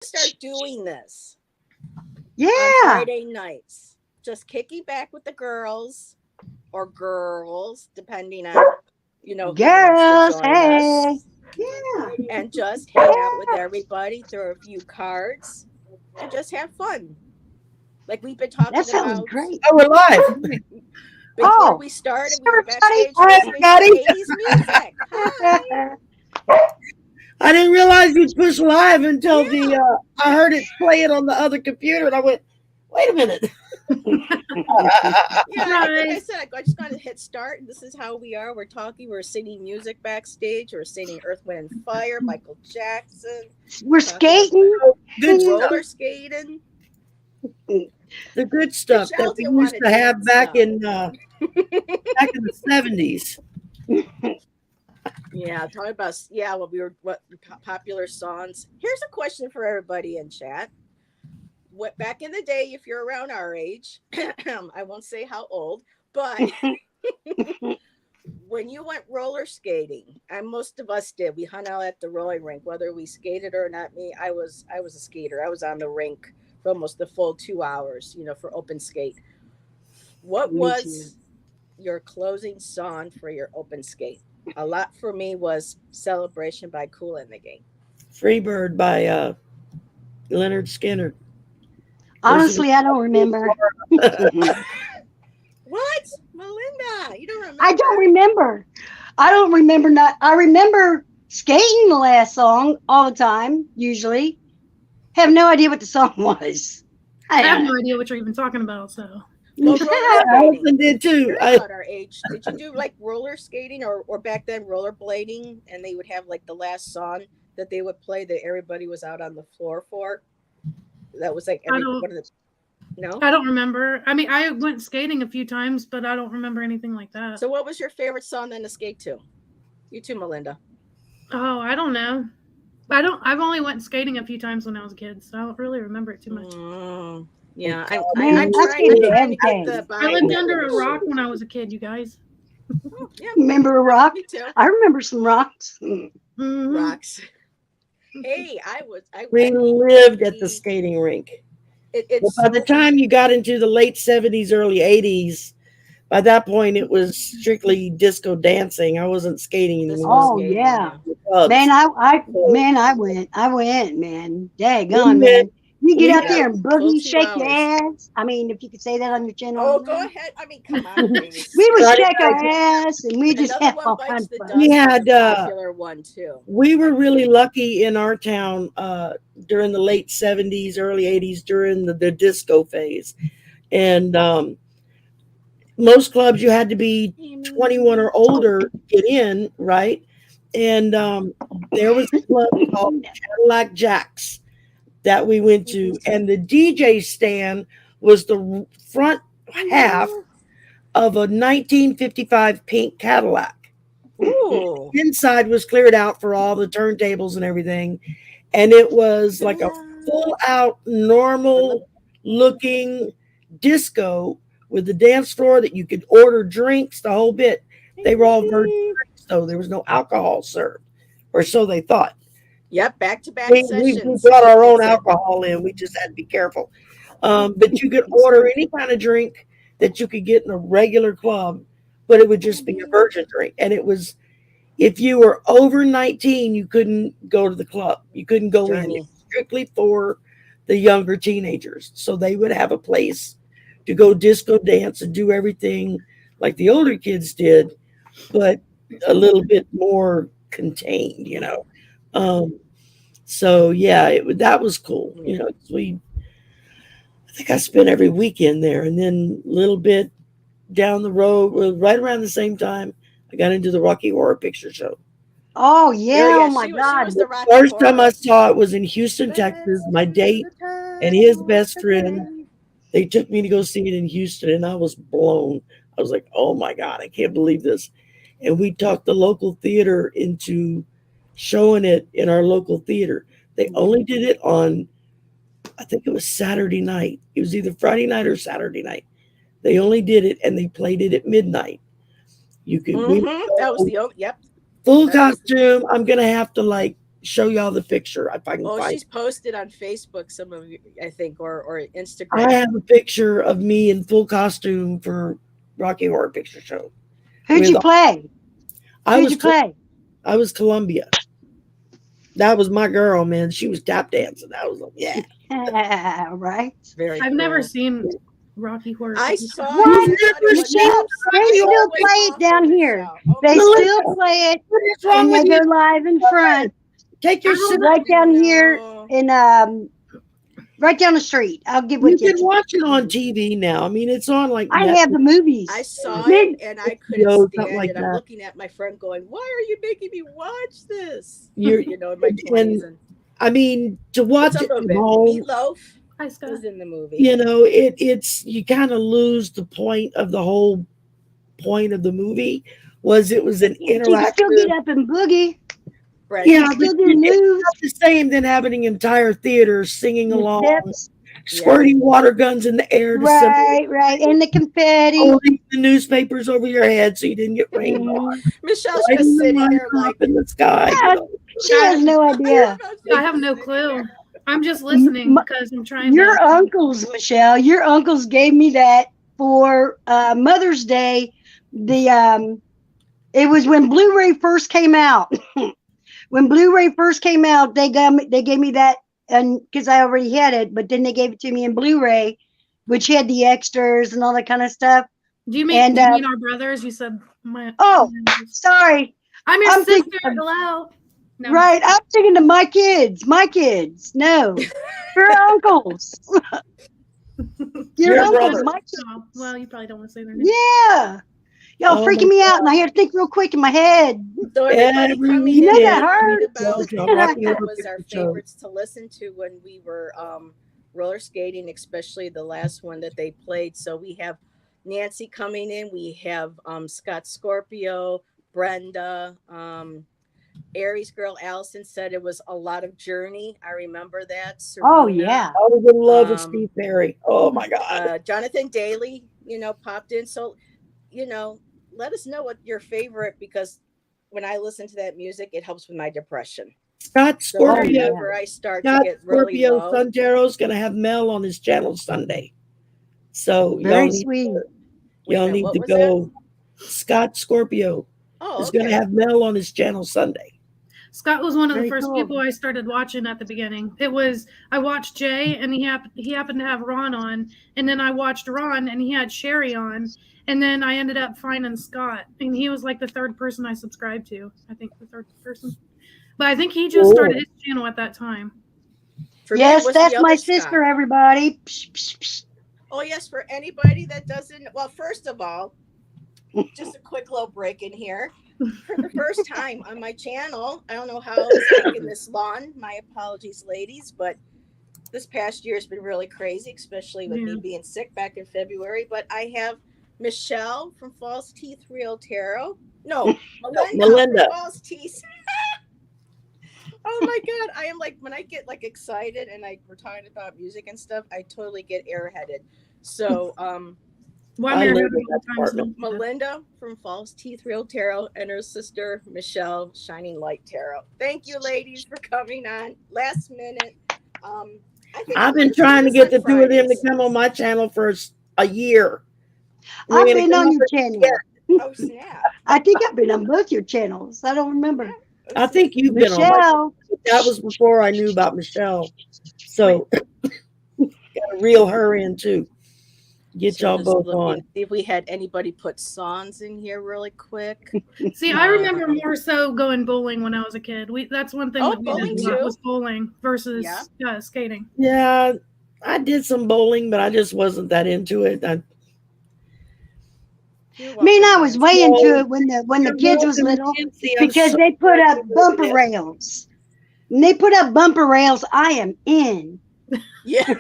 start doing this on Yeah. Friday nights. Just kicking back with the girls or girls, depending on who wants to Girls, join us, hey. Yeah. and just hang out with everybody, throw a few cards, and just have fun. Like we've been That talking sounds about great. Oh, we're live. before Oh, we started. We were everybody. backstage Hi, listening to everybody. 80s music. Hi. I didn't realize you'd push live until the Yeah. I heard it play it on the other computer, and I went, "Wait a minute." Yeah, like I Surprise. said, I just got to hit start. This is how we are. We're talking. We're singing music backstage. We're singing Earth, Wind, and Fire, Michael Jackson. We're Talking skating. Oh, good stuff. roller skating. The good stuff that Michelle we didn't want used to to have dance though. back in the 70s. Yeah, talking about what popular songs. Here's a question for everybody in chat. What back in the day, if you're around our age, I won't say how old, but when you went roller skating, and most of us did, we hung out at the roller rink, whether we skated or not. Me, I was a skater. I was on the rink for almost the full 2 hours, for open skate. What Me too. was your closing song for your open skate? A lot for me was Celebration by Cool in the Gang. Freebird by Leonard Skinner. Those are the Honestly, I don't remember. I What? Melinda, you don't don't remember? remember. I don't remember not. I remember skating the last song all the time, usually. Have no idea what the song was. I I have don't no idea what you're even talking about. So know. Well, roller skating. Allison did too. You're I about our age. Did you do like roller skating or back then rollerblading, and they would have like the last song that they would play that everybody was out on the floor for? That was like I every don't one of the no. I don't remember. I mean, I went skating a few times, but I don't remember anything like that. So what was your favorite song then to skate to? You too, Melinda. Oh, I don't know. I don't. I've only went skating a few times when I was a kid, so I don't really remember it too much. Mm, and yeah, Man, I I'm skated to trying to get the everything. I lived under a biopic. rock when I was a kid, you guys. Oh, yeah, Remember a rock? me too. I remember some rocks. Hmm. Rocks. Hey, I we went lived at the the skating rink. But it's by the so time you got into the late 70s, early 80s, by that point it was strictly disco dancing. I wasn't skating this go anymore. Oh skating, yeah. yeah. The clubs. Man, So I went, man. we Daggone, went, man. You get we out Yep, there and full boogie, two shake your hours. ass. I mean, if you could say that on your channel, Oh, go man. ahead. I mean, come on, We Grace. would Friday shake our night. ass and we just Another have one all bites kinds of the fun. We dust was a had popular one too. we were I really think. lucky in our town during the late 70s, early 80s during the disco phase. And most clubs you had to be 21 or older to get in, right? And there was a club called Cadillac Jacks that we went to, and the DJ stand was the front half of a 1955 pink Cadillac. Ooh. Inside was cleared out for all the turntables and everything, and it was like a full out normal looking disco with the dance floor that you could order drinks, the whole bit. They were all virgin drinks, though there was no alcohol served, or so they thought. Yep, back to back We sessions. brought our They own said. alcohol in. We just had to be careful. But you could order any kind of drink that you could get in a regular club, but it would just be a virgin drink. And it was, if you were over 19, you couldn't go to the club. You couldn't go in. It Journey. was strictly for the younger teenagers. So they would have a place to go disco dance and do everything like the older kids did, but a little bit more contained. Um, so yeah, that was cool. Yeah. 'Cause I think I spent every weekend there, and then a little bit down the road, well, right around the same time, I got into the Rocky Horror Picture Show. Oh Oh yeah, oh yeah, my she was God. the Rocky First time I Horror. saw it was in Houston, Texas. Let's My do date the and time his warp best friend, again. they took me to go see it in Houston, and I was blown. I was like, "Oh my God, I can't believe this!" And we talked the local theater into showing it in our local theater. They only did it on, I think it was Saturday night. It was either Friday night or Saturday night. They only did it, and they played it at midnight. We would That was go the yep. full That was costume. I'm gonna have to like show y'all the picture if I can Oh, find she's it. posted on Facebook some of you, I think, or I Instagram. have a picture of me in full costume for Rocky Horror Picture Show. Who'd With you play? I Who'd was you play? I was Columbia. That was my girl, man. She was tap dancing. I was like, yeah. Right. Very I've never cool. seen Rocky Horror I Picture saw Show. it You've and I thought it never was seen No, they I Rocky thought Horror it still was play it awful, down here. Michelle. Oh They my still goodness. play it, What is wrong and with they you? go live in front, Take your I don't sister. know. right down here No. in right down the street. I'll give You with you. can watch it on TV now. I mean, it's on like I have Netflix the I movies. saw it Then and I couldn't or something stand like it. I'm that. looking at my friend going, "Why are you making me watch this?" You're You know, in my 20s, and and I mean to what's watch up it of at it? home. Meatloaf Hi, Scott. was in the movie. You know, it's you kind of lose the point of the whole point of the movie was it was an yeah, but you can still interactive. get up and boogie. You Brenda. Yeah, can but still do it's moves, not the same than having an entire theater singing your along, steps. Yeah. squirting water guns in the air to simulate Right, right, and the confetti. holding the newspapers over your head so you didn't get rained on, Mhm. Michelle's lighting just the sitting line there up like in the sky. You Yeah, know, she I, has no idea. I have just no sitting clue. there. I'm just M- listening m- because I'm trying to. Your uncles, Michelle, your uncles gave me that for Mother's Day. The it was when Blu-ray first came out. When Blu-ray first came out, they gave me that, and because I already had it, but then they gave it to me in Blu-ray, which had the extras and all that kind of stuff. And Do you mean our brothers? You said my. oh, sorry, I'm your I'm sister. thinking of, Hello. No, I'm just right. I'm thinking of my kids. My kids. No, your uncles. Your your uncles. brother. My oh, kids. well, you probably don't want to say their name. Yeah. Y'all Oh my freaking me out, and I had to think real quick in my head. So everybody every coming You know in that weekend talking hurts. goes about on music Rocky that Horror was our Picture Show. favorites to listen to when we were roller skating, especially the last one that they played. So we have Nancy coming in, we have Scott Scorpio, Brenda, Aries girl Allison said it was a lot of Journey. I remember that. Oh Serena, yeah. I was in love with um, Steve Perry. Oh my God. Jonathan Daly, popped in. So, you know, let us know what your favorite, because when I listen to that music, it helps with my depression. Scott So Oh Scorpio. yeah. whenever I start to Scott get really Scorpio low, Suntero's gonna have Mel on his channel Sunday. So Very sweet. wait a y'all minute, need what to was that? go. Scott Scorpio Oh, is gonna okay. have Mel on his channel Sunday. Scott was one of the Very first cool. people I started watching at the beginning. I watched Jay and he happened to have Ron on, and then I watched Ron and he had Sherry on, and then I ended up finding Scott, and he was like the third person I subscribed to. I think the third person, but I think he just started Cool. his channel at that time. For me, it Yes, was the that's my other sister, Scott. everybody. Psh, psh, psh. Oh, yes, for anybody that doesn't, well, first of all, just a quick little break in here. For the first time on my channel, I don't know how it's taken this long. My apologies, ladies, but this past year has been really crazy, especially with me Yeah. being sick back in February. But I have Michelle from False Teeth Real Tarot. No, No, Melinda from Melinda. False Teeth. Oh my God. I am like, when I get like excited and we're talking about music and stuff, I totally get airheaded. So, Well, I'm I here live having in a that good time. department. Melinda from False Teeth Real Tarot and her sister Michelle Shining Light Tarot. Thank you, ladies, for coming on last minute. I think I I've might been have to do trying to this get on the two of them to Fridays. come on my channel for a year. We I've ain't been on come your up yet. channel. Oh snap! I think I've been on both your channels. I don't remember. Yeah. I think you've been on my channel. Michelle. That was before I knew about Michelle. Wait, So gotta reel her in too. Get So y'all just both looking to on. see if we had anybody put songs in here really quick. see, I remember Um, more so going bowling when I was a kid. That's one thing oh, that we did bowling a lot too. was bowling Yeah. versus skating. Yeah, I did some bowling, but I just wasn't that into it. You're Me and welcome, I was Nancy. way into So it when the you're kids was welcome, little Nancy. I'm because so they put glad up you're doing bumper this. rails. When they put up bumper rails, I am in. Yeah.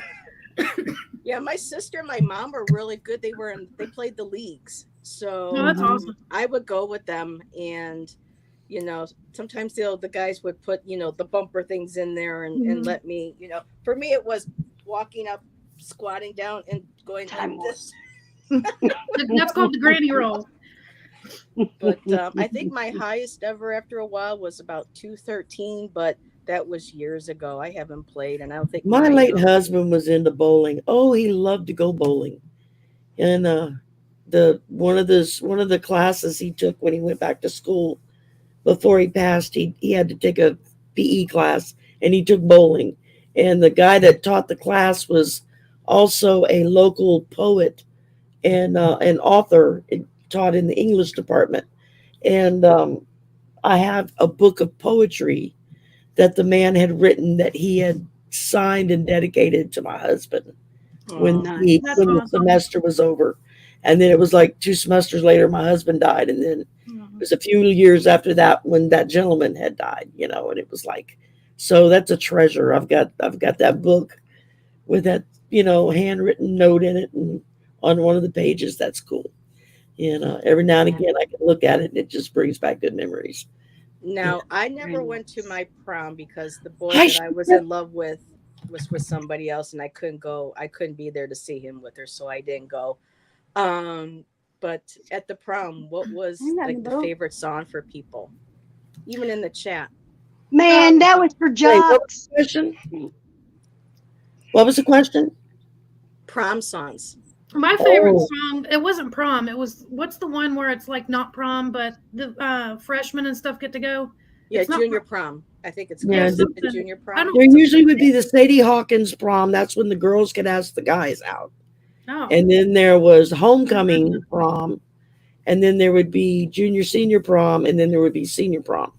Yeah, my sister and my mom were really good. They played the leagues. No, So that's Mhm. awesome. I would go with them, and sometimes the guys would put, the bumper things in there, and Mhm. let me, for me it was walking up, squatting down and going like Time warp. this. That's called the granny roll. But I think my highest ever after a while was about 213, but That was years ago. I haven't played, and I don't think My my late husband was into bowling. Oh, he loved to go bowling. And the one of the classes he took when he went back to school before he passed, he had to take a PE class, and he took bowling. And the guy that taught the class was also a local poet and an author. It taught in the English department. And I have a book of poetry that the man had written that he had signed and dedicated to my husband oh, Nice. That's when the awesome. semester was over. And then it was like 2 semesters later, my husband died. And then it was a few years after that when that gentleman had died, and it was like, so that's a treasure. I've got that book with that, handwritten note in it and on one of the pages. That's cool. Every now and Yeah. again I can look at it and it just brings back good memories. Yeah. now I Very never went to nice. my prom because the boy Hi, that I was Sheila. in love with was with somebody else, and I couldn't go. I couldn't be there to see him with her, so I didn't go. Um, but at the prom, what was I'm not in like the the boat. favorite song for people, even in the chat? Man, Um, that was for Wait, what was jocks. the question? What was the question? Prom songs. my favorite Oh, song, it wasn't prom. It was what's the one where it's like not prom, but the freshmen and stuff get to go. Yeah, It's not junior prom. prom. I think it's Yeah, yeah. called. Is it something. junior I prom? don't. There usually would be the Sadie Hawkins prom. That's when the girls could ask the guys out. know. And then there was homecoming prom. And then there would be junior senior prom. And then there would be senior prom.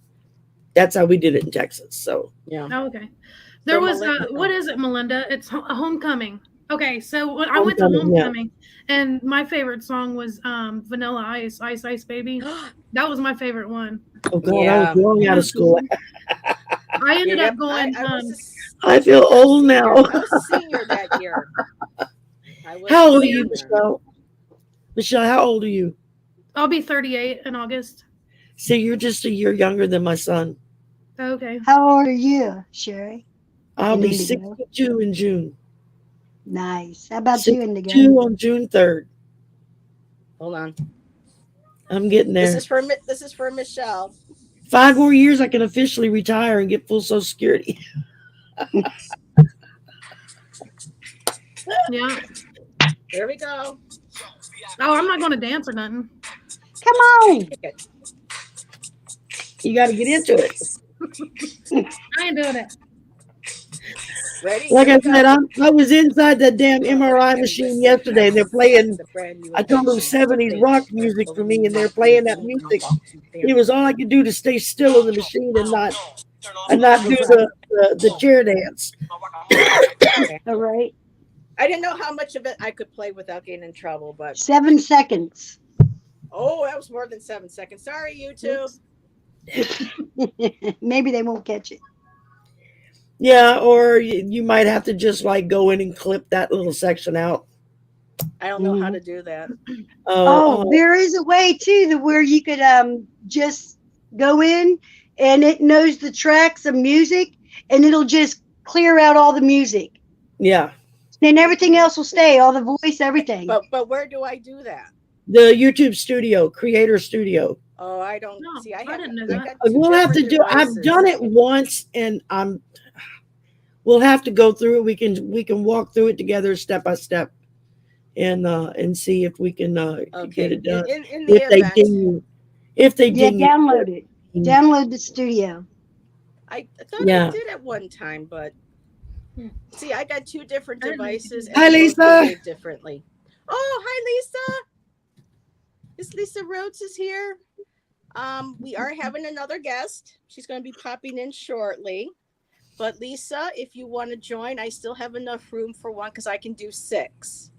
That's how we did it in Texas. So Yeah. Oh, okay. There So was Melinda. what is it, Melinda? It's a homecoming. Okay, so when I went to homecoming, yeah. homecoming, and my favorite song was Vanilla Ice, Ice Ice Baby. That was my favorite one. Oh God, I was Yeah. long out of school. I ended Yep. up going. I was I feel a old senior. now. I was a senior that year. I was How a old are you, senior. Michelle? Michelle, how old are you? I'll be 38 in August. See, you're just a year younger than my son. Okay. How old are you, Sherry? I'll And be Indigo. 62 in June. Nice. How about you, Indigo? 62 on June 3rd. Hold on. I'm getting This there. is for this is for Michelle. 5 more years, I can officially retire and get full Social Security. Yeah. Here we go. Oh, I'm not going to dance or nothing. Come on. Kick it. You got to get into it. I ain't doing it. Ready? Like Here I we go. said, I was inside that damn Well, MRI and machine listen, yesterday, and they're playing. the brand new I told them invention. 70s Think rock like music for me, balloon and they're rocket, playing that zoom, music. walk to It was all I could do to stay still in the machine and not do Right. the chair dance. Okay. All right. I didn't know how much of it I could play without getting in trouble, but 7 seconds. oh, that was more than 7 seconds. Sorry, YouTube. Maybe they won't catch it. Yeah, or you might have to just like go in and clip that little section out. I don't know how Mhm. to do that. Oh, Oh, there is a way too that where you could just go in and it knows the tracks of music and it'll just clear out all the music. yeah. Then everything else will stay, all the voice, everything. But where do I do that? The YouTube Studio, Creator Studio. Oh, I don't No, see. I I have. didn't know I that. got two We'll have to different do. I've devices. done it once, and we'll have to go through it. We can walk through it together step by step, and see if we can get Okay. it done. In the If they event, ding you, if they Yeah, ding you, download it. Download the studio. I thought I yeah. did at one time, but see, I got two different I didn't know you could devices, do and Hi, they both Lisa. behave differently. Oh, hi, Lisa. Is Lisa Rhodes is here? We are having another guest. She's going to be popping in shortly. But Lisa, if you want to join, I still have enough room for one because I can do 6.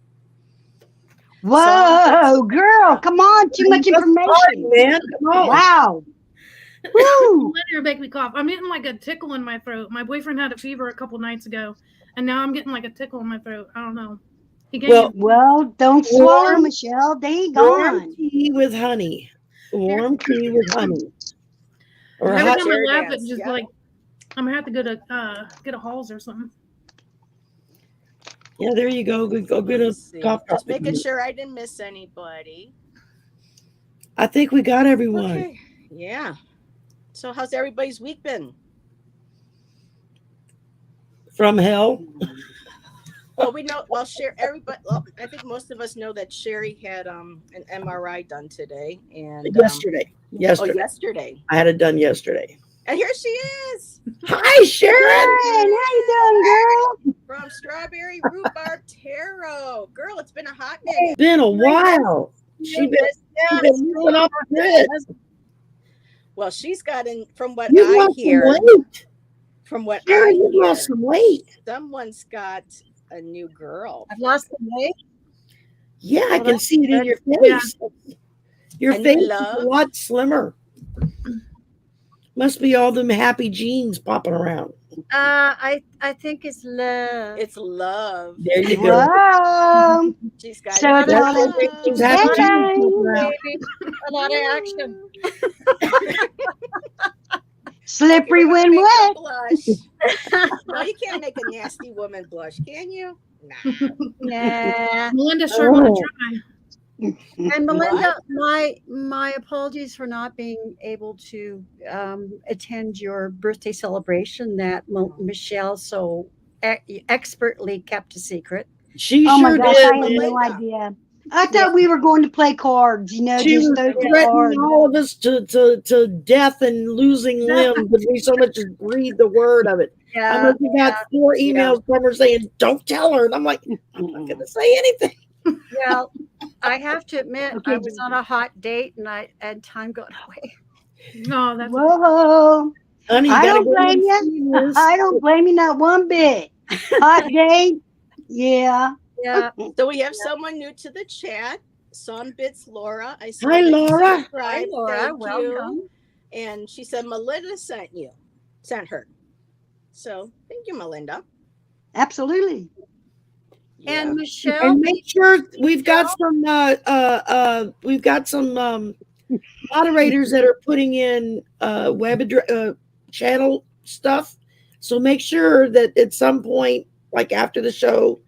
Whoa, girl, come on, too much Let's party, information. man. Come on. Wow. Woo. Linear make me cough. I'm getting like a tickle in my throat. My boyfriend had a fever a couple nights ago, and now I'm getting like a tickle in my throat. I don't know. He gave Well, me Well, don't swallow, warm, Michelle. They warm gone. tea with honey. Warm tea with honey. Or every hot. time I Chair laugh, dance, it just yeah. like I'm gonna have to go to get a Halls or something. Yeah, there you go. Go get a Let's see. cough drop. Just making sure I didn't miss anybody. I think we got everyone. Okay. Yeah. So how's everybody's week been? from hell. Well, we know. Well, everybody. Well, I think most of us know that Shari had an MRI done today, and Yesterday. oh, Yesterday. yesterday, I had it done yesterday. and here she is. Hi, Sharon. Sharon, how you doing, girl? From Strawberry Rhubarb Tarot. Girl, it's been a hot minute. Been a while. She been moving off the grid. Well, she's gotten, from what You I lost some hear, weight. from what Sharon, I you hear, lost some weight. someone's got a new girl. I've lost some weight. Yeah, I Well, can see it in your Yeah. face. Your A new face is a love? lot slimmer. Must be all them happy genes popping around. I think it's love. It's love. There you go. Wow. She's got So new it's all love. Make those happy genes popping Bye. out. Baby. A lot of action. Slippery We're gonna when make her wet. blush. No, you can't make a nasty woman blush, can you? Nah. Yeah. Melinda sure want Oh. to try. And Melinda, my apologies for not being able to attend your birthday celebration that Michelle so expertly kept a secret. She Oh my sure gosh, did. I had Man. no idea. I thought we were going to play cards, you know, She just was throw the threatening cards. all of us to death and losing limbs because we so much as read the word of it. I Yeah. must have got 4 emails from her saying, "Don't tell her," and I'm like, "I'm not going to say anything." Well, I have to admit, Okay, I was on a hot date and I had time going away. No, that's Whoa. Honey, you I got to don't go blame and you. see this. I don't blame you not one bit. Hot date? Yeah. Yeah. So we have someone new to the chat. Sonbits Laura. I saw Hi, that you Laura. Hi, subscribed. Laura. Thank you. Welcome. And she said Melinda sent her. So thank you, Melinda. Absolutely. Yeah. And Michelle, And make sure we've got some moderators that are putting in channel stuff. So make sure that at some point, like after the show,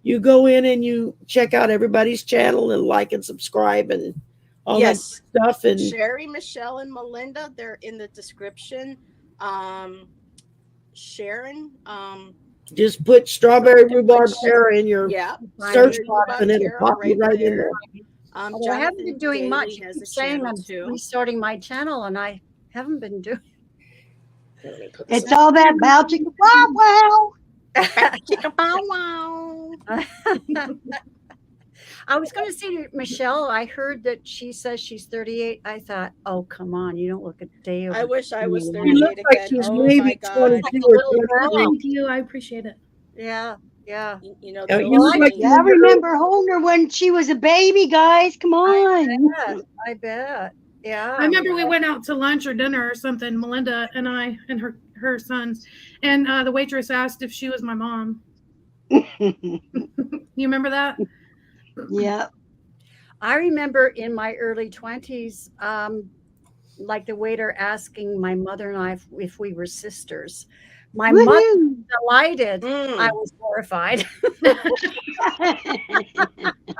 you go in and you check out everybody's channel and like and subscribe and all Yes. that stuff. And Shari, Michelle, and Melinda, they're in the description. Sharon, just put Strawberry Rhubarb Tarot in your yeah, search Strawberry box Rhubarb and it'll Tarot pop you right in there. although I haven't been doing much. Daly You has a keep saying channel I'm too. restarting my channel, and I haven't been doing. Let me put this It's all that bow chicka wow wow. Chicka bow wow. I was going to say to Michelle, I heard that she says she's 38. I thought, oh, come on, you don't look a day over. I wish I was She 38 looks like again. she's Oh my maybe God. 22 or 23. Thank you. I appreciate it. Yeah, yeah. You know, Oh, those you look like days- Yeah, I remember holding her when she was a baby, guys. Come on. I bet. Yeah. I remember we went out to lunch or dinner or something, Melinda and I and her sons, and the waitress asked if she was my mom. You remember that? Yeah. I remember in my early 20s, like the waiter asking my mother and I if we were sisters. My mother Woohoo. delighted. Mm. I was horrified.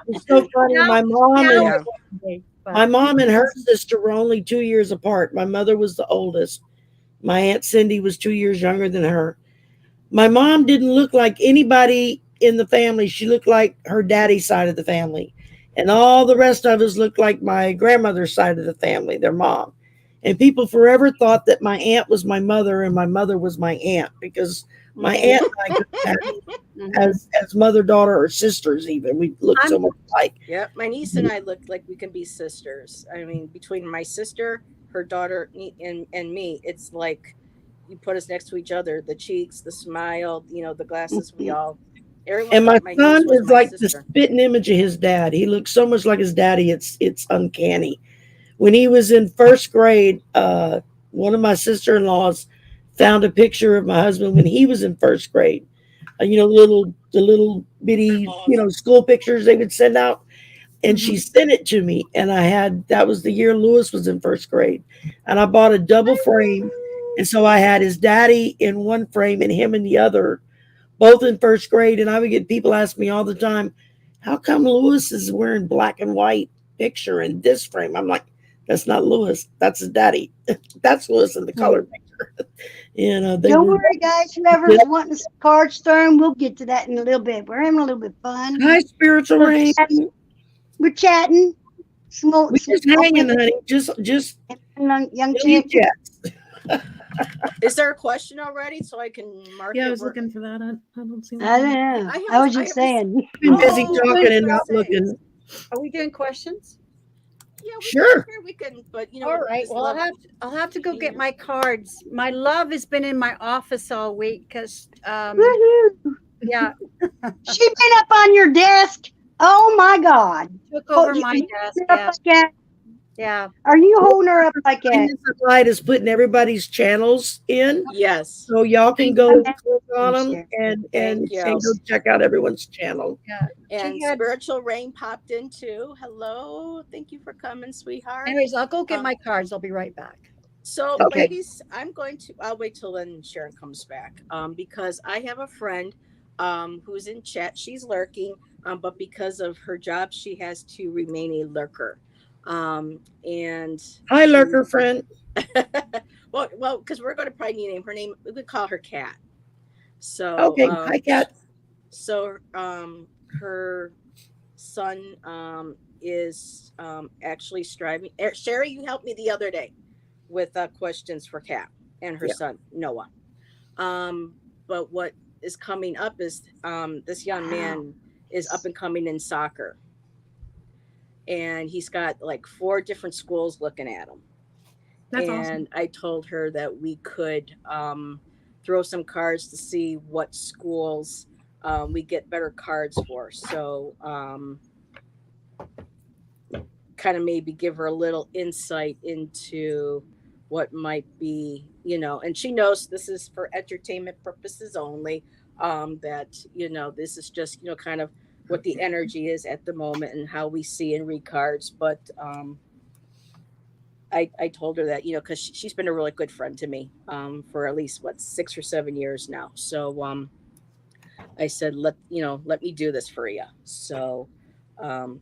It's so funny. Now- My mom now and but- my mom and her sister were only 2 years apart. My mother was the oldest. My Aunt Cindy was 2 years younger than her. My mom didn't look like anybody in the family. She looked like her daddy's side of the family. And all the rest of us looked like my grandmother's side of the family, their mom. And people forever thought that my aunt was my mother and my mother was my aunt because my aunt and I could Mhm. as mother, daughter, or sisters even. We looked so much alike. Yep, my niece and I look like we can be sisters. I mean, between my sister, her daughter, and me, it's like you put us next to each other. The cheeks, the smile, the glasses. We all. Everyone And my thought niece son was is my like the sister. spitting image of his dad. He looks so much like his daddy. It's uncanny. When he was in first grade, one of my sister-in-laws found a picture of my husband when he was in first grade. The little bitty, school pictures they would send out. And she sent it to me. And that was the year Lewis was in first grade. And I bought a double frame. And so I had his daddy in one frame and him in the other, both in first grade. And I would get people ask me all the time, how come Lewis is wearing black and white picture in this frame? I'm like, That's not Lewis. That's his daddy. That's Lewis in the color picture. They Don't were. worry, guys. Whoever's wanting some cards thrown, we'll get to that in a little bit. We're having a little bit of fun. Hi, spiritual We're rain. chatting. We're chatting. We just hanging, honey. Just young you Chit. chat. Is there a question already so I can mark Yeah, it? I was looking for that. I don't see I one. don't know. I I was haven't- I just haven't- saying. I've been busy Oh, talking and not say. looking. Are we doing questions? Yeah, Sure. we can, but All right. just Well, love- I'll have to go get my cards. My love has been in my office all week because Woohoo. yeah, She been up on your desk. Oh my God. took over you- my you desk. holding her up Yeah, like that? yeah. Are you holding her up like that? Kindness of Light is putting everybody's channels in, Yes. so y'all can go click on them and Thank you. go check out everyone's channel. And She had- Spiritual Rain popped in too. Hello. Thank you for coming, sweetheart. Anyways, I'll go get my cards. I'll be right back. So, Okay. ladies, I'll wait till then Sharon comes back because I have a friend who's in chat. She's lurking, but because of her job, she has to remain a lurker. And Hi, lurker friend. well, because we're going to probably need a name. Her name, we could call her Cat. So, Okay, hi, Kat. So, her son is actually striving. Sherry, you helped me the other day with questions for Kat and her son Noah. But what is coming up is this young man is up and coming in soccer, and he's got like 4 different schools looking at him. That's And awesome. I told her that we could throw some cards to see what schools we get better cards for. So kind of maybe give her a little insight into what might be, and she knows this is for entertainment purposes only. That, this is just, kind of what the energy is at the moment and how we see and read cards. But I told her that, because she's been a really good friend to me for at least 6 or 7 years now. So I said, let me do this for you. So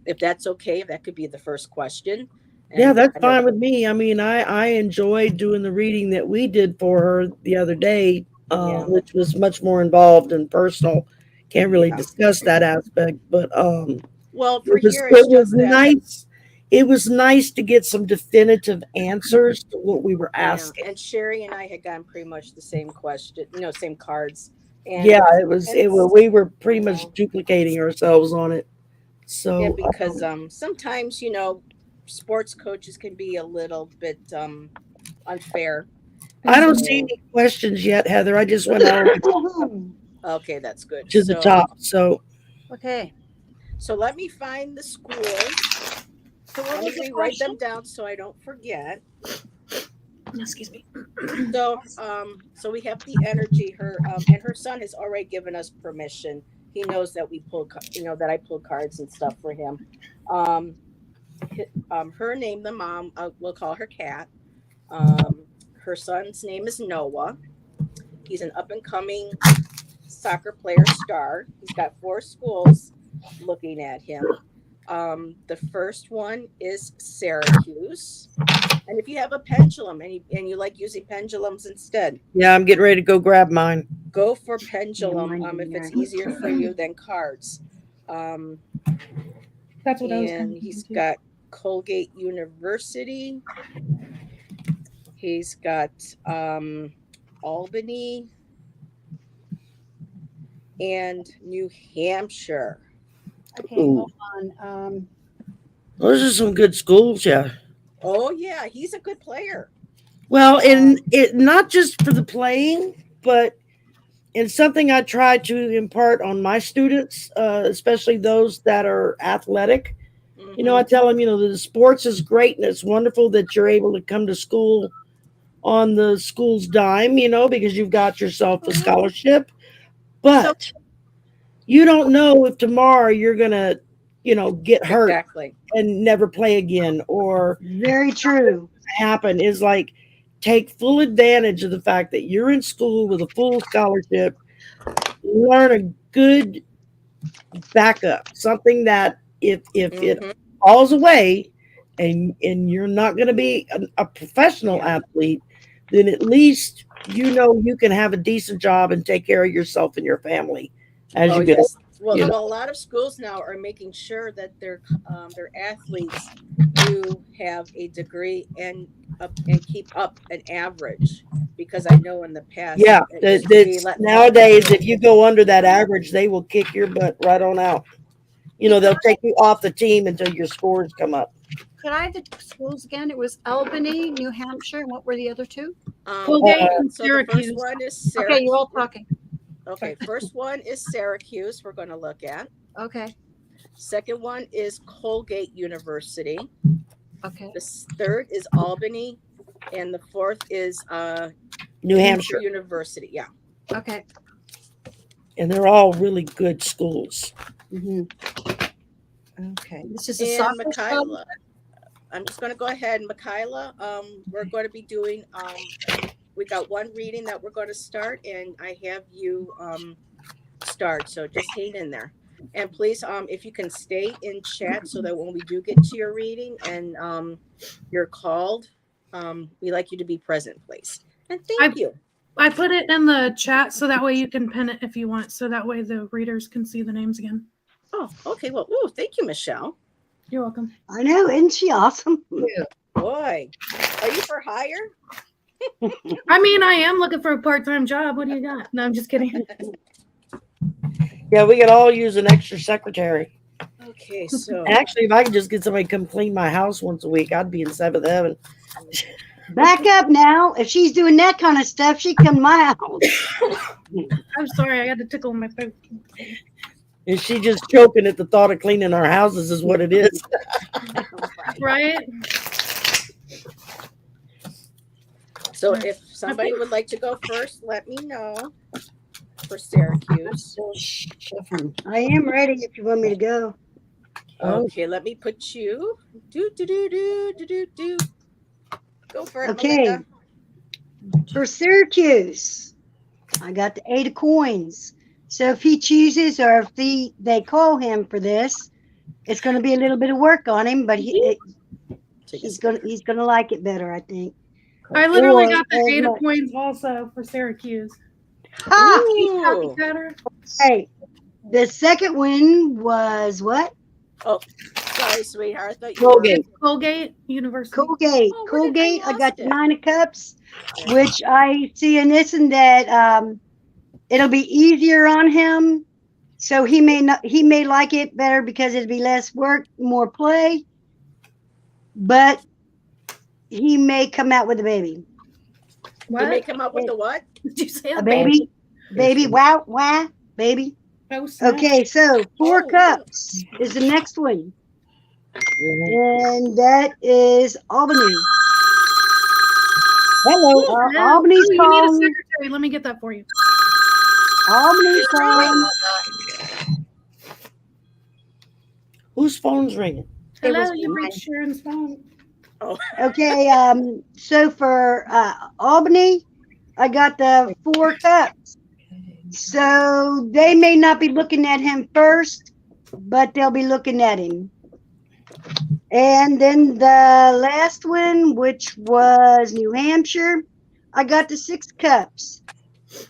if that's okay, if that could be the first question. Yeah, that's fine with me. I mean, I enjoyed doing the reading that we did for her the other day, which was much more involved and personal. Can't really discuss that aspect, but well, for it was, here it it's was just that. nice. It was nice to get some definitive answers to what we were asking. And Sherry and I had gotten pretty much the same question, same cards. And Yeah, it was. We were pretty much duplicating ourselves on it. So yeah, because sometimes sports coaches can be a little bit unfair. I don't see any questions yet, Heather. I just went out Okay, that's good. to the top. So Okay. So let me find the schools. So what Let was me the write them question? down so I don't forget. Excuse me. So we have the energy. Her and her son has already given us permission. He knows that we pull, that I pull cards and stuff for him. Her name, the mom, we'll call her Kat. Her son's name is Noah. He's an up and coming soccer player star. He's got 4 schools looking at him. The first one is Syracuse. And if you have a pendulum and you like using pendulums instead, yeah, I'm getting ready to go grab mine. go for pendulum if it's Yeah. easier for you than cards. That's what I was And he's got Colgate University. He's got Albany and New Hampshire. Okay, Ooh. hold on. Those are some good schools, yeah. Oh yeah, he's a good player. Well, and it not just for the playing, but it's something I try to impart on my students, especially those that are athletic. Mm-hmm. I tell them, the sports is great and it's wonderful that you're able to come to school on the school's dime, because you've got yourself a scholarship. But you don't know if tomorrow you're going to, get hurt Exactly. and never play again, or Very true. happen. Is like, take full advantage of the fact that you're in school with a full scholarship. Learn a good backup, something that if it falls away, and you're not going to be a professional athlete, then at least you know you can have a decent job and take care of yourself and your family as Oh you get older. yes. Well, You know? well, a lot of schools now are making sure that their athletes do have a degree and keep up an average, because I know in the past Yeah, it used to be that's let fall nowadays. through. If you go under that average, they will kick your butt right on out. You Hey, know, they'll take you off the team until your scores come up. could I have the schools again? It was Albany, New Hampshire, and what were the other two? Colgate Uh, and So the first Syracuse. one is Okay, you're all Syracuse. talking. Okay, first one is Syracuse. We're going to look at. Okay, Second one is Colgate University. okay. The third is Albany, and the fourth is New Hampshire Hampshire, University. Yeah. Okay. and they're all really good schools. hmm Okay. This is a And soccer club. Michaela. I'm just going to go ahead. Michaela, we're going to be doing, we got one reading that we're going to start, and I have you start. So just hang in there. And please, if you can stay in chat so that when we do get to your reading and you're called, we like you to be present, please. And thank you. I put it in the chat so that way you can pin it if you want, so that way the readers can see the names again. Oh, okay. Well, ooh, thank you, Michelle. You're welcome. I know, isn't she awesome? Boy, are you for hire? I mean, I am looking for a part-time job. What do you got? No, I'm just kidding. Yeah, we could all use an extra secretary. Okay, so Actually, if I could just get somebody to come clean my house once a week, I'd be in seventh heaven. Back up now. If she's doing that kind of stuff, she'd come to my house. I'm sorry, I got to tickle my throat. And she just choking at the thought of cleaning our houses is what it is. Right? so if somebody would like to go first, let me know for Syracuse. I am ready if you want me to go. Okay, let me put you. Do. Go for it, Okay. Melinda. For Syracuse, I got the 8 of coins. So if he chooses, or if they call him for this, it's going to be a little bit of work on him, but he's gonna like it better, I think. I literally Or got the as 8 of much. coins also for Syracuse. Ha! Ooh. Copycatter. Hey, the second one was what? Oh, sorry, sweetheart. I thought you Colgate. Colgate University. Colgate. Oh, where did I Colgate. I got lost the it? 9 of cups, which I see in this and that it'll be easier on him. So he may like it better because it'll be less work, more play. But he may come out with a baby. You may What? come up with the what? Did you say A baby. Baby. Wow. Baby. Oh, snap. Okay, so 4 Oh, cups is the next one. Mhm. And that is Albany. Hello. Hello. Albany's Oh, you need a calling. secretary. Let me get that for you. Albany's calling. Whose phone's ringing? It Hello, was you mine. reached Sharon's phone. Okay, so for Albany, I got the 4 cups. So they may not be looking at him first, but they'll be looking at him. And then the last one, which was New Hampshire, I got the 6 cups.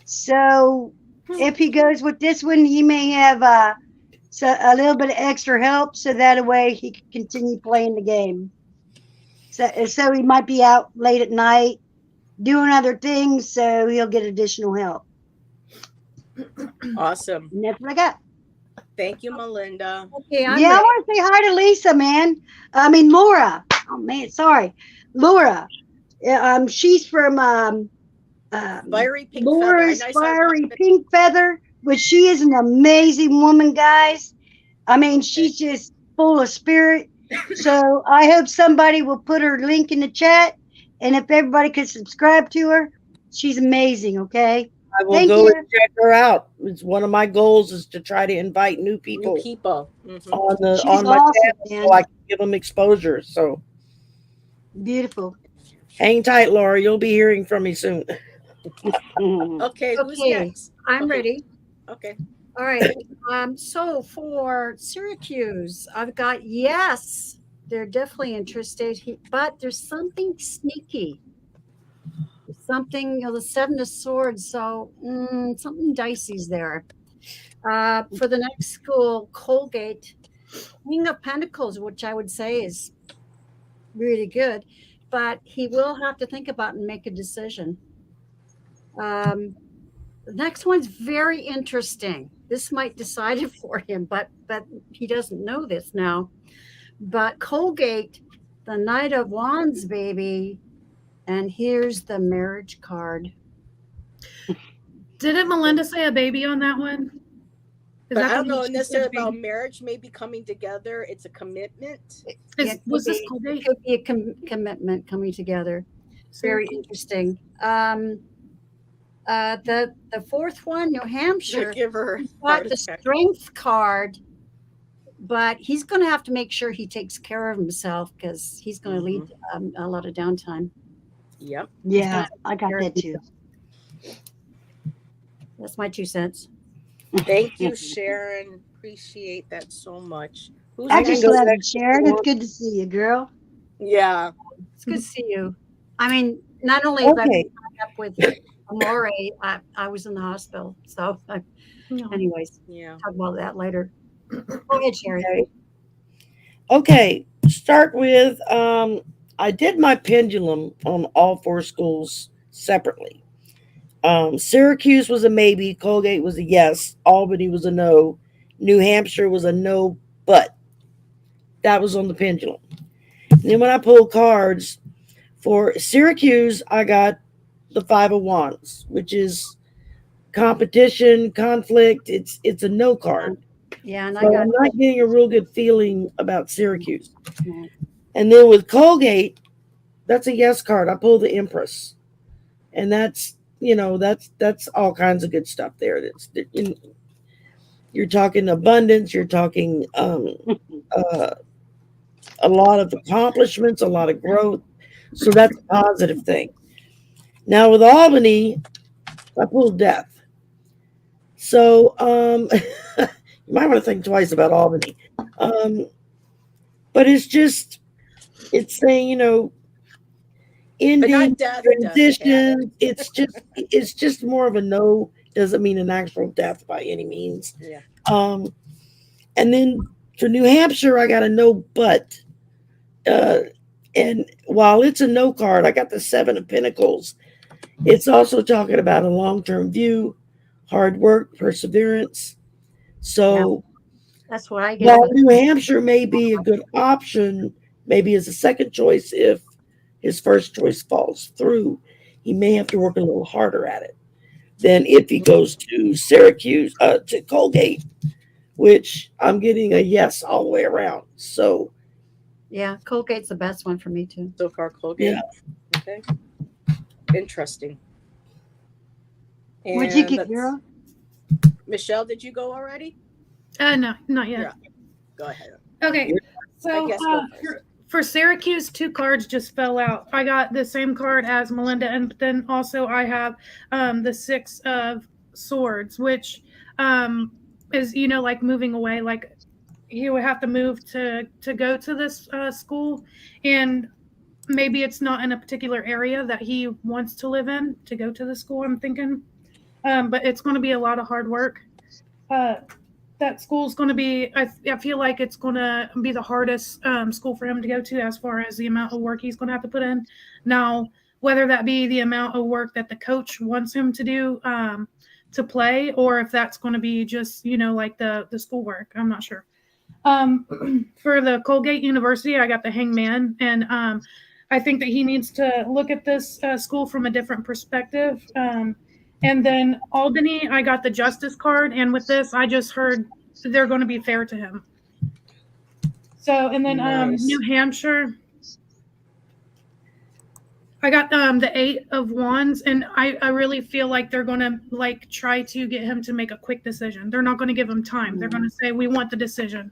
So if he goes with this one, he may have a little bit of extra help, so that way he can continue playing the game. So he might be out late at night doing other things, so he'll get additional help. Awesome. And that's what I got. Thank you, Melinda. Okay, I'm Yeah, I ready. want to say hi to Lisa, man. I mean Laura. Oh man, sorry, Laura. She's from Fiery pink Laura's feather. I saw her Fiery pop in. Pink Feather, which she is an amazing woman, guys. I mean, she's just full of spirit. So I hope somebody will put her link in the chat, and if everybody could subscribe to her, she's amazing. Okay. I will Thank go you. and check her out. It's one of my goals is to try to invite new people New people. Mhm. She's on my awesome, channel so I can give them exposure. So Beautiful. hang tight, Laura. You'll be hearing from me soon. Okay, who's Okay, next? I'm Okay. ready. Okay. All right. So for Syracuse, I've got yes. they're definitely interested. But there's something sneaky. Something, the seven of swords. So something dicey's there. For the next school, Colgate, King of Pentacles, which I would say is really good, but he will have to think about and make a decision. The next one's very interesting. This might decide it for him, but he doesn't know this now. But Colgate, the Knight of Wands, baby, and here's the marriage card. Didn't Melinda say a baby on that one? Is But that I the don't know one she said necessarily about baby? marriage, maybe coming together. It's a commitment. Was this It Colgate? could be a commitment coming together. Very interesting. The fourth one, New Hampshire, Give her got the strength card, but he's going to have to make sure he takes care of himself because he's going to lead a lot of downtime. Yep. Yeah, I got that too. That's my 2 cents. Thank you, Sharon. Appreciate that so much. Who's I I can just go love it, next. Sharon. It's good to see you, girl. Yeah. It's good to see you. I mean, not only have I Okay. been up with Amore, I was in the hospital. So, No. anyways, Yeah. talk about that later. Go ahead, Sherry. Okay. Start with I did my pendulum on all 4 schools separately. Syracuse was a maybe, Colgate was a yes, Albany was a no, New Hampshire was a no, but that was on the pendulum. And then when I pulled cards for Syracuse, I got the 5 of Wands, which is competition, conflict. It's a no card. Yeah, and So I got I'm not getting a real good feeling about Syracuse. no. And then with Colgate, that's a yes card. I pulled the Empress, and that's that's all kinds of good stuff there. You're talking abundance. You're talking uh, a lot of accomplishments, a lot of growth. So that's a positive thing. Now with Albany, I pulled death. So you might want to think twice about Albany. But it's saying, But ending not death, transition. It's just more of a no. Doesn't mean an actual death by any means. Yeah. And then for New Hampshire, I got a no but. Uh, and while it's a no card, I got the 7 of Pentacles. It's also talking about a long term view, hard work, perseverance. So That's what I get. while New Hampshire may be a good option, maybe as a second choice if his first choice falls through, he may have to work a little harder at it than if he goes to Syracuse, to Colgate, which I'm getting a yes all the way around. So Yeah, Colgate's the best one for me too. So far, Colgate. yeah, Okay. Interesting. What'd you And get, girl? Michelle, did you go already? No, not yet. Yeah. Go ahead. Okay, so I guess go first. for Syracuse, 2 cards just fell out. I got the same card as Melinda, and then also I have the 6 of Swords, which is like moving away. Like he would have to move to go to this school, and maybe it's not in a particular area that he wants to live in to go to the school. I'm thinking, but it's going to be a lot of hard work. That school's going to be, I feel like it's going to be the hardest school for him to go to as far as the amount of work he's going to have to put in. Now, whether that be the amount of work that the coach wants him to do to play, or if that's going to be just, like the schoolwork, I'm not sure. For the Colgate University, I got the Hangman, and I think that he needs to look at this school from a different perspective. And then Albany, I got the Justice card, and with this, I just heard they're going to be fair to him. So, and then Nice. New Hampshire, I got the 8 of Wands, and I really feel like they're going to try to get him to make a quick decision. They're not going to give him time. They're going to say, we want the decision,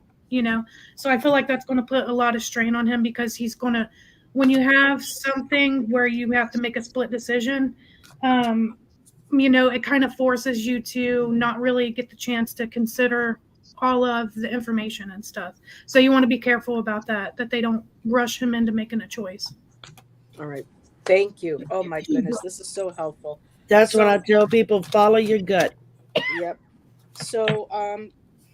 So I feel like that's going to put a lot of strain on him because he's going to, when you have something where you have to make a split decision, it kind of forces you to not really get the chance to consider all of the information and stuff. So you want to be careful about that they don't rush him into making a choice. All right. Thank you. Oh my goodness, this is so helpful. That's what I So, tell people: follow your gut. yep. So,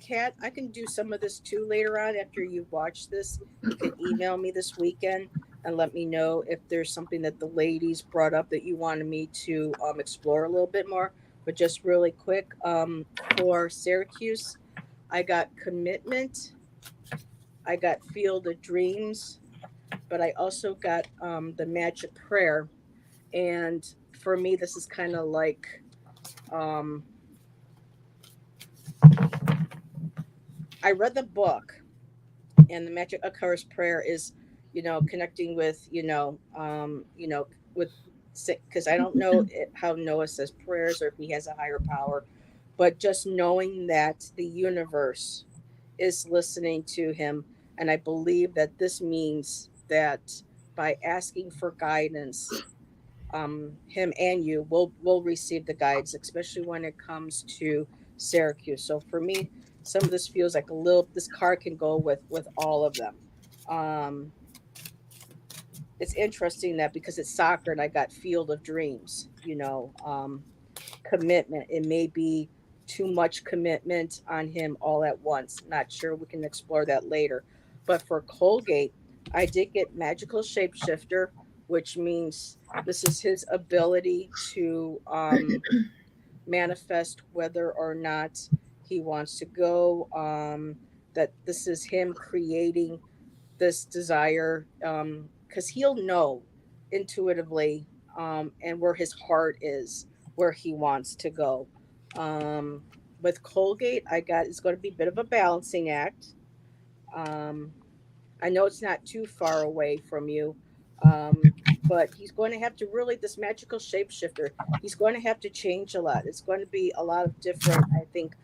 Kat, I can do some of this too later on after you've watched this. You can email me this weekend and let me know if there's something that the ladies brought up that you wanted me to explore a little bit more. But just really quick, for Syracuse, I got commitment, I got field of dreams, but I also got the magic prayer. And for me, this is kind of like um, I read the book, and the magic occurs prayer is, connecting with, with, because I don't know how Noah says prayers or if he has a higher power, but just knowing that the universe is listening to him. And I believe that this means that by asking for guidance, him and you will receive the guides, especially when it comes to Syracuse. So for me, some of this feels like a little. This card can go with all of them. Um, it's interesting that because it's soccer and I got Field of Dreams, commitment. It may be too much commitment on him all at once. Not sure. We can explore that later. But for Colgate, I did get magical shapeshifter, which means this is his ability to manifest whether or not he wants to go. That this is him creating this desire, because he'll know intuitively, and where his heart is, where he wants to go. Um, with Colgate, I got it's going to be a bit of a balancing act. Um, I know it's not too far away from you, um, but he's going to have to really, this magical shapeshifter, he's going to have to change a lot. It's going to be a lot of different, I think,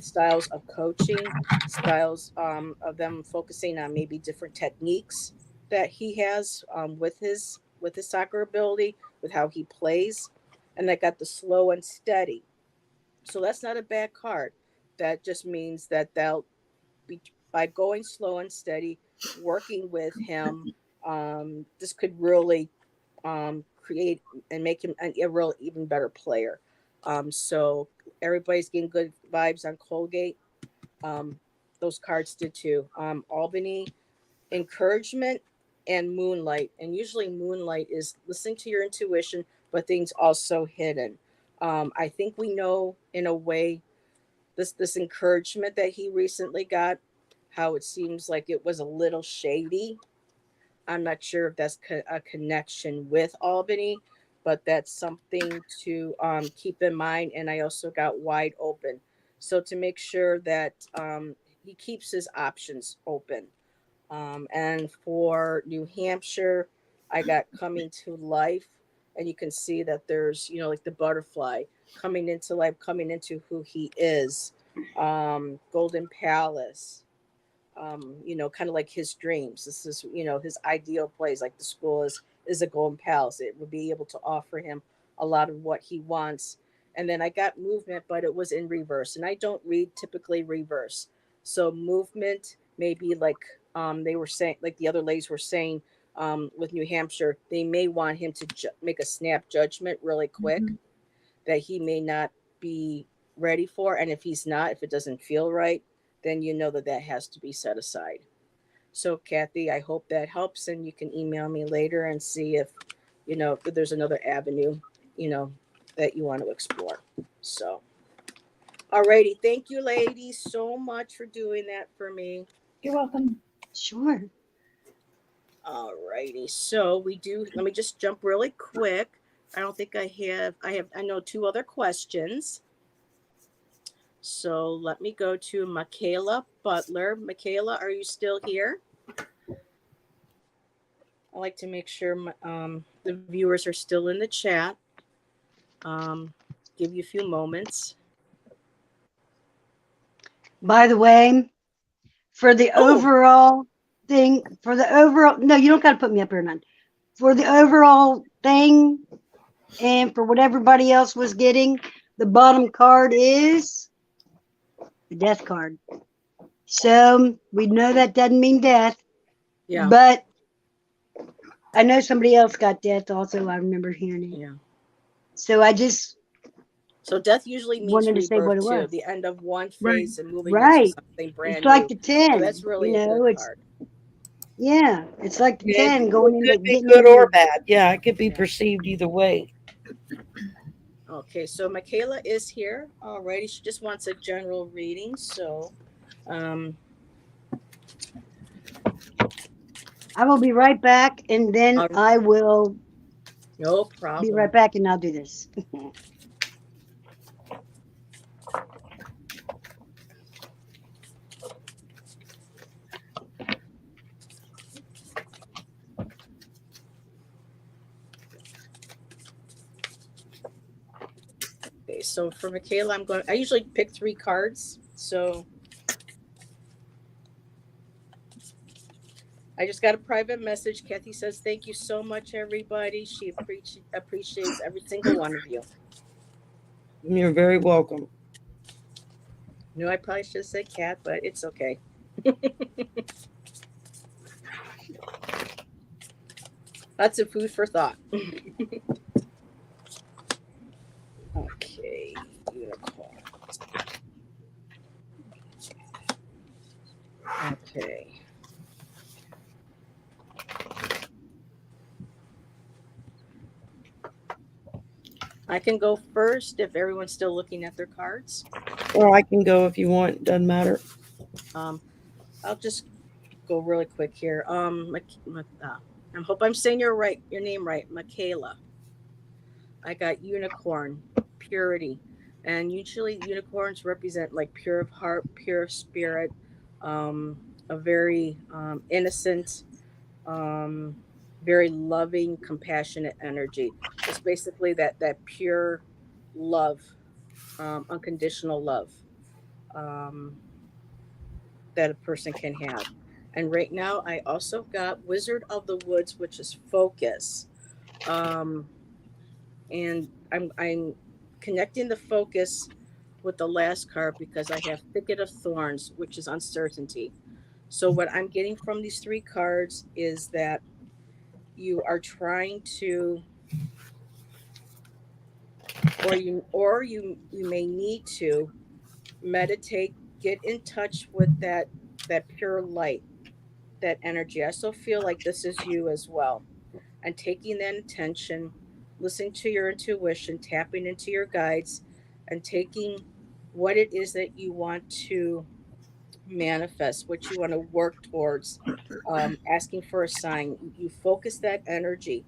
styles of coaching, styles of them focusing on maybe different techniques that he has, with his soccer ability, with how he plays, and I got the slow and steady. So that's not a bad card. That just means that they'll be, by going slow and steady, working with him. This could really create and make him a real even better player. So everybody's getting good vibes on Colgate. Um, those cards did too. Albany, encouragement, and moonlight. And usually moonlight is listening to your intuition, but things also hidden. I think we know in a way this encouragement that he recently got, how it seems like it was a little shady. I'm not sure if that's a connection with Albany, but that's something to keep in mind. And I also got wide open, so to make sure that he keeps his options open. And for New Hampshire, I got coming to life. And you can see that there's, like the butterfly coming into life, coming into who he is. Golden Palace, kind of like his dreams. This is, his ideal place, like the school is a golden palace. It would be able to offer him a lot of what he wants. And then I got movement, but it was in reverse. And I don't read typically reverse. So movement may be like they were saying, like the other ladies were saying, with New Hampshire, they may want him to make a snap judgment really quick Mhm. that he may not be ready for. And if he's not, if it doesn't feel right, then you know that that has to be set aside. So, Kathy, I hope that helps, and you can email me later and see if there's another avenue, you know, that you want to explore. So, alrighty, thank you, ladies, so much for doing that for me. You're welcome. Sure. Alrighty, so we do. Let me just jump really quick. I don't think I have. I know two other questions. So let me go to Michaela Butler. Michaela, are you still here? I like to make sure the viewers are still in the chat. Um, give you a few moments. By the way, for the Oh, overall thing, for the overall, no, you don't got to put me up here, none. For the overall thing, and for what everybody else was getting, the bottom card is the death card. So we know that doesn't mean death, Yeah. but I know somebody else got death also. I remember hearing it. Yeah. So I just So death usually means wanted to say what rebirth it too, was. the end of one Right. phase and moving into Right. something It's brand like new. the So that's 10, really a good it's, card. yeah, it's like the Yeah, 10 it going into could be getting good or into, bad. Yeah, it could be Yeah. perceived either way. Okay, so Michaela is here. Alrighty, she just wants a general reading. So, um, I will be right back and then uh, I will no be problem. right back and I'll do this. Okay, so for Michaela, I'm going. I usually pick three cards. So I just got a private message. Kathy says, "Thank you so much, everybody. She appreciates every single one of you." You're very welcome. No, I probably should have said cat, but it's okay. Lots of food for thought. Okay, unicorn. Okay. I can go first if everyone's still looking at their cards. Or I can go if you want. Doesn't matter. Um, I'll just go really quick here. I hope I'm saying your name right, Michaela. I got unicorn, purity, and usually unicorns represent like pure of heart, pure of spirit, a very innocent, um, very loving, compassionate energy. It's basically that pure love, unconditional love. Um, that a person can have. And right now, I also got Wizard of the Woods, which is focus. Um, and I'm connecting the focus with the last card because I have Thicket of Thorns, which is uncertainty. So what I'm getting from these three cards is that you are trying to, or you may need to meditate, get in touch with that pure light, that energy. I also feel like this is you as well. And taking that intention, listening to your intuition, tapping into your guides, and taking what it is that you want to manifest, what you want to work towards, asking for a sign. You focus that energy,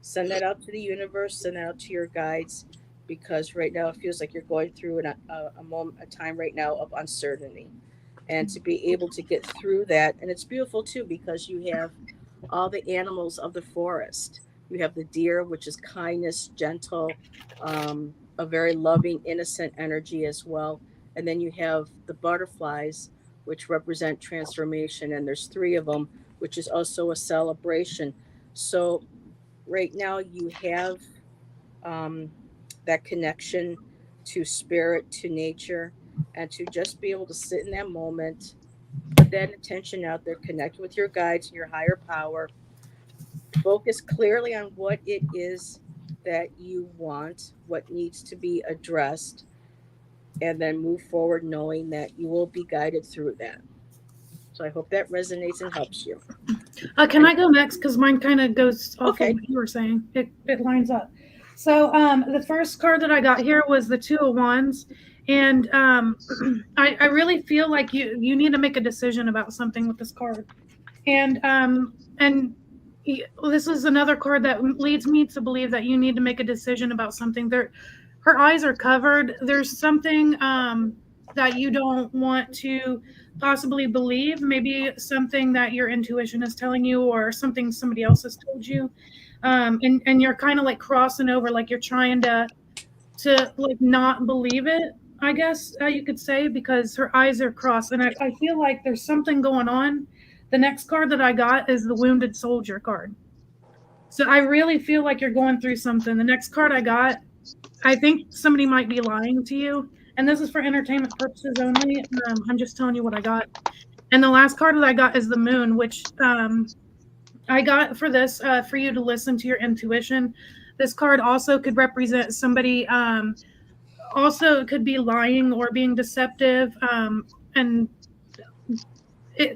send that out to the universe, send that out to your guides, because right now it feels like you're going through a moment, a time right now of uncertainty, and to be able to get through that. And it's beautiful too because you have all the animals of the forest. You have the deer, which is kindness, gentle, a very loving, innocent energy as well. And then you have the butterflies, which represent transformation. And there's three of them, which is also a celebration. So right now you have um, that connection to spirit, to nature, and to just be able to sit in that moment, put that intention out there, connect with your guides and your higher power, focus clearly on what it is that you want, what needs to be addressed, and then move forward knowing that you will be guided through that. So I hope that resonates and helps you. Can And I go next? Because mine kind of goes off of okay, what you were saying. It lines up. So the first card that I got here was the Two of Wands, and I really feel like you need to make a decision about something with this card, and this is another card that leads me to believe that you need to make a decision about something. There, her eyes are covered. There's something that you don't want to possibly believe, maybe something that your intuition is telling you or something somebody else has told you, and you're kind of like crossing over, like you're trying to like not believe it, I guess you could say, because her eyes are crossed, and I feel like there's something going on. The next card that I got is the Wounded Soldier card. So I really feel like you're going through something. The next card I got, I think somebody might be lying to you, and this is for entertainment purposes only. I'm just telling you what I got. And the last card that I got is the moon, which I got for this for you to listen to your intuition. This card also could represent somebody. Also, it could be lying or being deceptive. And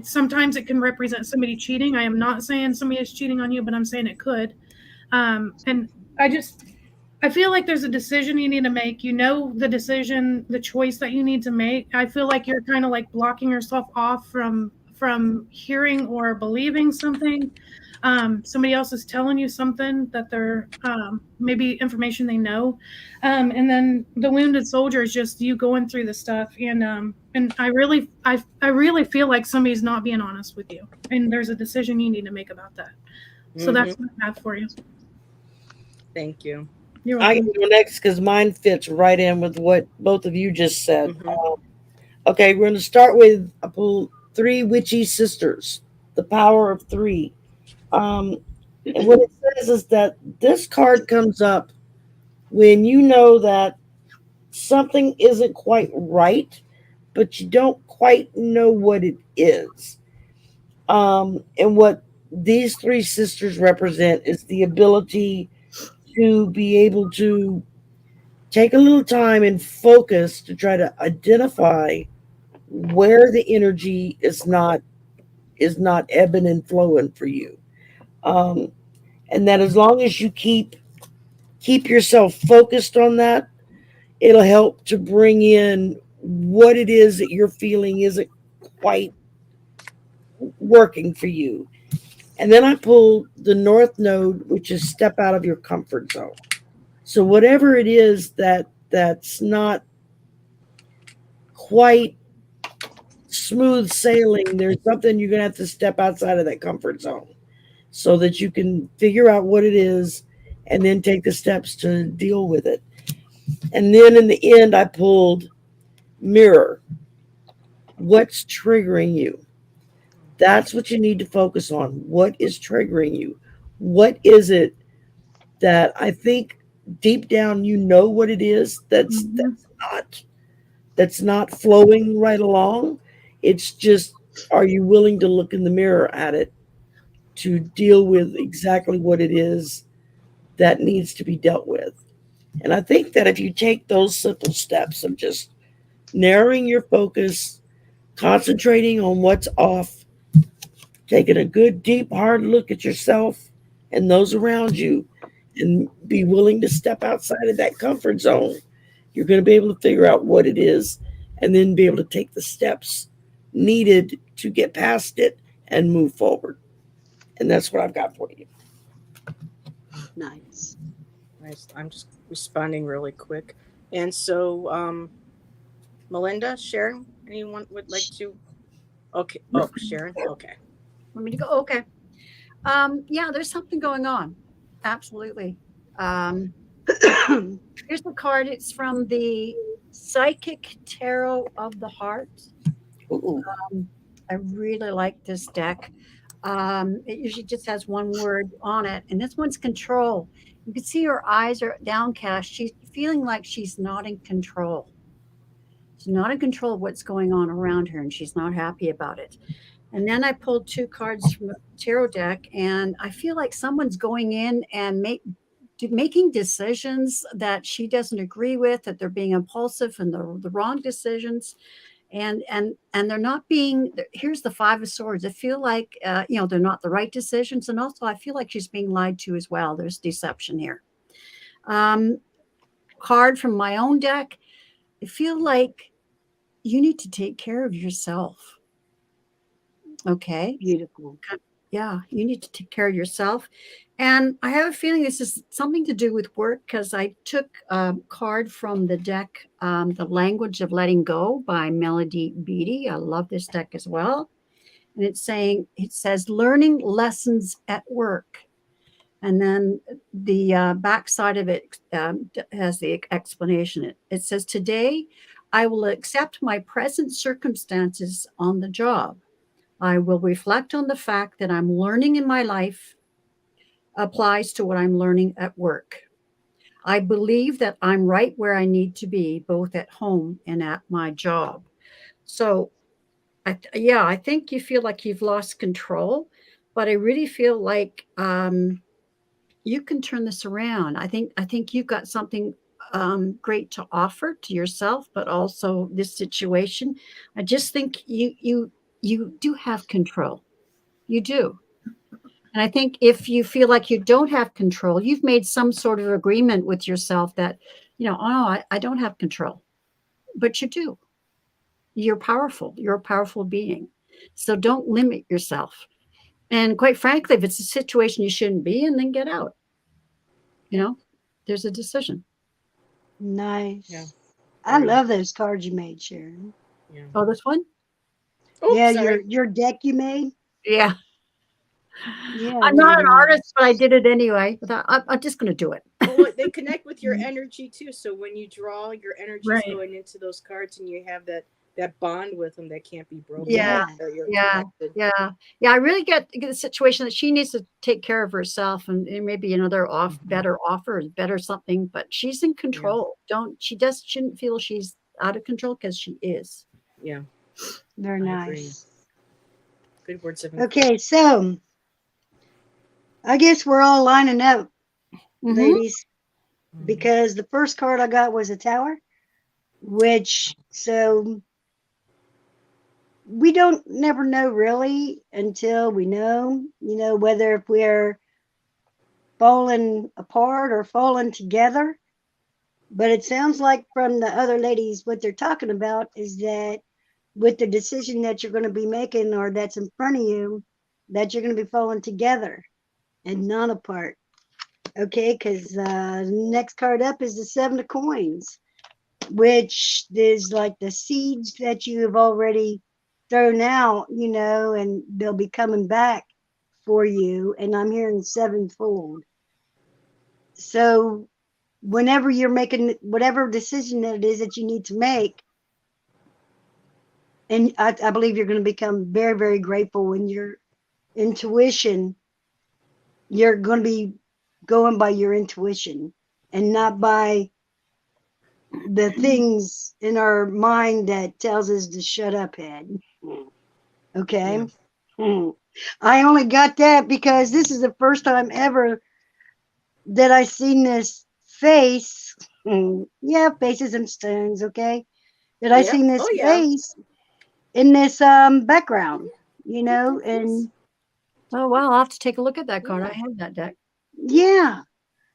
sometimes it can represent somebody cheating. I am not saying somebody is cheating on you, but I'm saying it could. And I feel like there's a decision you need to make. You know the decision, the choice that you need to make. I feel like you're kind of like blocking yourself off from hearing or believing something. Somebody else is telling you something that they're maybe information they know. And then the wounded soldier is just you going through the stuff. And I really feel like somebody's not being honest with you. And there's a decision you need to make about that. So that's what I have for you. Thank you. You're I welcome. can go next because mine fits right in with what both of you just said. Okay, we're going to start with I pull three witchy sisters, the power of three. Um, and what it says is that this card comes up when you know that something isn't quite right, but you don't quite know what it is. And what these three sisters represent is the ability to be able to take a little time and focus to try to identify where the energy is not ebbing and flowing for you. Um, and that as long as you keep yourself focused on that, it'll help to bring in what it is that you're feeling isn't quite working for you. And then I pulled the North Node, which is step out of your comfort zone. So whatever it is that's not quite smooth sailing, there's something you're gonna have to step outside of that comfort zone so that you can figure out what it is and then take the steps to deal with it. And then in the end, I pulled mirror. What's triggering you? That's what you need to focus on. What is triggering you? What is it that I think deep down you know what it is not that's not flowing right along. It's just, are you willing to look in the mirror at it to deal with exactly what it is that needs to be dealt with? And I think that if you take those simple steps of just narrowing your focus, concentrating on what's off, taking a good, deep, hard look at yourself and those around you, and be willing to step outside of that comfort zone, you're going to be able to figure out what it is and then be able to take the steps needed to get past it and move forward. And that's what I've got for you. Nice. I'm just responding really quick. And so, Melinda, Sharon, anyone would like to? Okay. Oh, Sharon. Okay. Want me to go? Okay. Yeah, there's something going on. Absolutely. Um, Here's the card. It's from the Psychic Tarot of the Heart. Ooh. I really like this deck. It usually just has one word on it, and this one's control. You can see her eyes are downcast. She's feeling like she's not in control. She's not in control of what's going on around her, and she's not happy about it. And then I pulled two cards from the tarot deck, and I feel like someone's going in and making decisions that she doesn't agree with, that they're being impulsive and the wrong decisions. And they're not being, here's the Five of Swords. I feel like they're not the right decisions, and also I feel like she's being lied to as well. There's deception here. Card from my own deck. I feel like you need to take care of yourself. Okay. Beautiful. Yeah, you need to take care of yourself. And I have a feeling this is something to do with work, because I took a card from the deck, The Language of Letting Go by Melody Beattie. I love this deck as well. And it says learning lessons at work. And then the back side of it has the explanation. It says, today I will accept my present circumstances on the job. I will reflect on the fact that I'm learning in my life applies to what I'm learning at work. I believe that I'm right where I need to be, both at home and at my job. So, yeah, I think you feel like you've lost control, but I really feel like you can turn this around. I think you've got something great to offer to yourself, but also this situation. I just think you do have control. You do. And I think if you feel like you don't have control, you've made some sort of agreement with yourself that, oh no, I don't have control. But you do. You're powerful. You're a powerful being. So don't limit yourself. And quite frankly, if it's a situation you shouldn't be in, then get out. You know, there's a decision. Yeah. Nice. I Very love those cards you made, Sharon. yeah. Oh, this one? Oops, Yeah, sorry. your deck you made. Yeah. Yeah, I'm really not an nice. artist, but I did it anyway. I'm just going to do it. Well, they connect with your energy too. So when you draw, your energy's Right. going into those cards, and you have that bond with them that can't be broken. Yeah. Yeah. So you're Yeah. connected. Yeah. Yeah. I really get the situation that she needs to take care of herself and maybe another better offer, better something, but she's in Yeah, control. She just shouldn't feel she's out of control because she is. yeah, Very I agree. nice. Good words of encouragement. Okay, so I guess we're all lining up, Mm-hmm. ladies, because the first card I got was a tower, which so we don't never know really until we know, whether if we're falling apart or falling together. But it sounds like from the other ladies, what they're talking about is that with the decision that you're going to be making or that's in front of you, that you're going to be falling together and not apart. Okay, because next card up is the Seven of Coins, which is like the seeds that you have already thrown out, and they'll be coming back for you. And I'm hearing sevenfold. So whenever you're making whatever decision that it is that you need to make, and I believe you're going to become very, very grateful when your intuition, you're going to be going by your intuition and not by the things in our mind that tells us to shut up, head. Okay. Yeah, I only got that because this is the first time ever that I seen this face. Yeah, faces and stones. Okay, that I yeah. seen this Oh yeah. face in this background. Yes. And Oh, wow. I'll have to take a look at that card. I Yeah. have that deck. yeah,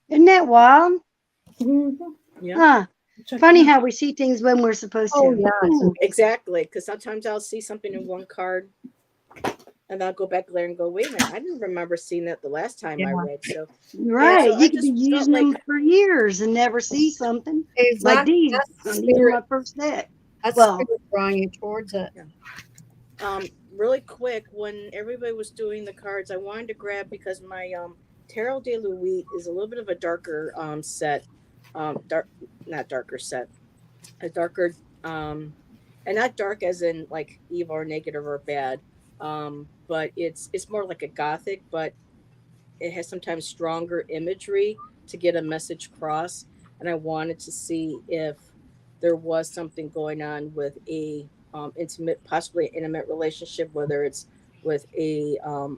isn't that wild? Mhm. Yeah. Huh? Check Funny it out. how we see things when we're supposed Oh, to. yeah. It's amazing. Exactly. Because sometimes I'll see something in one card, and I'll go back there and go, "Wait a minute! I didn't remember seeing that the last time Yeah. I read." So, and Right. so I You could be just felt using them like, for years and never see something like Exactly. these. That's the These are spirit. my first deck. That's Well, spirit drawing you towards it. yeah. Really quick, when everybody was doing the cards, I wanted to grab because my Tarot de Louis is a little bit of a darker set, dark, not darker set, a darker, and not dark as in like evil or negative or bad, but it's more like a gothic, but it has sometimes stronger imagery to get a message across. And I wanted to see if there was something going on with a intimate, possibly intimate relationship, whether it's with a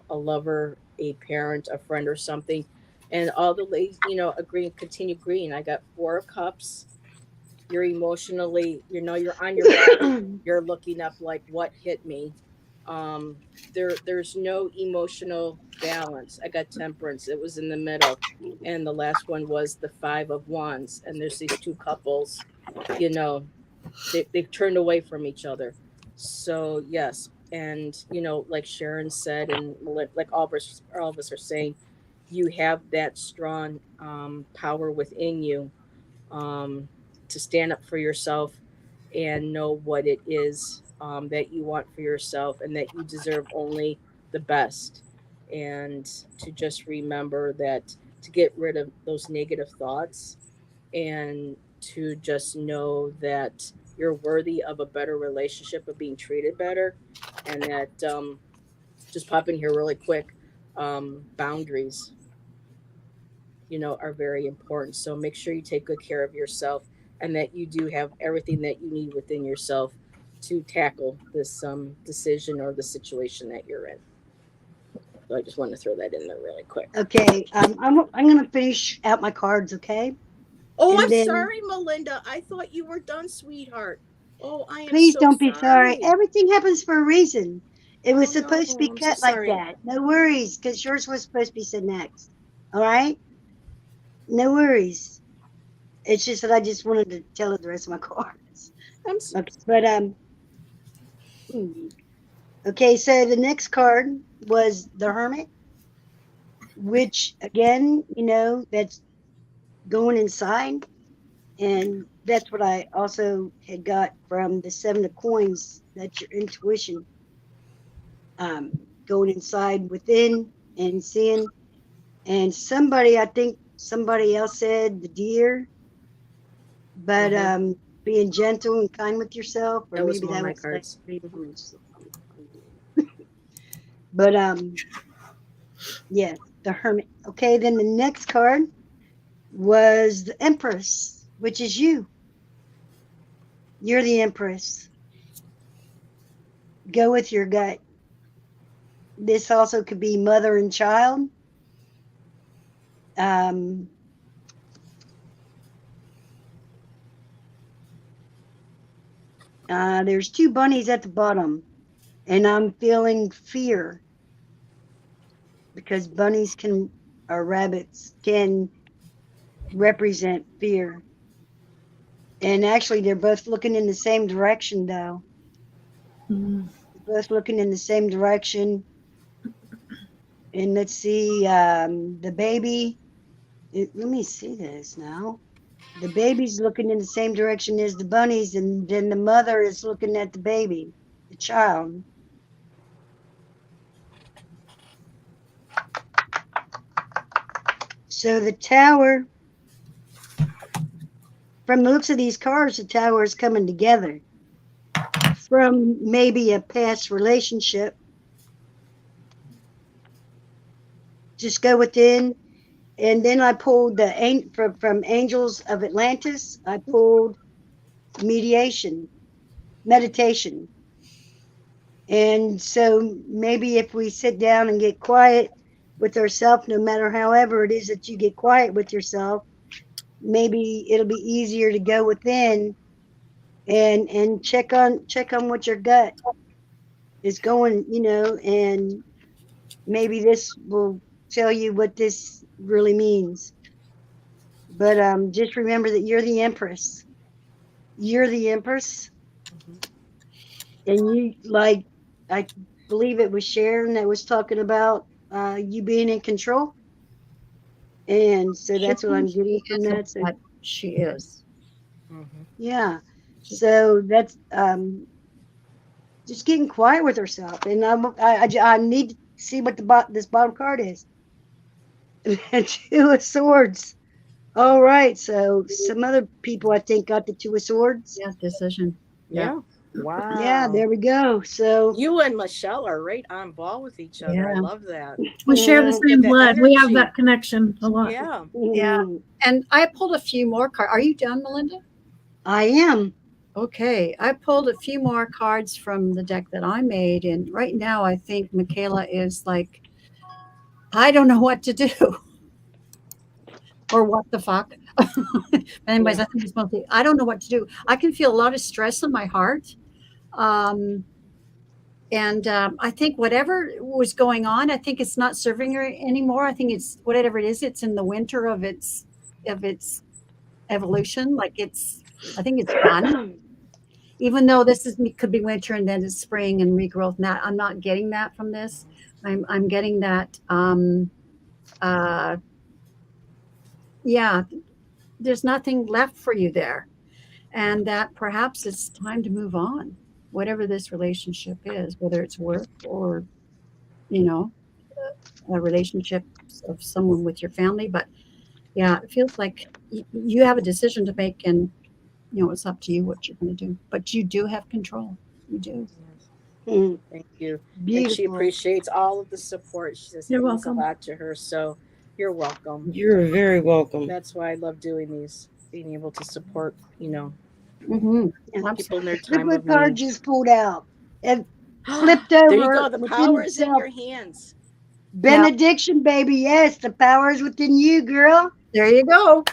lover, a parent, a friend, or something. And all the ladies, agreeing, continue agreeing. I got Four of Cups. You're emotionally, you're on your back, you're looking up like what hit me. um there's no emotional balance. I got Temperance, it was in the middle, and the last one was the Five of Wands, and there's these two couples, you know they've turned away from each other. So yes, and like Sharon said, and like all of us are saying, you have that strong power within you, um, to stand up for yourself and know what it is, that you want for yourself, and that you deserve only the best. And to just remember that, to get rid of those negative thoughts, and to just know that you're worthy of a better relationship, of being treated better, and that, just pop in here really quick, boundaries. are very important. So make sure you take good care of yourself and that you do have everything that you need within yourself to tackle this decision or the situation that you're in. So I just want to throw that in there really quick. Okay, I'm gonna finish out my cards, okay? Oh, And I'm then sorry, Melinda. I thought you were done, sweetheart. Oh, I am please so don't be sorry. sorry. Everything happens for a reason. It Oh was no, supposed to be I'm so cut like sorry. that. No worries, because yours was supposed to be said next. All right? No worries. It's just that I just wanted to tell it the rest of my cards. I'm so Okay, but hmm. Okay, so the next card was the Hermit, which again, that's going inside. And that's what I also had got from the Seven of Coins. That's your intuition, going inside within and seeing. And I think somebody else said the deer, but hmm being gentle and kind with yourself, or that was maybe one of that my was like, cards. Mhm. but yeah, the Hermit. Okay, then the next card was the Empress, which is you. You're the Empress. Go with your gut. This also could be mother and child. Um, there's two bunnies at the bottom, and I'm feeling fear because bunnies can, or rabbits can represent fear. And actually, they're both looking in the same direction, though. Mm. They're both looking in the same direction. And let's see, the baby. Let me see this now. The baby's looking in the same direction as the bunnies, and then the mother is looking at the baby, the child. So the tower, from the looks of these cards, the tower is coming together from maybe a past relationship. Just go within. And then I pulled from Angels of Atlantis. I pulled meditation. And so maybe if we sit down and get quiet with ourselves, no matter however it is that you get quiet with yourself, maybe it'll be easier to go within and check on what your gut is going, and maybe this will tell you what this really means. But just remember that you're the Empress. You're the Empress, Mhm. and I believe it was Sharon that was talking about you being in control. And so She that's what I'm getting from is that. So what she is. Mhm. yeah, She, so that's just getting quiet with herself, and I need to see what this bottom card is. Two of Swords. All right, so some other people I think got the Two of Swords. yeah, decision. Yeah, Yeah. Yeah, Wow. there we go. So You and Michelle are right on ball with each other. I yeah, love that. We share the You have same that blood. We have energy. that connection a lot. Yeah. yeah. And I pulled a few more cards. Are you done, Melinda? I am. Okay, I pulled a few more cards from the deck that I made, and right now I think Michaela is like, I don't know what to do or what the fuck. Anyways, Yeah. I think it's mostly I don't know what to do. I can feel a lot of stress in my heart. Um, and I think whatever was going on, I think it's not serving her anymore. I think it's whatever it is. It's in the winter of its evolution. Like I think it's done. Even though could be winter and then it's spring and regrowth. Now I'm not getting that from this. I'm getting that. Uh, yeah, there's nothing left for you there, and that perhaps it's time to move on, whatever this relationship is, whether it's work or you know a relationship of someone with your family. But yeah, it feels like you have a decision to make, and it's up to you what you're going to do. But you do have control. You do. Yes. Mm, Thank you. And she beautiful. appreciates all of the support. She says You're it means a welcome. lot to her. So You're welcome. You're very welcome. That's why I love doing these, being able to support, Mm-hmm. people in their Look time of what card need. just pulled out. It flipped There you go. over The within power is in itself. your hands. Yeah, Benediction, baby. Yes, the power is within you, girl. there you go.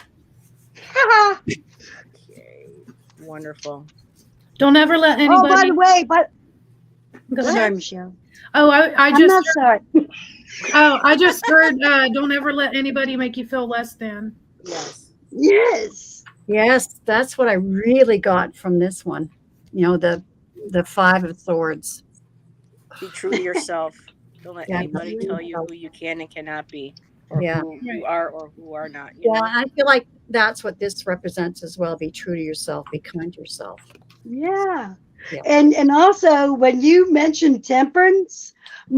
Okay. Wonderful. Don't ever let Oh, by the anybody way, but go sorry, ahead. Michelle. Oh, I I'm just not sorry. I just heard don't ever let anybody make you feel less than. Yes. Yes. Yes, that's what I really got from this one. The Five of Swords. Be true to yourself. Don't let Yeah, anybody tell you who you can and cannot be, or yeah, who Right. are or who are not. yeah. I feel like that's what this represents as well. Be true to yourself. Be kind to yourself. Yeah. Yeah. And also when you mentioned temperance,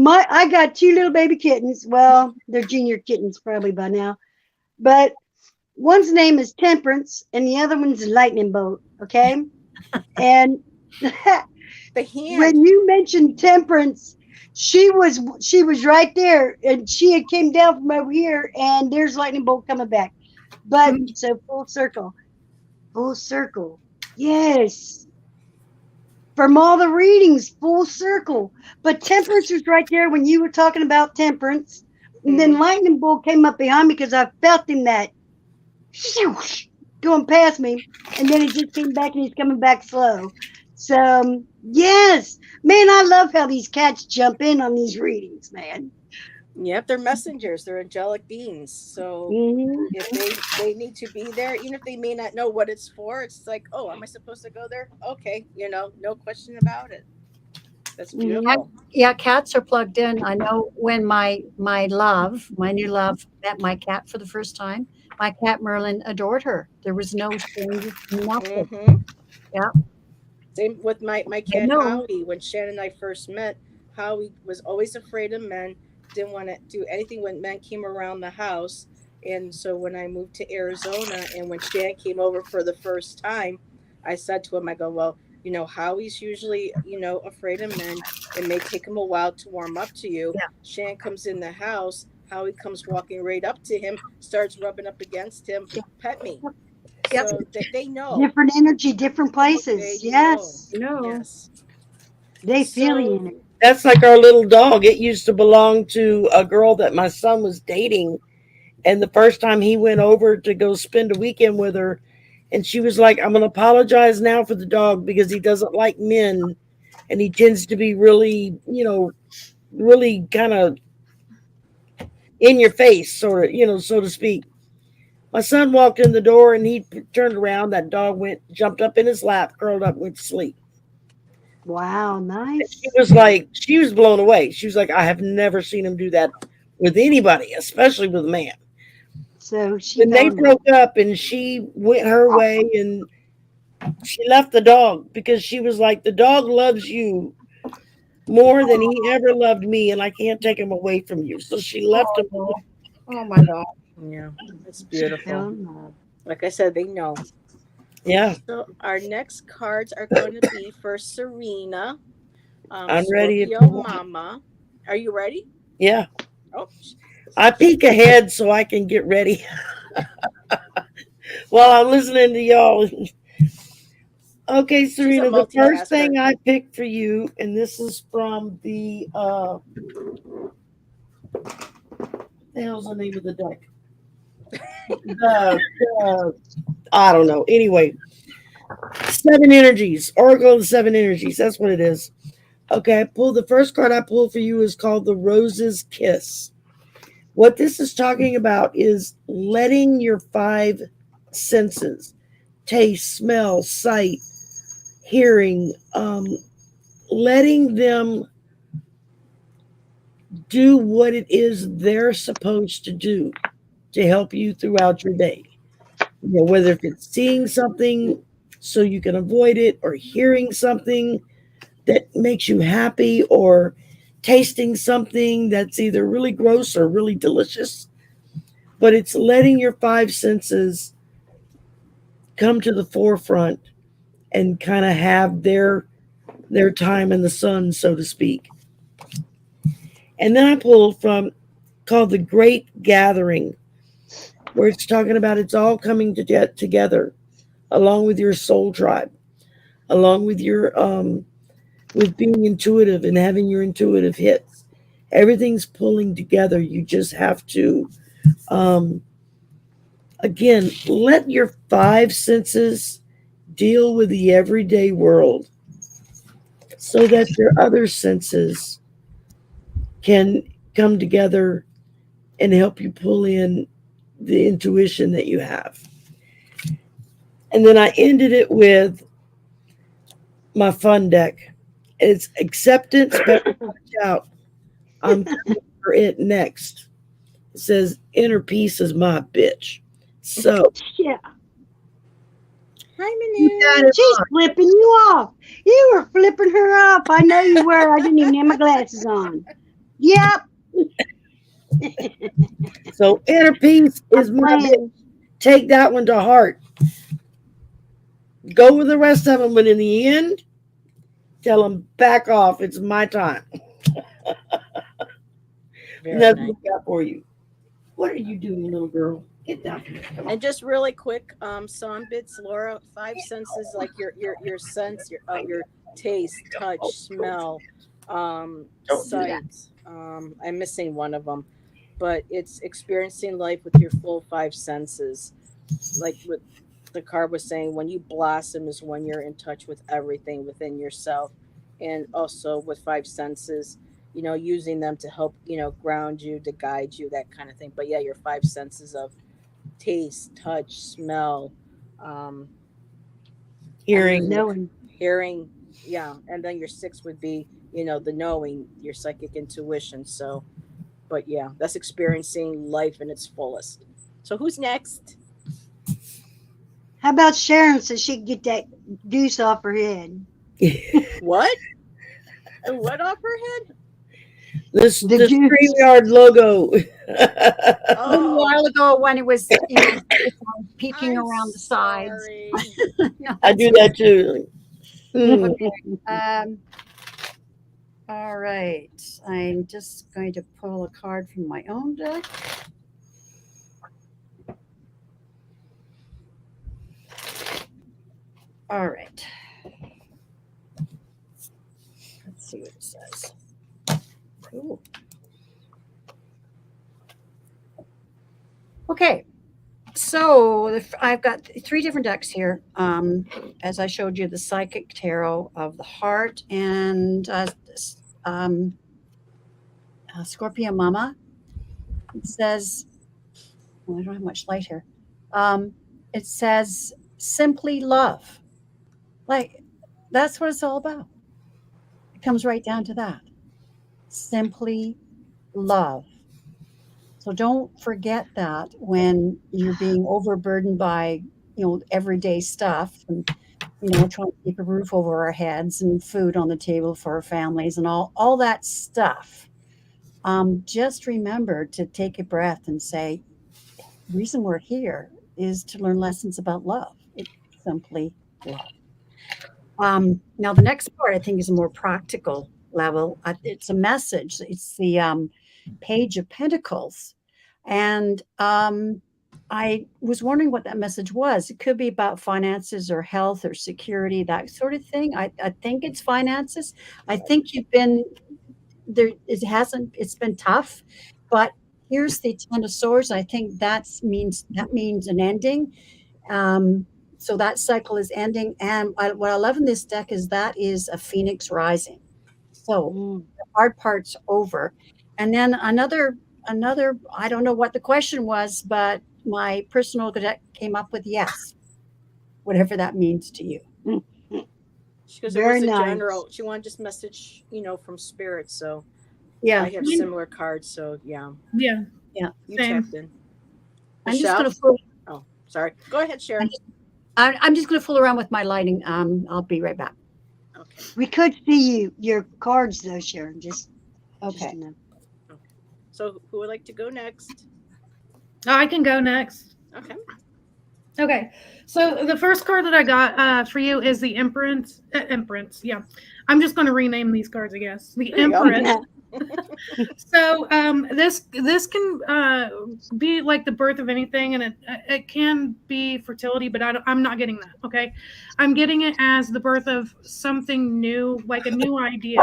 I got two little baby kittens. Well, they're junior kittens probably by now. But one's name is Temperance and the other one's Lightning Bolt. Okay. And The hand. when you mentioned Temperance, she was right there and she had came down from over here and there's Lightning Bolt coming back. But Mm, so full circle. Full circle. Yes. From all the readings, full circle. But temperance was right there when you were talking about temperance. And then Hmm. lightning bolt came up behind me because I felt him that whoosh, going past me. And then he just came back and he's coming back slow. So, yes, man, I love how these cats jump in on these readings, man. Yep, they're messengers. They're angelic beings. So Hmm. if they need to be there, even if they may not know what it's for, it's like, oh, am I supposed to go there? Okay, no question about it. That's Yeah, Hmm. beautiful. yeah, cats are plugged in. I know when my new love, met my cat for the first time. My cat Merlin adored her. There was no shame, nothing. Hmm. Yeah, Same with my I cat know. Howie. When Shannon and I first met, Howie was always afraid of men, didn't want to do anything when men came around the house. And so when I moved to Arizona and when Shannon came over for the first time, I said to him, I go, well, Howie's usually, afraid of men. It may take him a while to warm up to you. Yeah, Shannon comes in the house, Howie comes walking right up to him, starts rubbing up against him, yeah, pet me. yep. So they know. Different energy, different They places. know. Yes, No. Yes. they feel the So, energy. That's like our little dog. It used to belong to a girl that my son was dating. And the first time he went over to go spend a weekend with her, and she was like, I'm going to apologize now for the dog because he doesn't like men. And he tends to be really, really kind of in your face, sort of, so to speak. My son walked in the door and he turned around. That dog jumped up in his lap, curled up, went to sleep. Wow, She nice. was like, she was blown away. She was like, I have never seen him do that with anybody, especially with a man. So she When they fell in love. broke up and she went her way and she left the dog because she was like, the dog loves you more than he ever loved me, and I can't take him away from you. So she left him. Oh, oh my God. yeah, it's She fell beautiful. in love. Like I said, they know. Yeah, So our next cards are going to be for Serena, I'm ready if Scorpio you want. Mama. Are you ready? Yeah, Oh, I peek ahead so I can get ready while I'm listening to y'all. Okay, she's a Serena, the first multitasker. thing I picked for you, and this is from the hell's the name of the deck? The I don't know. Anyway, Seven Energies, Oracle of the Seven Energies. That's what it is. Okay, I pulled the first card I pulled for you is called the Rose's Kiss. What this is talking about is letting your five senses, taste, smell, sight, hearing, letting them do what it is they're supposed to do to help you throughout your day. Whether if it's seeing something so you can avoid it, or hearing something that makes you happy, or tasting something that's either really gross or really delicious. But it's letting your five senses come to the forefront and kind of have their time in the sun, so to speak. And then I pulled from called the Great Gathering, where it's talking about it's all coming to get together, along with your soul tribe, along with your with being intuitive and having your intuitive hits. Everything's pulling together. You just have to um, again let your five senses deal with the everyday world so that your other senses can come together and help you pull in the intuition that you have. And then I ended it with my fun deck. It's acceptance, better watch out. I'm coming for it next. It says inner peace is my bitch. So Yeah. Hi, keep Manu. that in She's flipping you off. You were flipping her off. I know you were. I didn't even have my glasses on. Yep. So inner peace is I'm my bitch. playing. Take that one to heart. Go with the rest of them, but in the end, tell them back off. It's my time. Very Nothing nice. I got for you. What are you doing, little girl? Get down here. Come on. And just really quick, song bits, Laura. Five senses, like your sense, your taste, touch, smell, Don't do that. sight. I'm missing one of them, but it's experiencing life with your full five senses. Like what the card was saying, when you blossom is when you're in touch with everything within yourself, and also with five senses. Using them to help ground you, to guide you, that kind of thing. But yeah, your five senses of taste, touch, smell, um, and Hearing. losing the Knowing. hearing. Yeah, and then your six would be, the knowing, your psychic intuition. So, but yeah, that's experiencing life in its fullest. So who's next? How about Sharon so she can get that goose off her head? What? The what off her head? This The the goose. StreamYard logo. A little Oh, while ago when it was, peeking I'm around the sides. sorry. No, I that's do that too. Mm. okay. Um, all right. I'm just going to pull a card from my own deck. All right. Let's see what it says. Ooh. Okay. So I've got three different decks here. As I showed you, the Psychic Tarot of the Heart and um, Scorpio Mama. It says, well, I don't have much light here. It says simply love. Like, that's what it's all about. It comes right down to that. Simply love. So don't forget that when you're being overburdened by, everyday stuff and, trying to keep a roof over our heads and food on the table for our families and all that stuff. Just remember to take a breath and say, the reason we're here is to learn lessons about love. It's simply love. Now, the next part I think is a more practical level. It's a message. It's the Page of Pentacles, and I was wondering what that message was. It could be about finances or health or security, that sort of thing. I think it's finances. I think you've been there. It hasn't. It's been tough, but here's the Ten of Swords. I think that means an ending. Um, so that cycle is ending. And what I love in this deck is that is a phoenix rising. So Mm. the hard part's over. And then another, I don't know what the question was, but my personal deck came up with yes, whatever that means to you. Because it Very was a nice. general. She wanted just message, from spirit. So Yeah. I have similar cards. So yeah, Yeah. Yeah. you Same. tapped in. I'm just Michelle. going to fool. Oh, sorry. Go ahead, Sharon. I'm just going to fool around with my lighting. I'll be right back. Okay. We could see your cards though, Sharon. Just Okay. to know. Okay. So who would like to go next? I can go next. Okay. Okay. So the first card that I got for you is the Empress. Empress. Yeah. I'm just going to rename these cards, I guess. The There you go. Empress. So this can be like the birth of anything, and it can be fertility, but I'm not getting that. Okay, I'm getting it as the birth of something new, like a new idea.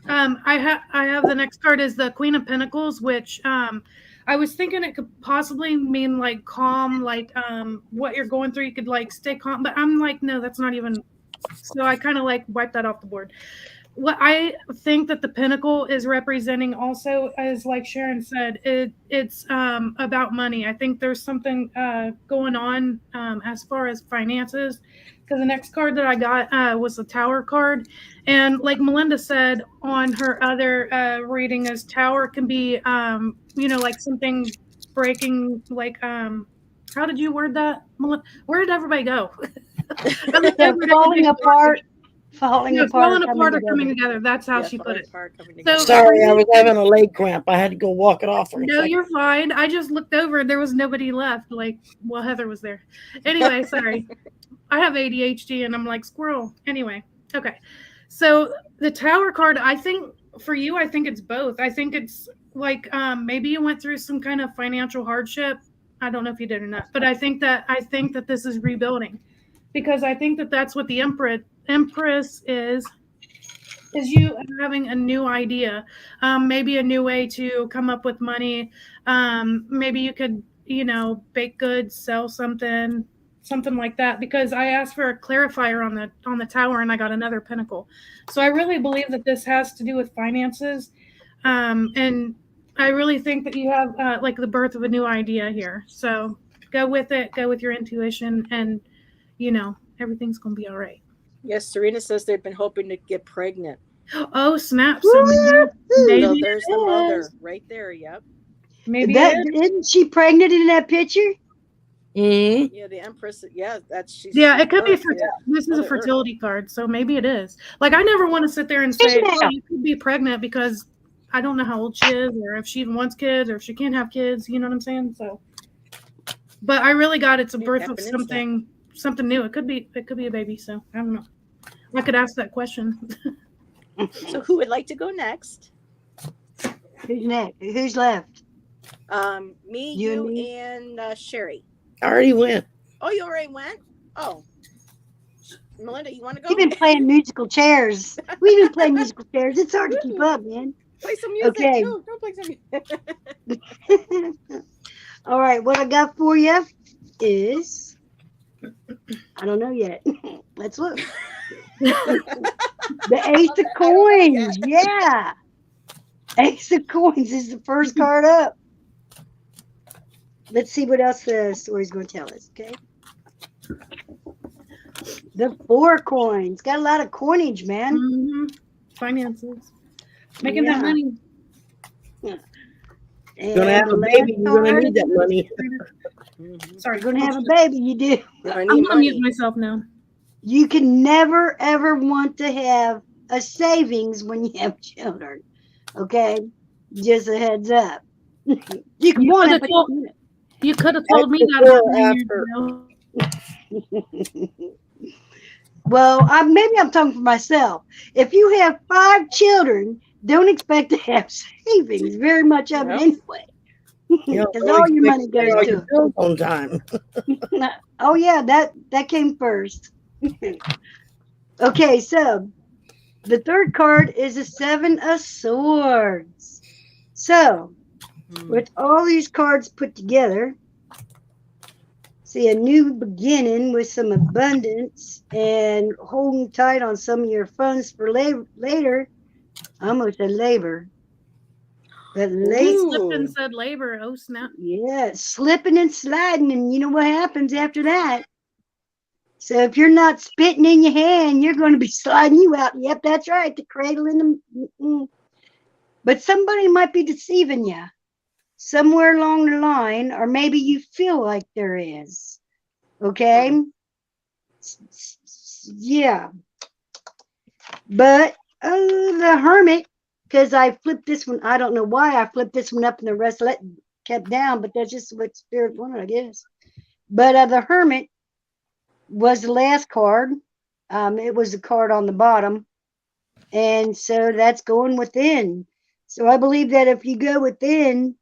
I have the next card is the Queen of Pentacles, which I was thinking it could possibly mean like calm, like what you're going through. You could like stay calm, but I'm like, no, that's not even. So I kind of like wiped that off the board. What I think that the pinnacle is representing also is like Sharon said, it's about money. I think there's something going on as far as finances, because the next card that I got was the Tower card, and like Melinda said on her other reading, is Tower can be like something breaking, like how did you word that, Melinda? Where did everybody go? So falling apart, No, falling apart or coming together. That's how she put it. So Sorry, I was having a leg cramp. I had to go walk it off for a no, second. you're fine. I just looked over and there was nobody left. Like, well, Heather was there. Anyway, sorry. I have ADHD and I'm like squirrel. Anyway, okay. So the Tower card, I think for you, I think it's both. I think it's like maybe you went through some kind of financial hardship. I don't know if you did or not, but I think that this is rebuilding, because I think that that's what the Empress is you having a new idea, maybe a new way to come up with money. Maybe you could, bake goods, sell something like that. Because I asked for a clarifier on the Tower, and I got another Pentacle. So I really believe that this has to do with finances, and I really think that you have like the birth of a new idea here. So go with it, go with your intuition, and everything's gonna be all right. Yes, Serena says they've been hoping to get pregnant. Oh, snap. So maybe So there's the mother is. right there. Yep. Maybe That it is. isn't she pregnant in that picture? Mm-hmm. Yeah, the Empress. Yeah, she's. Yeah, she's it could be. Earth, yeah. This is a Mother Earth. fertility card, so maybe it is. Like, I never want to sit there and say, "Oh, you could be pregnant," because I don't know how old she is, or if she even wants kids, or if she can't have kids. You know what I'm saying? So, but I really got it's a birth of something new. It could be a baby. So I don't know. I could ask that question. So who would like to go next? Who's next? Who's left? Me, You you, and me? and Shari. I already went. Oh, you already went? Oh. Melinda, you want to go? We've been playing musical chairs. We've been playing musical chairs. It's hard to keep up, man. Play some music. Okay. No, don't play some music. All right, what I got for you is, I don't know yet. Let's look. The Ace of Coins. Yeah. Ace of Coins is the first card up. Let's see what else the story's going to tell us, okay? The Four Coins. Got a lot of coinage, man. Mm-hmm. Finances. Making that money. And You're gonna have a baby. You're gonna need that money. Sorry. You're going to have a baby. You do. I'm going to mute myself now. You can never, ever want to have a savings when you have children. Okay? Just a heads up. You can want it, but you could have told me that after. Well, maybe I'm talking for myself. If you have 5 children, don't expect to have savings very much of it anyway. Because all your money goes to it. On time. Oh yeah, that came first. Okay, so the third card is a 7 of Swords. So with all these cards put together, see a new beginning with some abundance and holding tight on some of your funds for later. I almost said labor. But slipped and said labor. Oh, snap. Yeah, slipping and sliding. And you know what happens after that? So if you're not spitting in your hand, you're going to be sliding you out. Yep, that's right. The cradle in the... But somebody might be deceiving you somewhere along the line, or maybe you feel like there is. Okay? Yeah. But the Hermit, because I flipped this one. I don't know why I flipped this one up and the rest kept down, but that's just what Spirit wanted, I guess. But the Hermit was the last card. It was the card on the bottom. And so that's going within. So I believe that if you go within,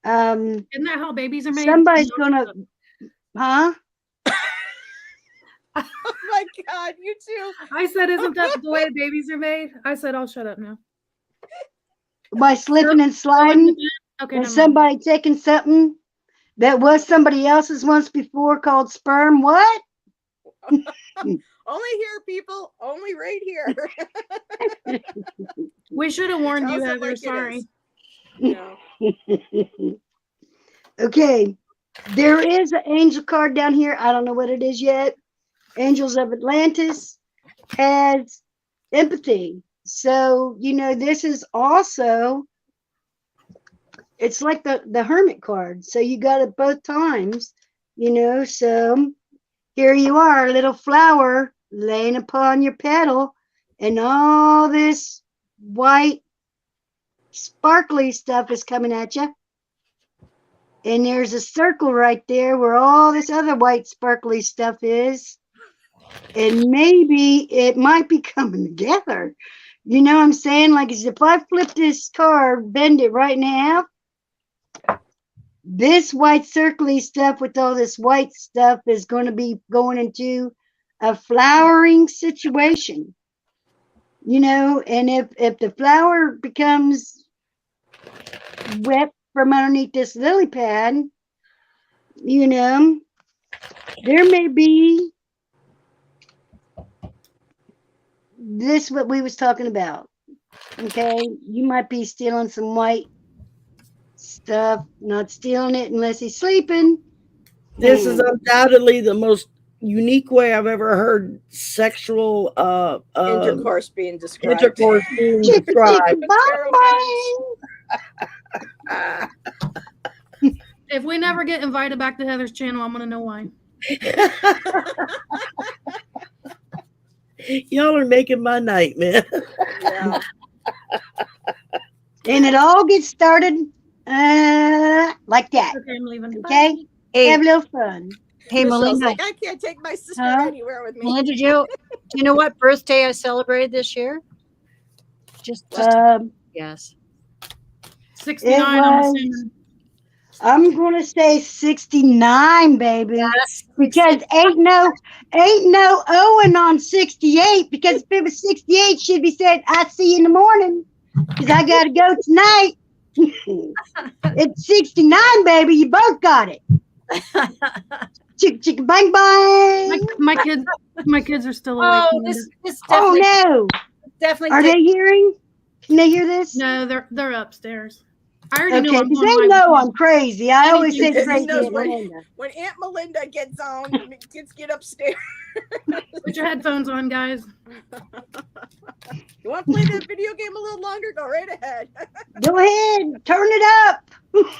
Isn't that how babies are made? somebody's gonna, huh? Oh my God, you too. I said, isn't that the way babies are made? I said, I'll shut up now. By slipping and Oh, sliding, okay, and never mind. somebody taking something that was somebody else's once before called sperm. What? Only here, people. Only right here. We should have warned you, Tells it Heather. like it Sorry. is. No. Okay, there is an angel card down here. I don't know what it is yet. Angels of Atlantis has empathy. So, this is also, it's like the hermit card. So you got it both times, so here you are, a little flower laying upon your petal, and all this white sparkly stuff is coming at you. And there's a circle right there where all this other white sparkly stuff is. And maybe it might be coming together. You know what I'm saying? Like, if I flip this card, bend it right in half, this white circly stuff with all this white stuff is going to be going into a flowering situation. And if the flower becomes wet from underneath this lily pad, there may be this what we was talking about. Okay, you might be stealing some white stuff, not stealing it unless he's sleeping. This is undoubtedly the most unique way I've ever heard sexual Intercourse being described. intercourse being Chicken, described. chicken, bye. If we never get invited back to Heather's channel, I'm gonna know why. Y'all are making my night, man. Yeah. And it all gets started like that. Okay, I'm leaving. Okay, Hey, have a little fun. hey, Michelle's Melinda. like, I can't take my sister Huh? anywhere with me. Melinda, do you know what birthday I celebrated this year? Just yes. 69, It I'm was- assuming. I'm gonna say 69, baby. Yes. Because ain't no Owen on 68. Because if it was 68, she'd be saying, "I see you in the morning," because I gotta go tonight. It's 69, baby. You both got it. Chick chick bang bang. My kids are still awake. Oh, this Oh definitely no! definitely Are they hearing? Can they hear this? No, they're upstairs. I already knew Okay, I'm because going they live. know I'm crazy. I always say Anything- crazy. He knows at when- Melinda. When Aunt Melinda gets on, kids get upstairs. Put your headphones on, guys. You want to play that video game a little longer? Go right ahead. Go ahead, turn it up.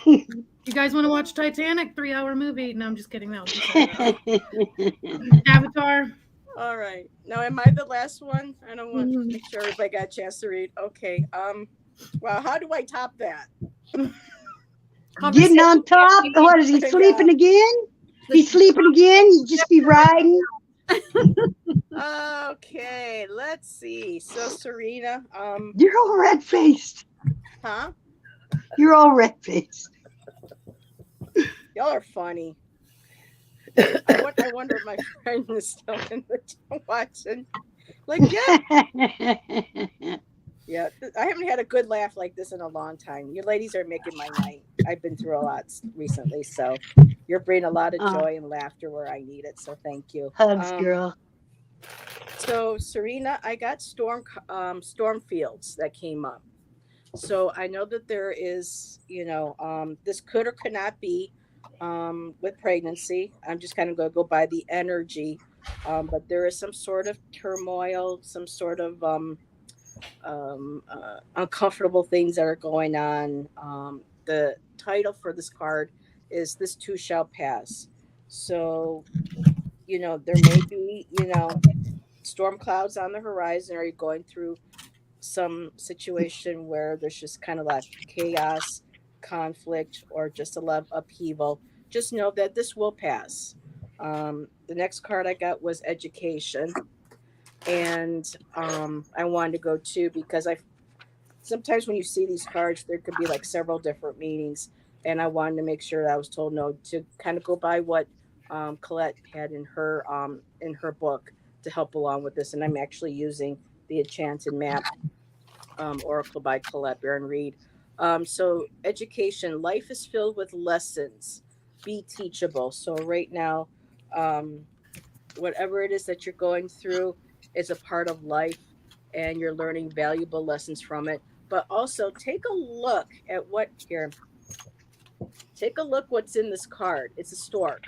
You guys want to watch Titanic? 3-hour movie? No, I'm just kidding. That was Avatar. All right. Now, am I the last one? I don't want to make sure everybody got a chance to read. Okay. Well, how do I top that? Getting on top. What is he sleeping again? He's sleeping again. You just be riding. Okay, let's see. So Serena, You're all red faced. huh? You're all red faced. Y'all are funny. I wonder if my friend is still in the watching. Like, yeah, I haven't had a good laugh like this in a long time. You ladies are making my night. I've been through a lot recently, so you're bringing a lot of joy and laughter where I need it. So thank you. Hugs, girl. So Serena, I got storm fields that came up. So I know that there is, this could or could not be with pregnancy. I'm just kind of going to go by the energy, but there is some sort of turmoil, some sort of uncomfortable things that are going on. The title for this card is "This Too Shall Pass." So, there may be, storm clouds on the horizon. Are you going through some situation where there's just kind of like chaos, conflict, or just a lot of upheaval? Just know that this will pass. The next card I got was education. and I wanted to go too because I sometimes when you see these cards, there could be like several different meanings, and I wanted to make sure that I was told no to kind of go by what Colette had in her book to help along with this, and I'm actually using the Enchanted Map Oracle by Colette Baron Reed. So education, life is filled with lessons. Be teachable. So right now, um, whatever it is that you're going through is a part of life and you're learning valuable lessons from it. But also take a look at what here. Take a look what's in this card. It's a stork.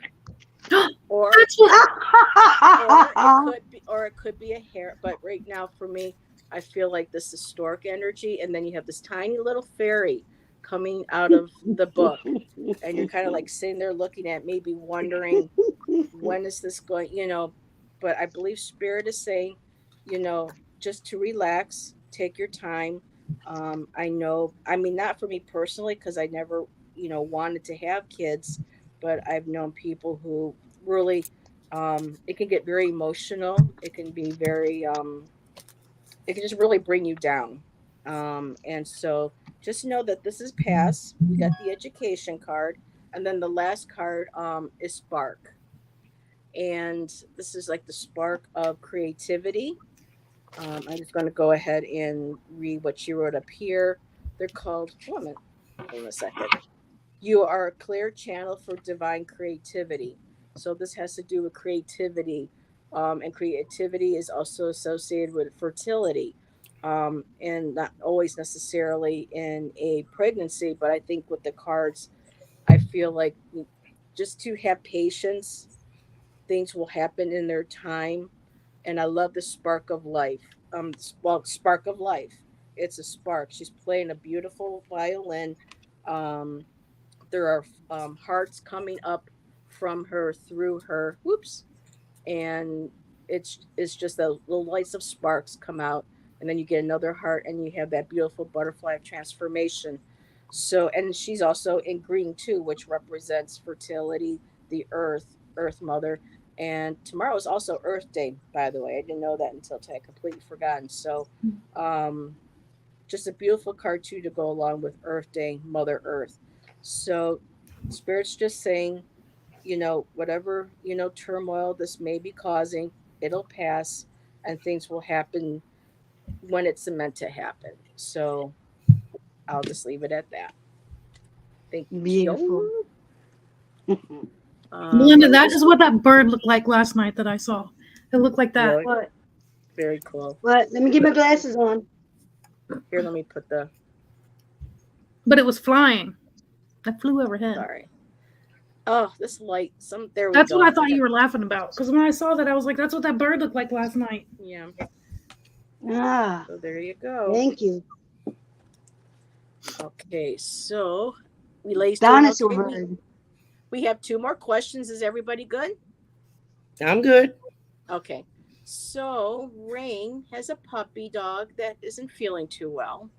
Or That's what. or it could be a hare, but right now for me, I feel like this is stork energy, and then you have this tiny little fairy coming out of the book, and you're kind of like sitting there looking at maybe wondering when is this going, but I believe spirit is saying, you know just to relax, take your time. I know, I mean, not for me personally because I never wanted to have kids, but I've known people who really, it can get very emotional, it can be very it can just really bring you down. And so just know that this is past. We got the education card, and then the last card is spark, and this is like the spark of creativity. I'm just going to go ahead and read what she wrote up here. They're called, hold on a second. You are a clear channel for divine creativity. So this has to do with creativity. And creativity is also associated with fertility. And not always necessarily in a pregnancy, but I think with the cards, I feel like just to have patience, things will happen in their time. And I love the spark of life. Well, spark of life. It's a spark. She's playing a beautiful violin. Um, there are hearts coming up from her through her. Whoops, and it's just the little lights of sparks come out, and then you get another heart, and you have that beautiful butterfly of transformation. So, and she's also in green too, which represents fertility, the earth mother. And tomorrow is also Earth Day, by the way. I didn't know that until today. I completely forgotten. So, um, just a beautiful card too to go along with Earth Day, Mother Earth. So, Spirit's just saying, whatever, turmoil this may be causing, it'll pass and things will happen when it's meant to happen. So I'll just leave it at that. Thank Beautiful. you. Melinda, Let me that just is what that bird looked like last night that I saw. It looked like that. really What? very cool. What? Let me get my glasses on. Here, let me put the But it was flying. That flew overhead. sorry. Oh, this light. There we That's go. what I thought you were laughing about. Because when I saw that, I was like, that's what that bird looked like last night. Yeah. Ah, So there you go. thank you. Okay, so we ladies doing Dinosaur okay. bird. We have two more questions. Is everybody good? I'm good. Okay. So Rain has a puppy dog that isn't feeling too well.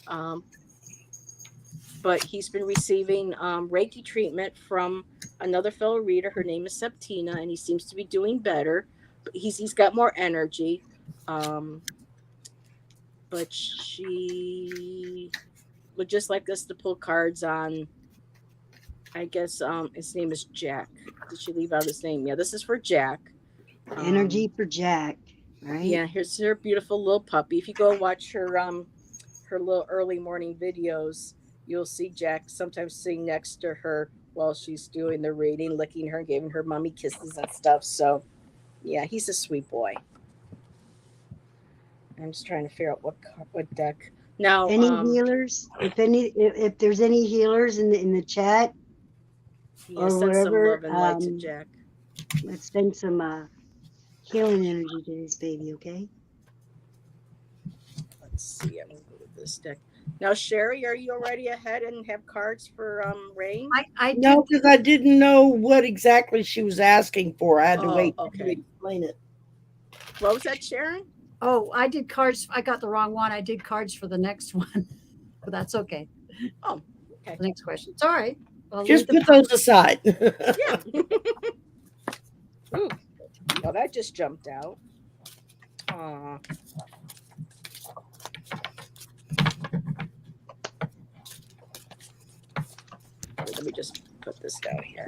Um, but he's been receiving Reiki treatment from another fellow reader. Her name is Septina, and he seems to be doing better. But he's got more energy. Um, but she would just like us to pull cards on. I guess his name is Jack. Did she leave out his name? Yeah, this is for Jack. Energy Um, for Jack, right? yeah, here's her beautiful little puppy. If you go watch her little early morning videos, you'll see Jack sometimes sitting next to her while she's doing the reading, licking her and giving her mommy kisses and stuff. So yeah, he's a sweet boy. I'm just trying to figure out what deck. Now, Any healers? If there's any healers in the chat yeah, or send some wherever, love and light to Jack. let's send some healing energy to this baby, okay? Let's see. I'm gonna go with this deck. Now, Sherry, are you already ahead and have cards for Rain? I did. No, because I didn't know what exactly she was asking for. I had to Oh, wait okay. to explain it. What was that, Sharon? Oh, I did cards. I got the wrong one. I did cards for the next one, but that's okay. Oh, okay. The next question. It's all right. I'll Just leave put those aside. Yeah. Ooh, well, that just jumped out. Aw. Let me just put this down here.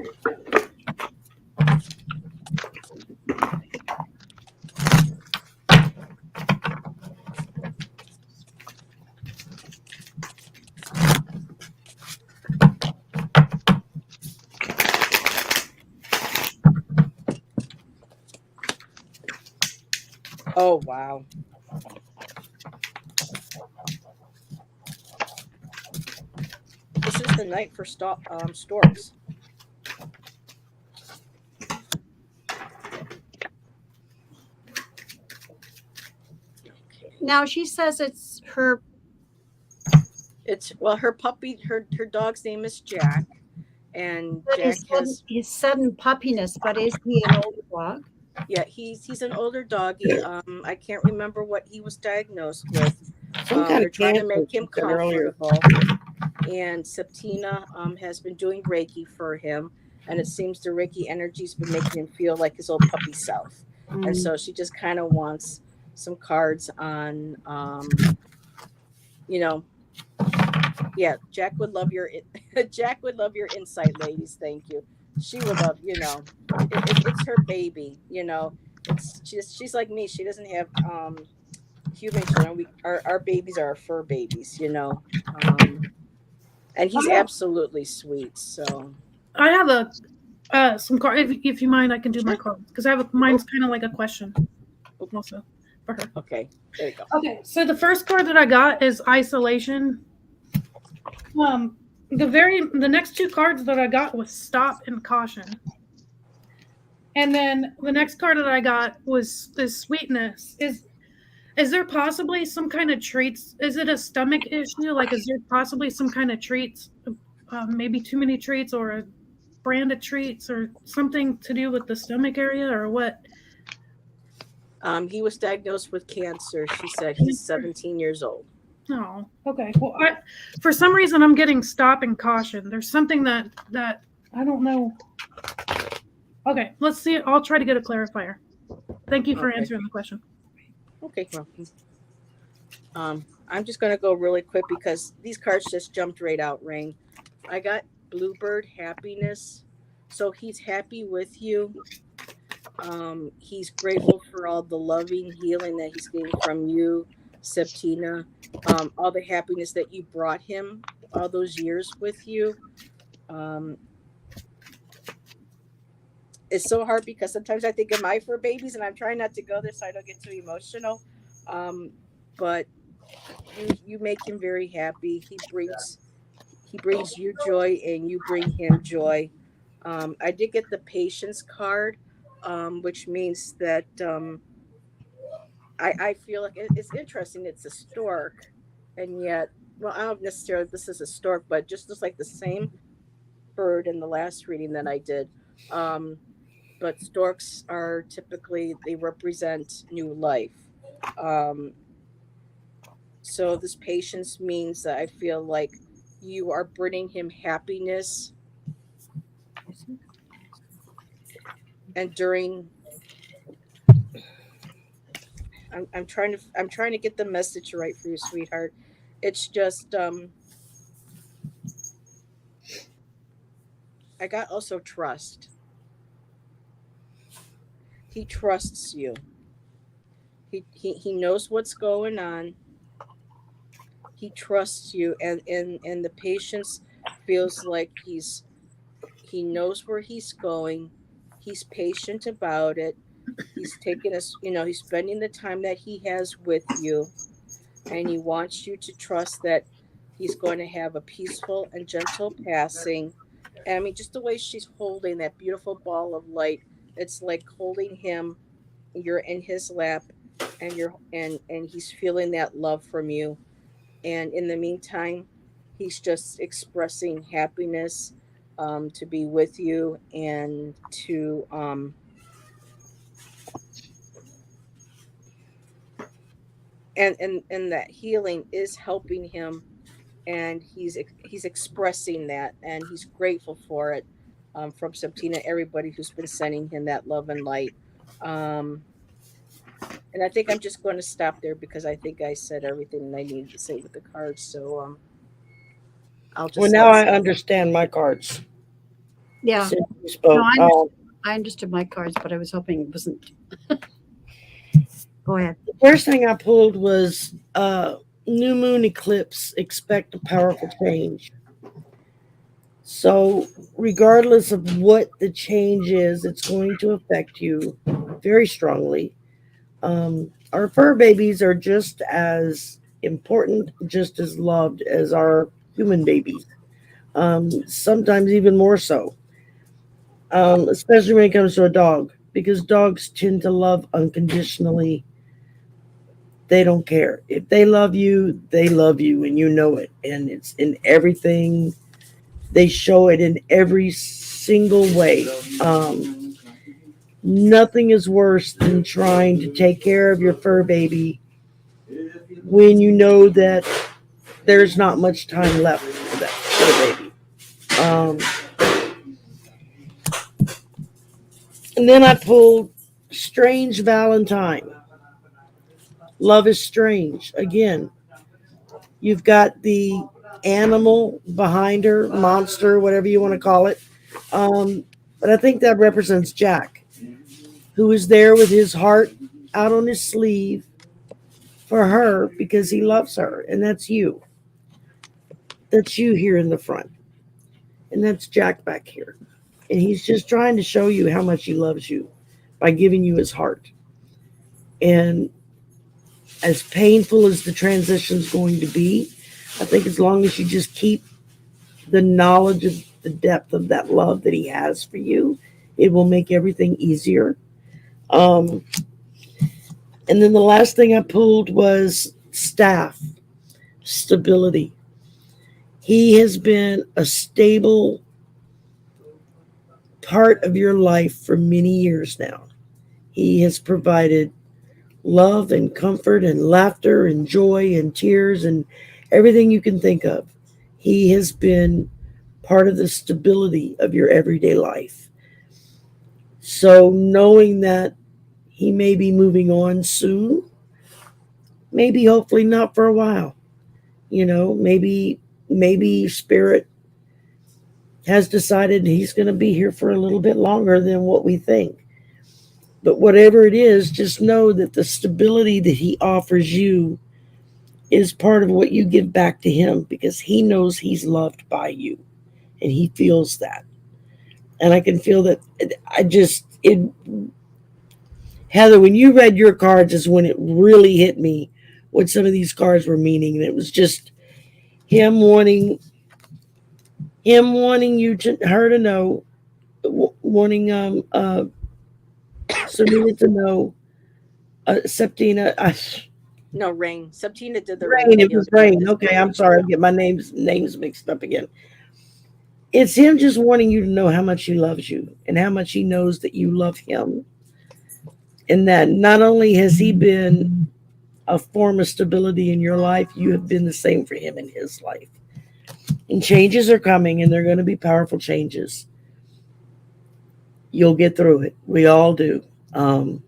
Oh, wow. This is the night for storks. Now she says it's her. It's well, her puppy, her dog's name is Jack, and But Jack has his sudden puppiness, but is he an older dog? yeah, he's an older doggy. I can't remember what he was diagnosed with. Some kind They're of trying to cancer, make she him said earlier. comfortable, and Septina has been doing Reiki for him, and it seems the Reiki energy's been making him feel like his old puppy self, and Mm. so she just kind of wants some cards on, you know, yeah, Jack would love your Jack would love your insight, ladies. Thank you. She would love, it's her baby. It's she's like me. She doesn't have human children. Our babies are our fur babies. And he's absolutely sweet. So I have some card. If you mind, I can do my sure. cards because I have mine's kind of like a question also for her. Okay, there you go. Okay, so the first card that I got is isolation. The next two cards that I got was stop and caution. And then the next card that I got was sweetness. Is there possibly some kind of treats? Is it a stomach issue? Like, is there possibly some kind of treats, maybe too many treats or a brand of treats or something to do with the stomach area or what? He was diagnosed with cancer. She said he's 17 years old. Oh, okay. Well, for some reason I'm getting stop and caution. There's something that I don't know. Okay, let's see. I'll try to get a clarifier. Thank you for Okay. answering the question. Okay, well, I'm just going to go really quick because these cards just jumped right out, Ring. I got Bluebird happiness. So he's happy with you. He's grateful for all the loving healing that he's getting from you, Septina. All the happiness that you brought him all those years with you. It's so hard because sometimes I think of my fur babies and I'm trying not to go there so I don't get too emotional. But you make him very happy. He brings you joy and you bring him joy. I did get the patience card, which means that I feel like it's interesting. It's a stork, and yet, well, I don't necessarily this is a stork, but just looks like the same bird in the last reading that I did. Um, but storks are typically they represent new life. Um, so this patience means that I feel like you are bringing him happiness, and during I'm trying to get the message right for you, sweetheart. It's just I got also trust. He trusts you. He knows what's going on. He trusts you, and the patience feels like he knows where he's going. He's patient about it. He's taking us, he's spending the time that he has with you, and he wants you to trust that he's going to have a peaceful and gentle passing. And I mean, just the way she's holding that beautiful ball of light, it's like holding him. You're in his lap, and he's feeling that love from you. And in the meantime, he's just expressing happiness, to be with you and to and that healing is helping him, and he's expressing that, and he's grateful for it, from Septina, everybody who's been sending him that love and light. um, And I think I'm just going to stop there because I think I said everything I needed to say with the cards. So I'll Well, just now let. I understand my cards Yeah. since you No, spoke. I understood my cards, but I was hoping it wasn't. Go ahead. The first thing I pulled was new moon eclipse. Expect a powerful change. So, regardless of what the change is, it's going to affect you very strongly. Our fur babies are just as important, just as loved as our human babies. Sometimes even more so, especially when it comes to a dog, because dogs tend to love unconditionally. They don't care. If they love you, and you know it. And it's in everything. They show it in every single way. Nothing is worse than trying to take care of your fur baby when you know that there's not much time left for that fur baby. And then I pulled Strange Valentine. Love is strange. Again, you've got the animal behind her, monster, whatever you want to call it. Um, but I think that represents Jack, who is there with his heart out on his sleeve for her because he loves her. And that's you. That's you here in the front. And that's Jack back here. And he's just trying to show you how much he loves you by giving you his heart. And as painful as the transition's going to be, I think as long as you just keep the knowledge of the depth of that love that he has for you, it will make everything easier. Um, and then the last thing I pulled was staff, stability. He has been a stable part of your life for many years now. He has provided love and comfort and laughter and joy and tears and everything you can think of. He has been part of the stability of your everyday life. So, knowing that he may be moving on soon, maybe hopefully not for a while, maybe spirit has decided he's going to be here for a little bit longer than what we think. But whatever it is, just know that the stability that he offers you is part of what you give back to him because he knows he's loved by you and he feels that. And I can feel that. Heather, when you read your cards is when it really hit me what some of these cards were meaning. And it was just him wanting you to her to know, wanting Serena to know, Septina. No, Rain. Subtina did the Rain. Reiki It was healing with Rain. his Okay, I'm village. sorry. I Yeah. get my names mixed up again. It's him just wanting you to know how much he loves you and how much he knows that you love him. And that not only has he been a form of stability in your life, you have been the same for him in his life. And changes are coming, and they're going to be powerful changes. You'll get through it. We all do. Um,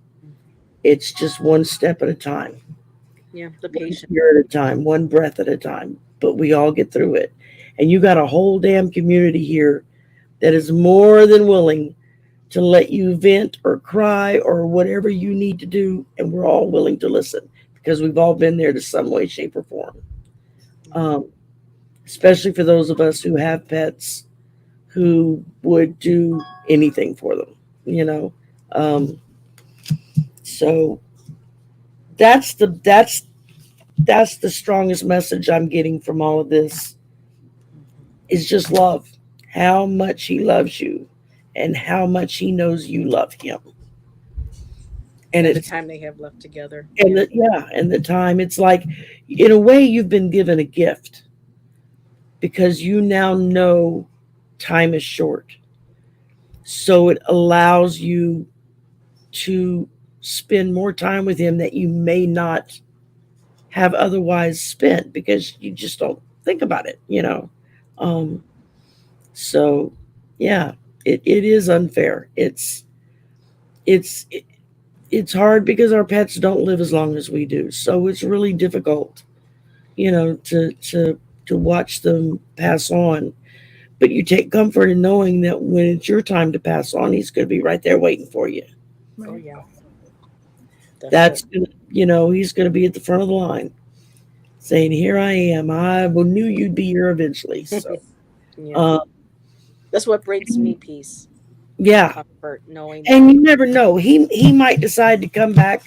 it's just one step at a time, Yeah. The one patient. year at a time, one breath at a time. But we all get through it. And you got a whole damn community here that is more than willing to let you vent or cry or whatever you need to do. And we're all willing to listen because we've all been there to some way, shape, or form. Um, Especially for those of us who have pets who would do anything for them, you know. Um, so that's the strongest message I'm getting from all of this is just love. How much he loves you and how much he knows you love him. And And the it's time they have left together. and Yeah. the yeah, and the time it's like in a way you've been given a gift because you now know time is short. So it allows you to spend more time with him that you may not have otherwise spent because you just don't think about it. Um, so yeah, it is unfair. It's it's hard because our pets don't live as long as we do. So it's really difficult, to watch them pass on. But you take comfort in knowing that when it's your time to pass on, he's going to be right there waiting for you. Oh Right. yeah, That's definitely. he's going to be at the front of the line, saying, "Here I am. I knew you'd be here eventually." So, Yeah, uh, that's what brings me peace and yeah, comfort, knowing and that. you never know. He might decide to come back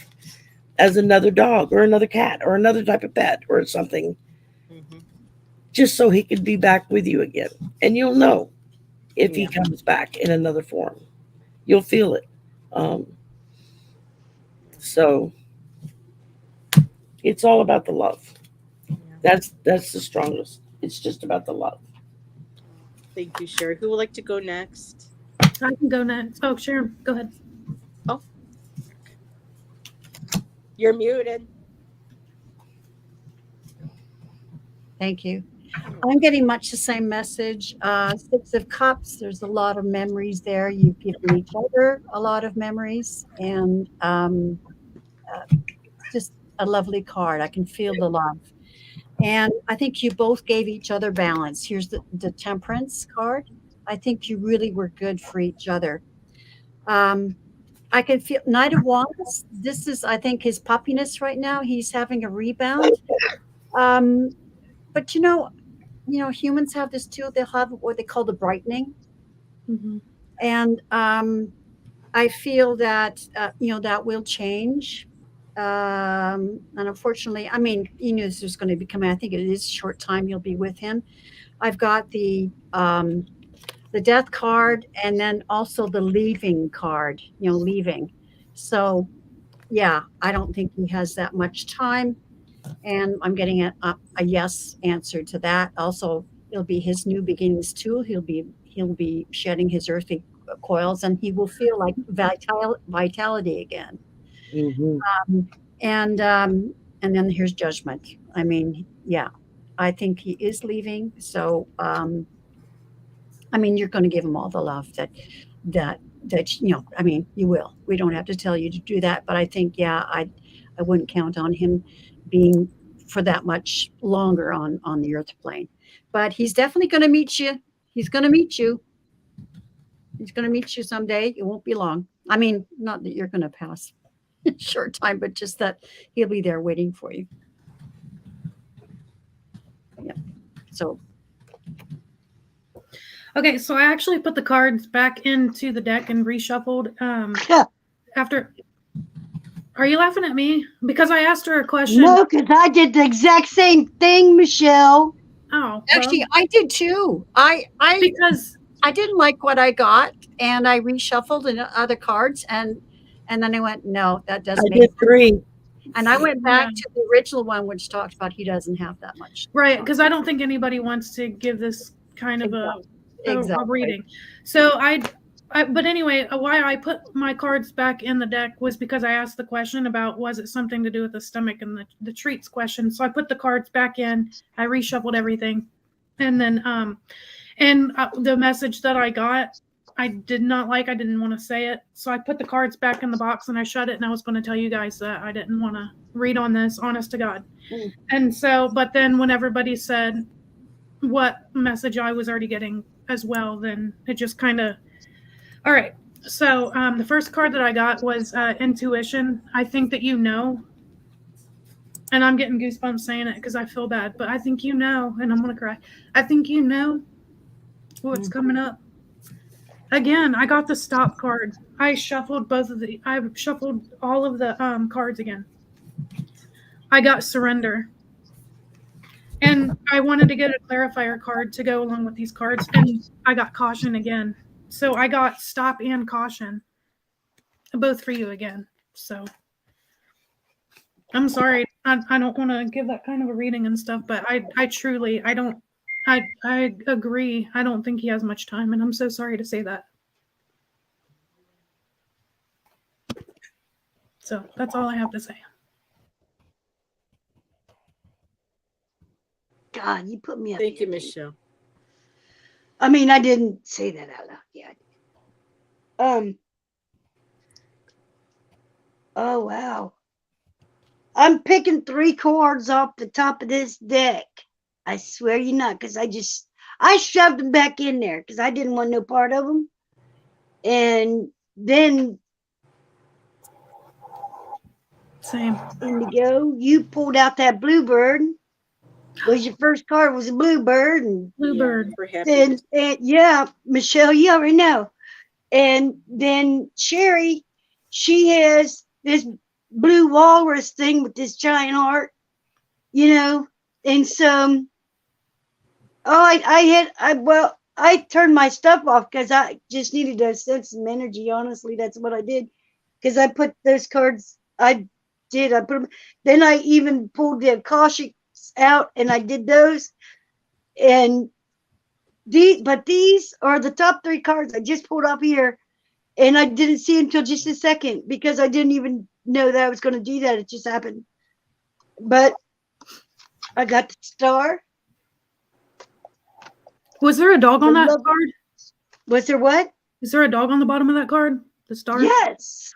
as another dog or another cat or another type of pet or something, Hmm. just so he could be back with you again. And you'll know if he Yeah, comes back in another form. You'll feel it. Um, yeah, so it's all about the love. yeah. That's the strongest. It's just about the love. Oh, thank you, Sherry. Who would like to go next? I can go next. Oh, Sharon, go ahead. Oh, okay. You're muted. Thank you. You're I'm welcome. getting much the same message. Six of Cups, there's a lot of memories there. You've given each other a lot of memories, and just a lovely card. I can feel the love. And I think you both gave each other balance. Here's the Temperance card. I think you really were good for each other. Um, I can feel Knight of Wands. This is, I think, his puppiness right now. He's having a rebound. Um, but humans have this too. They'll have what they call the brightening, Hmm. and I feel that that will change. And unfortunately, I mean, this is going to be coming. I think it is short time you'll be with him. I've got the death card, and then also the leaving card. Leaving. So yeah, I don't think he has that much time, and I'm getting a yes answer to that. Also, it'll be his new beginnings too. He'll be shedding his earthly coils, and he will feel like vitality again. Hmm. Um, and then here's judgment. I mean, yeah, I think he is leaving. So I mean, you're going to give him all the love that I mean, you will. We don't have to tell you to do that, but I think, yeah, I wouldn't count on him being for that much longer on the earth plane. But he's definitely going to meet you. He's going to meet you. He's going to meet you someday. It won't be long. I mean, not that you're going to pass in a short time, but just that he'll be there waiting for you. Yeah. So Okay, so I actually put the cards back into the deck and reshuffled. After, are you laughing at me? Because I asked her a question. No, because I did the exact same thing, Michelle. Oh, well, actually, I did too. because I didn't like what I got, and I reshuffled in other cards, and then I went, no, that I doesn't make did sense. three. And I went yeah, back to the original one, which talked about he doesn't have that much right. time. Because I don't think anybody wants to give this kind of Exactly. a Exactly. reading. So but anyway, why I put my cards back in the deck was because I asked the question about was it something to do with the stomach and the treats question. So I put the cards back in. I reshuffled everything, and then the message that I got, I did not like. I didn't want to say it, so I put the cards back in the box and I shut it. And I was going to tell you guys that I didn't want to read on this, honest to God. Mm. And so, but then when everybody said what message I was already getting as well, then it just kind of all right. So the first card that I got was intuition. I think that and I'm getting goosebumps saying it because I feel bad, but I think and I'm gonna cry. I think what's coming up. Again, I got the stop card. I shuffled I shuffled all of the cards again. I got surrender. And I wanted to get a clarifier card to go along with these cards, and I got caution again. So I got stop and caution, both for you again. So I'm sorry. I don't want to give that kind of a reading and stuff, but I truly, I don't, I agree. I don't think he has much time, and I'm so sorry to say that. So that's all I have to say. God, you put me up Thank here. you, Michelle. I mean, I didn't say that out loud. Yeah. Oh, wow. I'm picking 3 cards off the top of this deck. I swear you not, because I shoved them back in there because I didn't want no part of them. And then Same. Indigo, you pulled out that bluebird. Was your first card was a bluebird, and Bluebird. We're happy. then and yeah, Michelle, you already know. And then Sherry, she has this blue walrus thing with this giant heart, you know. And so, I turned my stuff off because I just needed to sense some energy. Honestly, that's what I did. Because I put those cards, I put them. Then I even pulled the Akashics out and I did those. And but these are the top 3 cards I just pulled off here. And I didn't see it until just a second because I didn't even know that I was going to do that. It just happened. But I got the star. Was there a dog on The that love- card? Was there what? Is there a dog on the bottom of that card? The star? Yes.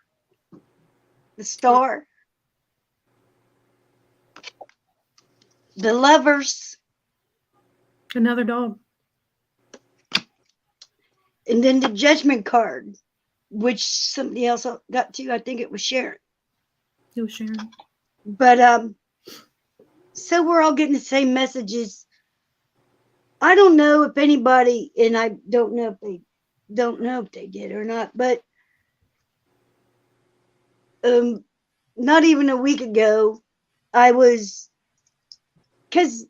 The star. The lovers. Another dog. And then the judgment card, which somebody else got to. I think it was Sharon. It was Sharon. But so we're all getting the same messages. I don't know if anybody, and I don't know if they did or not, but not even a week ago, I was, because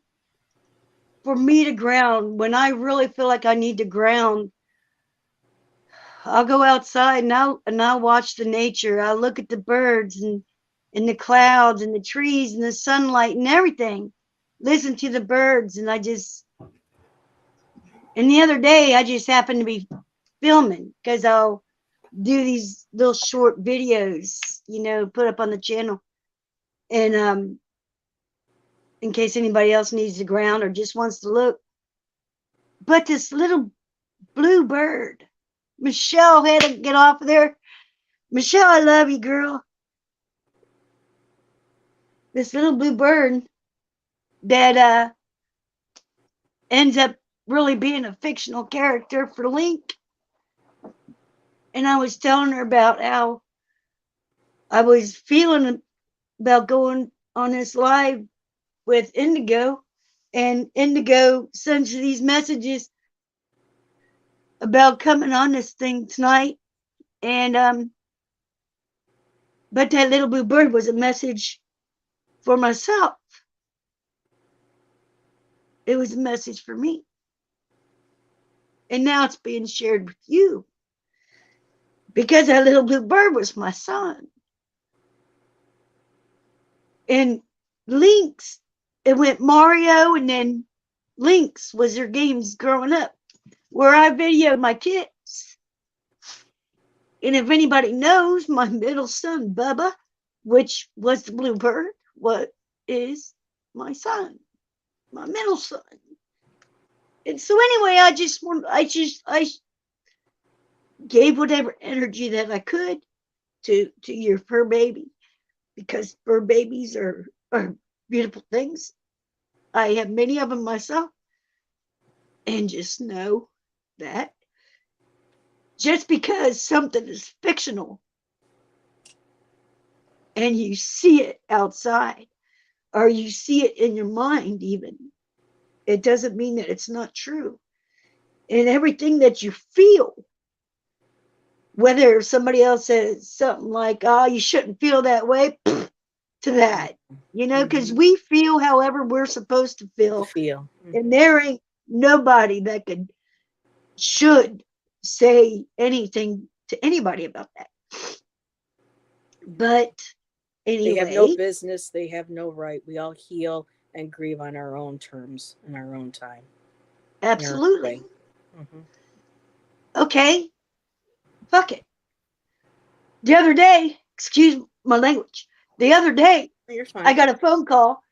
for me to ground, when I really feel like I need to ground, I'll go outside and I'll watch the nature. I'll look at the birds and the clouds and the trees and the sunlight and everything. Listen to the birds, and and the other day I just happened to be filming because I'll do these little short videos, put up on the channel. And in case anybody else needs the ground or just wants to look. But this little blue bird, Michelle had to get off of there. Michelle, I love you, girl. This little blue bird that ends up really being a fictional character for Link. And I was telling her about how I was feeling about going on this live with Indigo, and Indigo sends these messages about coming on this thing tonight. And but that little blue bird was a message for myself. It was a message for me. And now it's being shared with you. Because that little blue bird was my son. And Lynx, it went Mario, and then Lynx was their games growing up, where I videoed my kids. And if anybody knows, my middle son, Bubba, which was the blue bird, is my son, my middle son. And so anyway, I gave whatever energy that I could to your fur baby, because fur babies are beautiful things. I have many of them myself. And just know that just because something is fictional and you see it outside, or you see it in your mind even, it doesn't mean that it's not true. And everything that you feel, whether somebody else says something like, oh, you shouldn't feel that way, to that, because we feel however we're supposed to feel. And there ain't nobody that should say anything to anybody about that. But anyway, they have no business, they have no right. We all heal and grieve on our own terms in our own time. Absolutely. Okay, fuck it. The other day, excuse my language, the other day You're fine. I got a phone call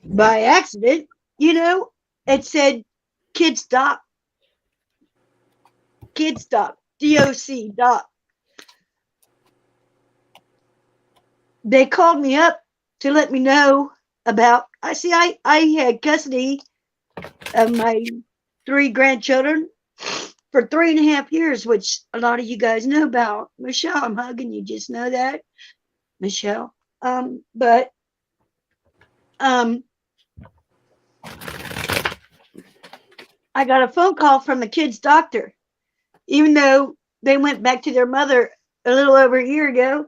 by accident. It said kids doc, DOC doc. they called me up to let me know about. I had custody of my 3 grandchildren for 3.5 years, which a lot of you guys know about. Michelle, I'm hugging you. Just know that, Michelle. But um, I got a phone call from the kid's doctor, even though they went back to their mother a little over a year ago,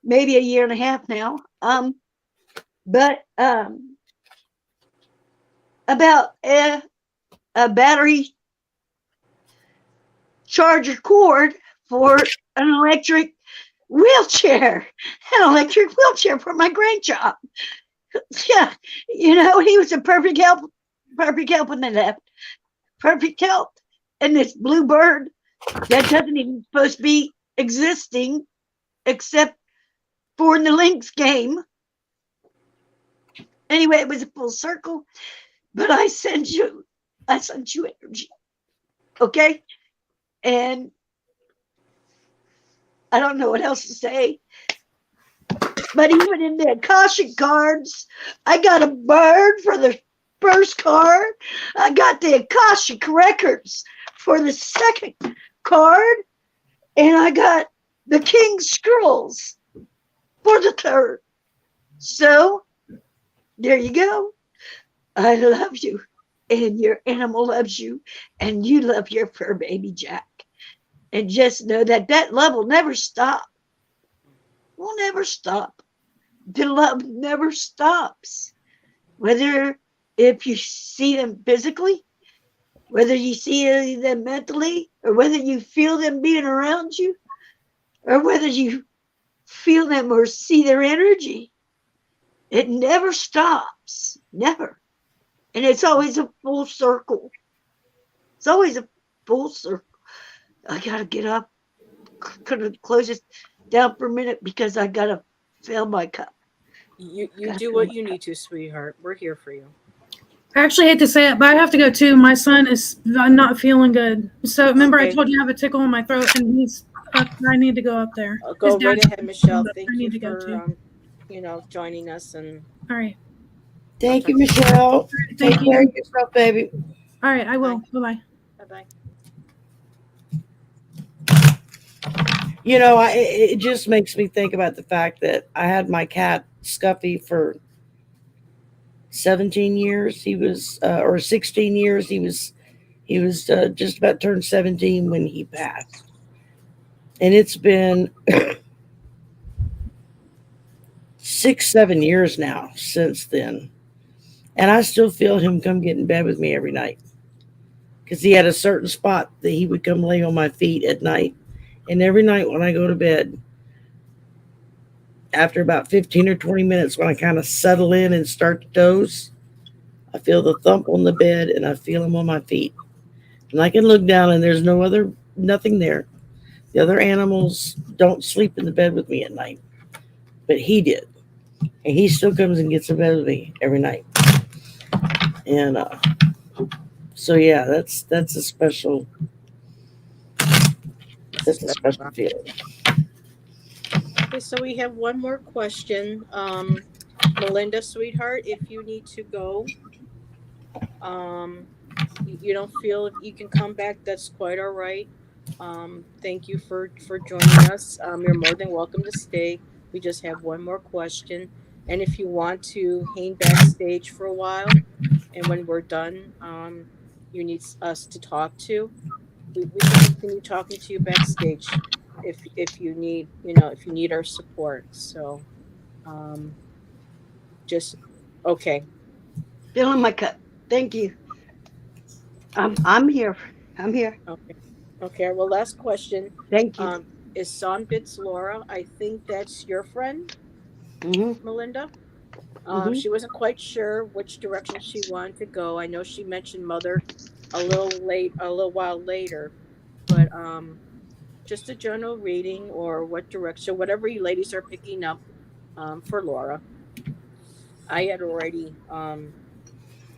maybe a year and a half now. But about a battery charger cord for an electric wheelchair, an electric wheelchair for my grandchild. Yeah, he was a perfect help when they left. Perfect help. And this blue bird that doesn't even supposed to be existing except for in the Lynx game. Anyway, it was a full circle, but I sent you energy. Okay? And I don't know what else to say. But even in the Akashic cards, I got a bird for the first card. I got the Akashic records for the second card. And I got the King's Scrolls for the third. So, there you go. I love you. And your animal loves you. And you love your fur baby Jack. And just know that that love will never stop. Will never stop. The love never stops. Whether if you see them physically, whether you see them mentally, or whether you feel them being around you, or whether you feel them or see their energy, it never stops. Never. And it's always a full circle. It's always a full circle. I gotta get up. Gonna close this down for a minute because I gotta fill my cup. You do what you need to, sweetheart. We're here for you. I actually hate to say it, but I have to go too. My son is not feeling good. So remember, I told you I have a tickle in my throat, and I need to go up there. Go right ahead, Michelle. Thank you for joining us. And all right. Thank you, Michelle. Take care of yourself, baby. All right, I will. Bye-bye. Bye-bye. It just makes me think about the fact that I had my cat Scuffy for 17 years. He was, or 16 years. He was just about turned 17 when he passed. And it's been 6-7 years now since then. And I still feel him come get in bed with me every night. Because he had a certain spot that he would come lay on my feet at night. And every night when I go to bed, after about 15 or 20 minutes, when I kind of settle in and start to doze, I feel the thump on the bed and I feel him on my feet. And I can look down and there's nothing there. The other animals don't sleep in the bed with me at night. But he did. And he still comes and gets in bed with me every night. And so yeah, that's a special feeling. Okay, so we have one more question. Melinda, sweetheart, if you need to go, you don't feel if you can come back, that's quite all right. Thank you for joining us. You're more than welcome to stay. We just have one more question. And if you want to hang backstage for a while, and when we're done, you need us to talk to, we can continue talking to you backstage if you need if you need our support. So just okay. Filling my cup. Thank you. I'm here. I'm here. Okay, well, last question. Thank you. Is Sonbits Laura? I think that's your friend, Melinda. She wasn't quite sure which direction she wanted to go. I know she mentioned mother a little while later, but just a general reading or what direction, whatever you ladies are picking up for Laura. I had already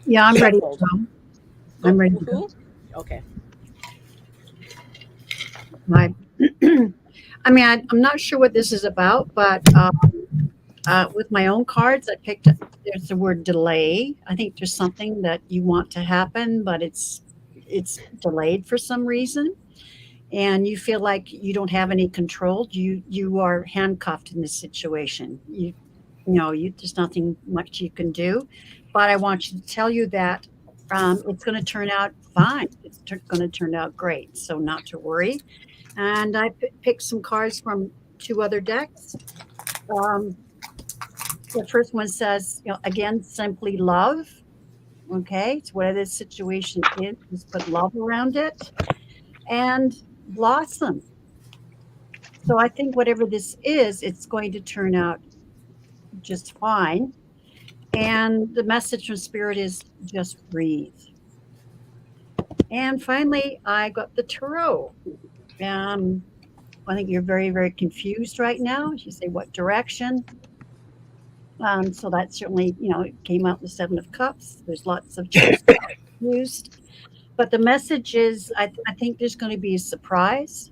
Yeah, I'm ready to shuffled. go. I'm ready to go. Okay. I mean, I'm not sure what this is about, but With my own cards, I picked there's the word delay. I think there's something that you want to happen, but it's delayed for some reason, and you feel like you don't have any control. You are handcuffed in this situation. There's nothing much you can do. But I want you to tell you that it's going to turn out fine. It's going to turn out great. So not to worry. And I picked some cards from two other decks. Um, the first one says, again, simply love. Okay, it's whatever the situation is, just put love around it and blossom. So I think whatever this is, it's going to turn out just fine. And the message from spirit is just breathe. And finally, I got the tarot. Um, I think you're very, very confused right now. You say, what direction? So that certainly, it came out the Seven of Cups. There's lots of choices used. But the message is, I think there's going to be a surprise.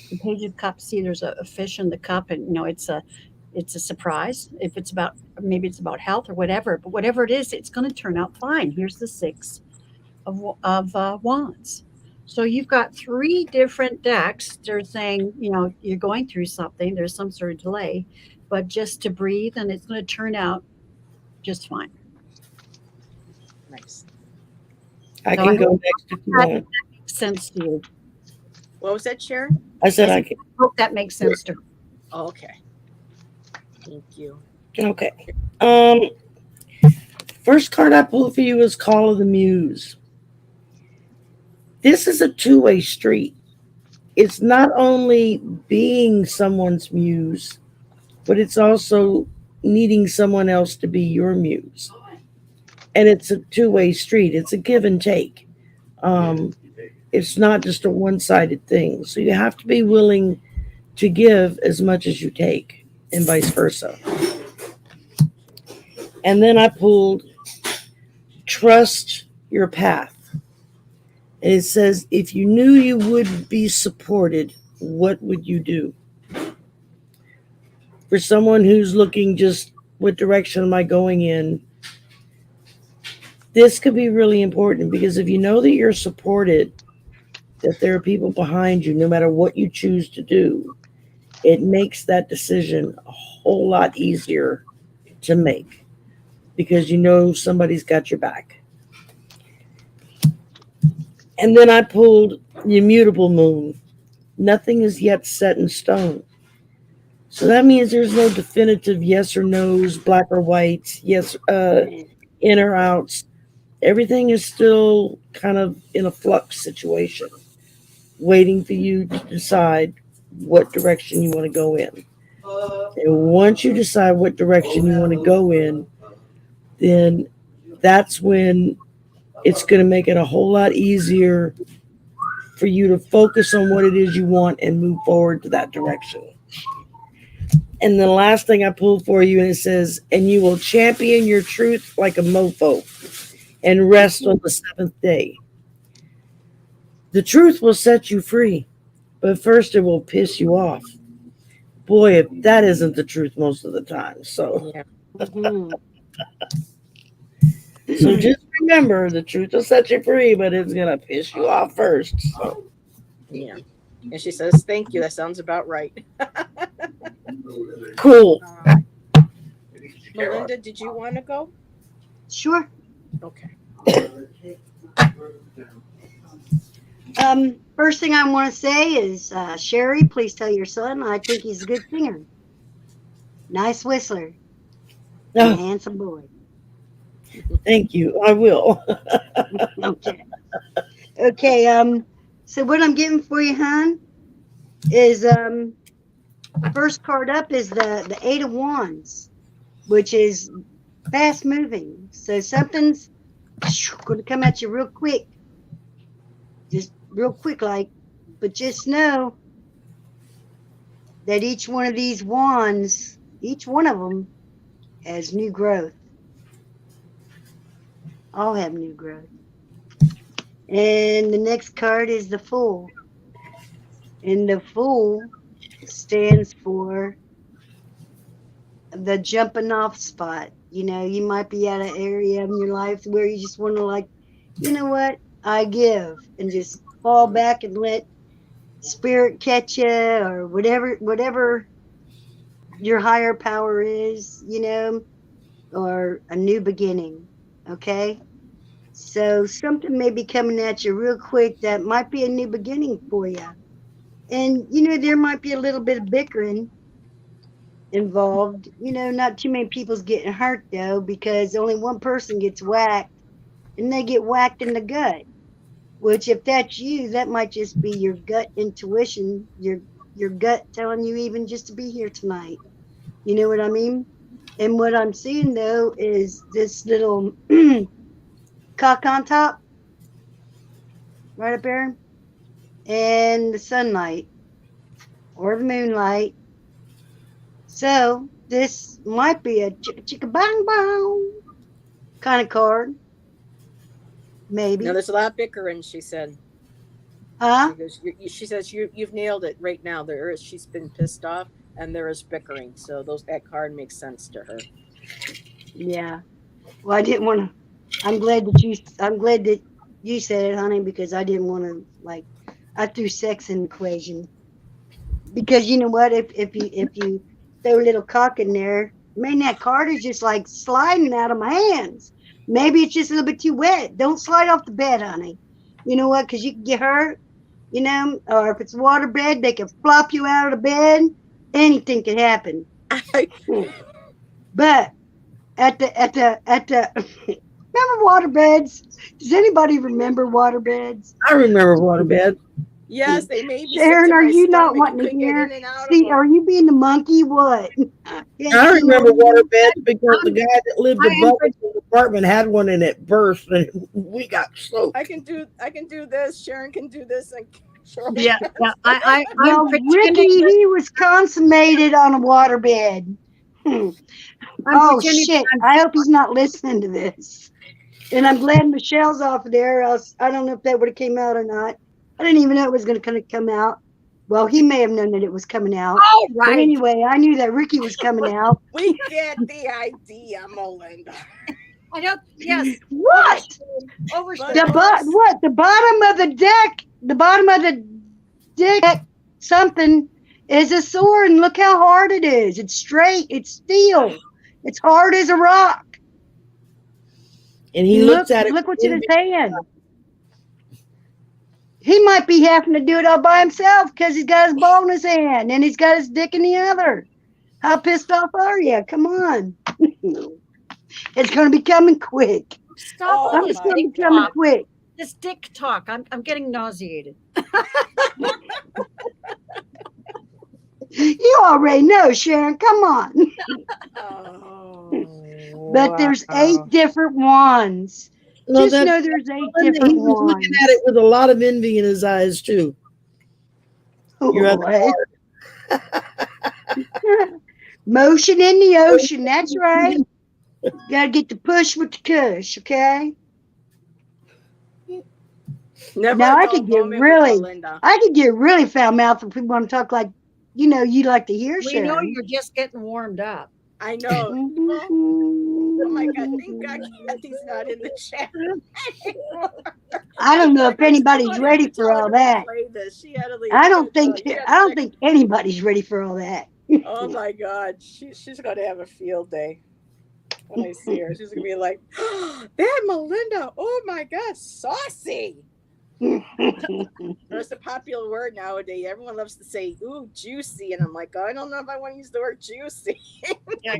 The Page of Cups, see, there's a fish in the cup, and it's a surprise. If it's about maybe it's about health or whatever, but whatever it is, it's going to turn out fine. Here's the Six of Wands. So you've got three different decks. They're saying, you're going through something. There's some sort of delay, but just to breathe, and it's going to turn out just fine. Nice. I So can I go hope next if you that want. makes sense to you. What was that, Sharon? I said I can. I hope that makes sense to her. Oh, okay. Thank you. Okay. First card I pulled for you is Call of the Muse. This is a two-way street. It's not only being someone's muse, but it's also needing someone else to be your muse. And it's a two-way street. It's a give and take. It's not just a one-sided thing. So you have to be willing to give as much as you take, and vice versa. And then I pulled Trust Your Path. And it says, if you knew you would be supported, what would you do? For someone who's looking just, what direction am I going in? This could be really important, because if you know that you're supported, that there are people behind you, no matter what you choose to do, it makes that decision a whole lot easier to make, because you know somebody's got your back. And then I pulled the Immutable Moon. Nothing is yet set in stone. So that means there's no definitive yes or no's, black or white, yes, in or outs. Everything is still kind of in a flux situation, waiting for you to decide what direction you want to go in. And once you decide what direction you want to go in, then that's when it's going to make it a whole lot easier for you to focus on what it is you want and move forward to that direction. And the last thing I pulled for you, and it says, and you will champion your truth like a mofo and rest on the seventh day. The truth will set you free, but first it will piss you off. Boy, if that isn't the truth most of the time. So, Yeah. Mhm. so just remember, the truth will set you free, but it's gonna piss you off first. So, Yeah. And she says, thank you. That sounds about right. cool. Melinda, did you want to go? Sure. Okay. First thing I want to say is, Shari, please tell your son I think he's a good singer. Nice whistler. And a Oh, handsome boy. thank you. I will. Okay. Okay. So what I'm getting for you, hon, is first card up is the Eight of Wands, which is fast moving. So something's going to come at you real quick, just real quick, like. But just know that each one of these wands, each one of them, has new growth. All have new growth. And the next card is the Fool. And the Fool stands for the jumping off spot. You know, you might be at an area in your life where you just want to, like, you know what, I give, and just fall back and let spirit catch you, or whatever your higher power is, you know, or a new beginning. Okay. So something may be coming at you real quick that might be a new beginning for you. And, you know, there might be a little bit of bickering involved. You know, not too many people's getting hurt though, because only one person gets whacked, and they get whacked in the gut. Which, if that's you, that might just be your gut intuition, your gut telling you even just to be here tonight. You know what I mean? And what I'm seeing though is this little cock on top right up there, and the sunlight or the moonlight. So this might be a chicka chicka bang bang kind of card, maybe. No, there's a lot of bickering, she said. Huh? She goes, she says, you've nailed it right now. There is, she's been pissed off and there is bickering. So that card makes sense to her. Yeah. Well, I didn't want to. I'm glad that you said it, honey, because I didn't want to, like, I threw sex in the equation. Because you know what? If you throw a little cock in there, man, that card is just like sliding out of my hands. Maybe it's just a little bit too wet. Don't slide off the bed, honey. You know what? Because you can get hurt. You know, or if it's waterbed, they can flop you out of the bed. Anything can happen. But at the remember waterbeds? Does anybody remember waterbeds? I remember waterbed. Yes, they made me Sharon, sick to are my you not stomach. wanting to Couldn't get hear? in and out See, of are them. you being the monkey? What? I remember waterbed because the guy that lived I am above us in the apartment had one and it burst and we got soaked. I can do this. Sharon can do this, and Cheryl Yeah, can. yeah. I'm Well, pretending Ricky, that he was consummated on a waterbed. I'm Oh pretending shit! that I hope he's not listening to this. And I'm glad Michelle's off of there. Else I don't know if that would have came out or not. I didn't even know it was going to come out. Well, he may have known that it was coming out. oh But right. anyway, I knew that Ricky was coming out. We get the idea, Melinda. I don't yes. What? Overstood. But- What? The bottom of the deck. The bottom of the deck. Something is a sword, and look how hard it is. It's straight. It's steel. It's hard as a rock. And he looks at it. Look what's in his hand. He might be having to do it all by himself because he's got his ball in his hand and he's got his dick in the other. How pissed off are you? Come on. It's going to be coming quick. Stop Oh, with It's this my going to dick be coming talk. quick. This dick talk. I'm getting nauseated. You already know, Sharon. Come on. Oh, But there's 8 different wands. No, Just that, know there's 8 he different was wands. looking at it with a lot of envy in his eyes too. Your other Boy. card. Motion in the ocean. That's right. Got to get the push with the cush, okay? never Now, a I dull could get moment with really- Melinda. I could get really foul mouthed if people want to talk like, you know, you like to hear, We know Sharon. you're just getting warmed up. I know. Oh Oh my God! Thank God Kathy's not in the chat. I don't know if I anybody's wanted ready to for tell her all to that. replay this. She had to leave. I don't think You had to I don't check- think anybody's ready for all that. Oh my God, she's gonna have a field day when I see her. She's gonna be like, "That Melinda! Oh my God, saucy!" That's a popular word nowadays. Everyone loves to say, "Ooh, juicy," and I'm like, I don't know if I want to use the word juicy.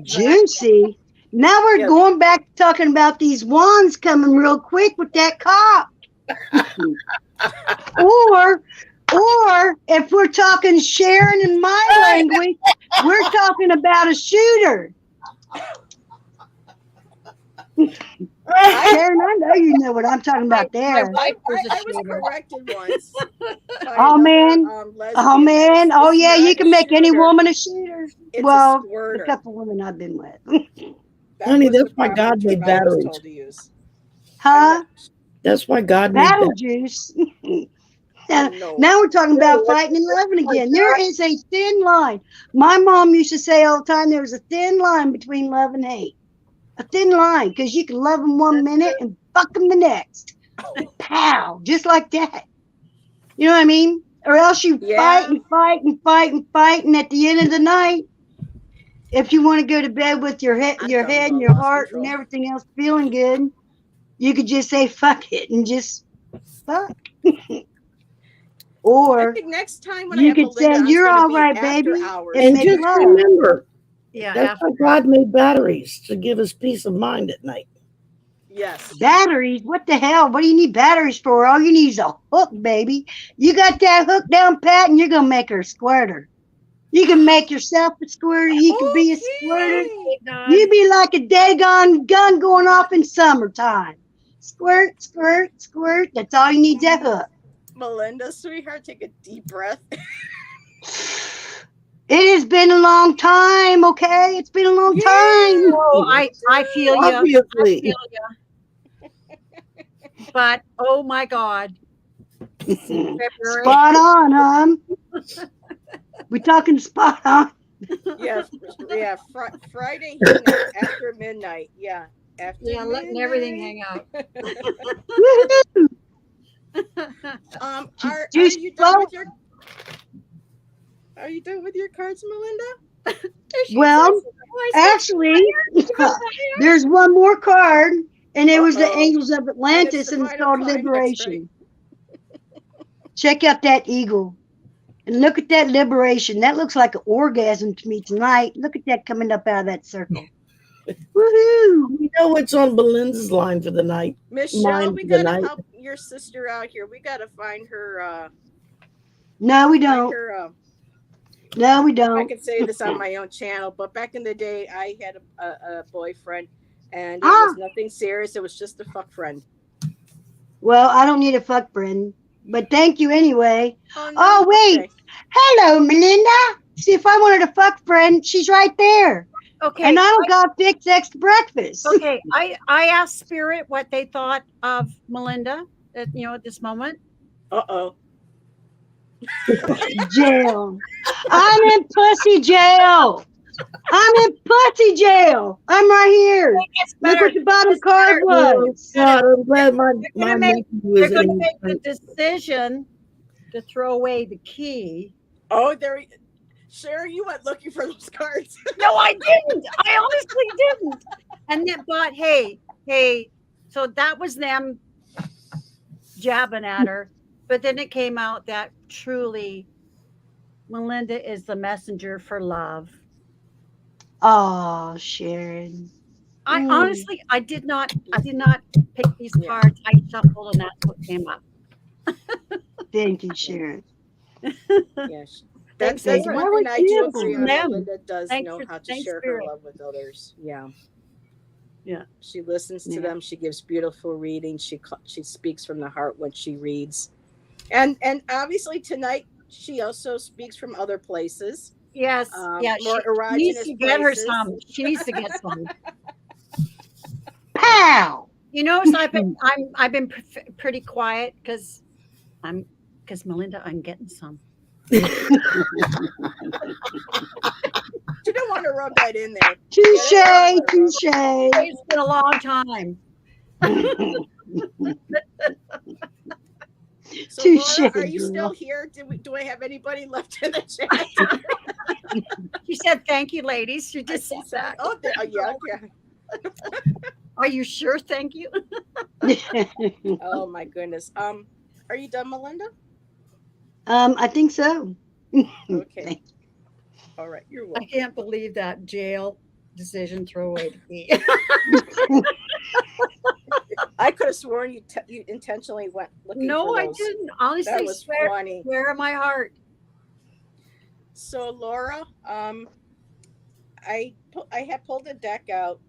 Juicy. Now we're Yeah. going back to talking about these wands coming real quick with that cock. or if we're talking Sharon and my language, we're talking about a shooter. Sharon, I know you know what I'm talking about there. wife was a I was shooter. corrected once. by Oh, another, man. lesbian Oh that man, oh it's yeah, not you a can make any shooter, woman a shooter. It's Well, a squirter. a couple women I've been with. That Honey, was the that's why proper God made term I was batteries. told to use. Huh? That's why God made Battle that. juice. No. Now we're talking about fighting and loving again. There is a thin line. My mom used to say all the time there was a thin line between love and hate. A thin line, because you can love them one minute and fuck them the next. Pow, just like that. You know what I mean? Or else you fight Yeah. and fight and fight and fight, and at the end of the night, if you want to go to bed with your head, I'm your talking head and about your lost heart and control. everything else feeling good, you could just say fuck it and just fuck. I Or think next time when I you have could say Melinda on, it's you're going to all be right, after baby, hours. and And make just love. remember, Yeah, that's after why God made batteries to give us peace of mind at night. Yes. Batteries? What the hell? What do you need batteries for? All you need is a hook, baby. You got that hook down pat, and you're gonna make her a squirter. You can make yourself a squirter. You can be a squirter. Okay. God. You be like a daggone gun going off in summertime. Squirt, squirt, squirt. That's all you need, that hook. Melinda, sweetheart, take a deep breath. It has been a long time, okay? It's been a long Yeah. time. Oh, I feel you. I Obviously. feel you. But oh my God, February. Spot on, huh? We talking spot on. Yeah. Yeah. Friday hang out after midnight. Yeah. After Yeah, letting midnight. everything hang out. Woohoo! Are Juice you done flow? with your cards, Melinda? She Well, says, "Oh, I said actually, there's one more card, and it was the Uh-oh. Angels of And it's Atlantis, the and it's final called climax, Liberation. Check out that eagle. And look at that liberation. That looks like an orgasm to me tonight. Look at that coming up out of that circle. Woohoo! You know what's on Belinda's line for the night? Michelle, Mine we for the gotta night. help your sister out here. We gotta find her. No, we Find don't. her. No, we If I don't. could say this on my own channel, but back in the day, I had a boyfriend, and it Ah, was nothing serious. It was just a fuck friend. well, I don't need a fuck friend, but thank you anyway. Oh no. Oh, wait. Okay. Hello, Melinda. See, if I wanted a fuck friend, she's right there. Okay, And I don't got fixed extra breakfast. okay. I asked Spirit what they thought of Melinda at this moment. Uh-oh. Jail. I'm in pussy jail. I'm in pussy jail. I'm right here. It's Look better. what the bottom It's card better. Oh, was. God, I'm glad my gonna make- nephew They're was going to in. make the decision to throw away the key. Oh, there. Sherry, you went looking for those cards. No, I didn't. I honestly didn't. And then, but hey, so that was them jabbing at her. But then it came out that truly Melinda is the messenger for love. Oh, Sharon. I Mm. honestly, I did not pick these Yeah. cards. I shuffled, and that's what came up. Thank you, Sharon. Yes. Thanks, That's Spirit. one That was thing I do beautiful. agree on. Them. Melinda does Thanks know for- how to thanks, share Spirit. her love with others. Yeah. Yeah. She listens to Yeah. them. She gives beautiful readings. She speaks from the heart when she reads, and obviously tonight she also speaks from other places. Yes, yeah. More She needs erogenous to get her places. some. She needs to get some. Pow! So I've been pretty quiet because Melinda, I'm getting some. You don't want to rub that in there. Touche, Yeah, touche. It's been a long time. So Touche, Laura, are you girl. still here? Do I have anybody left in the chat? She said, "Thank you, ladies." She just She said said, that. "Oh, yeah, yeah." Are you sure? Thank you. Oh my goodness. Are you done, Melinda? I think so. Okay. All right. You're I welcome. can't believe that jail decision. Throw away the key. I could have sworn you intentionally went looking No, for I those. didn't. Honestly, That was funny. swear in my heart. So Laura, I had pulled a deck out.